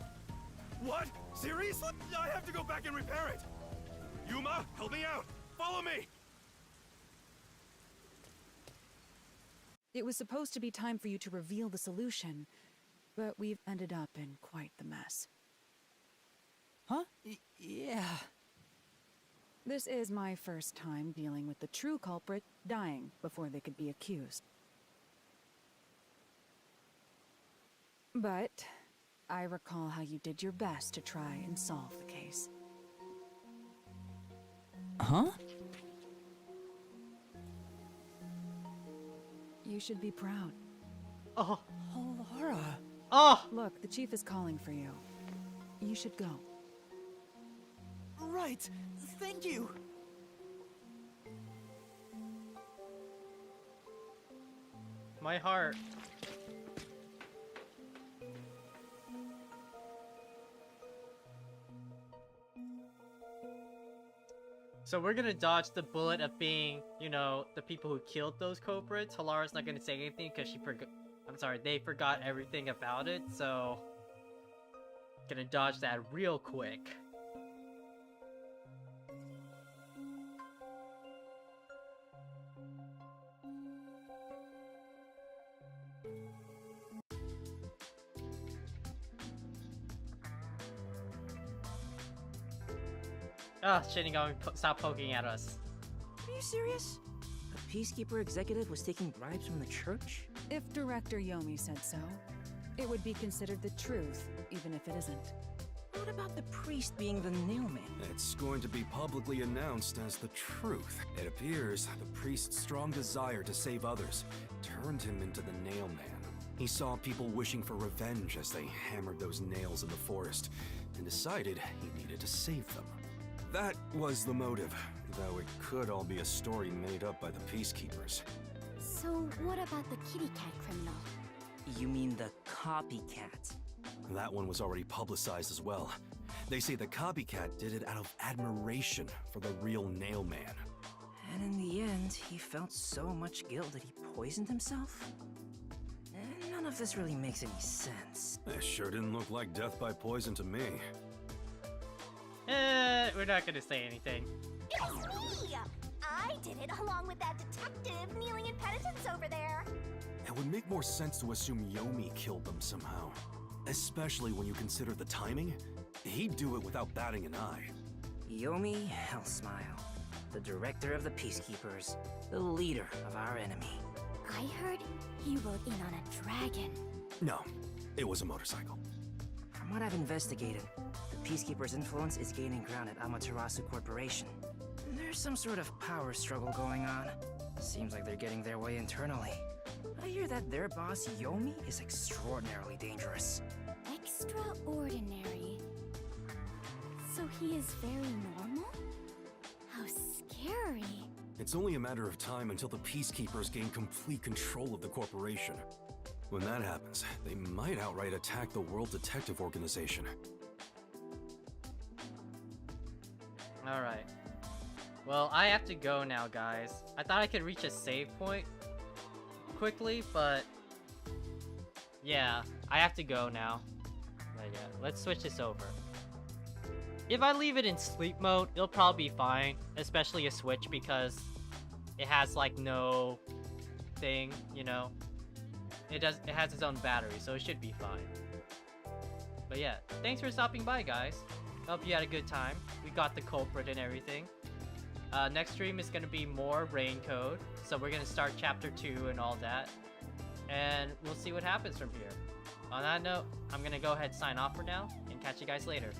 What? Seriously? I have to go back and repair it. Yuma, help me out. Follow me. It was supposed to be time for you to reveal the solution, but we've ended up in quite the mess. Huh? Yeah. This is my first time dealing with the true culprit dying before they could be accused. But I recall how you did your best to try and solve the case. Huh? You should be proud. Oh. Oh, Laura. Oh! Look, the chief is calling for you. You should go. Right. Thank you. My heart. So we're gonna dodge the bullet of being, you know, the people who killed those culprits. Halara's not gonna say anything because she forgot. I'm sorry, they forgot everything about it, so gonna dodge that real quick. Ah, Shinigami, stop poking at us. Are you serious? A peacekeeper executive was taking bribes from the church? If Director Yomi said so, it would be considered the truth, even if it isn't. What about the priest being the nailman? It's going to be publicly announced as the truth. It appears the priest's strong desire to save others turned him into the nailman. He saw people wishing for revenge as they hammered those nails in the forest, and decided he needed to save them. That was the motive, though it could all be a story made up by the peacekeepers. So what about the kitty cat criminal? You mean the copycat? That one was already publicized as well. They say the copycat did it out of admiration for the real nailman. And in the end, he felt so much guilt that he poisoned himself? None of this really makes any sense. It sure didn't look like death by poison to me. We're not gonna say anything. It's me! I did it along with that detective kneeling in penitence over there. It would make more sense to assume Yomi killed them somehow. Especially when you consider the timing. He'd do it without batting an eye. Yomi Hellsmile, the director of the Peacekeepers, the leader of our enemy. I heard he rode in on a dragon. No, it was a motorcycle. From what I've investigated, the Peacekeepers' influence is gaining ground at Amaterasu Corporation. There's some sort of power struggle going on. Seems like they're getting their way internally. I hear that their boss, Yomi, is extraordinarily dangerous. Extraordinary? So he is very normal? How scary. It's only a matter of time until the Peacekeepers gain complete control of the corporation. When that happens, they might outright attack the World Detective Organization. Alright. Well, I have to go now, guys. I thought I could reach a save point quickly, but yeah, I have to go now. But yeah, let's switch this over. If I leave it in sleep mode, it'll probably be fine, especially a Switch, because it has like no thing, you know. It has its own battery, so it should be fine. But yeah, thanks for stopping by, guys. Hope you had a good time. We got the culprit and everything. Next stream is gonna be more Rain Code, so we're gonna start chapter 2 and all that, and we'll see what happens from here. On that note, I'm gonna go ahead and sign off for now, and catch you guys later.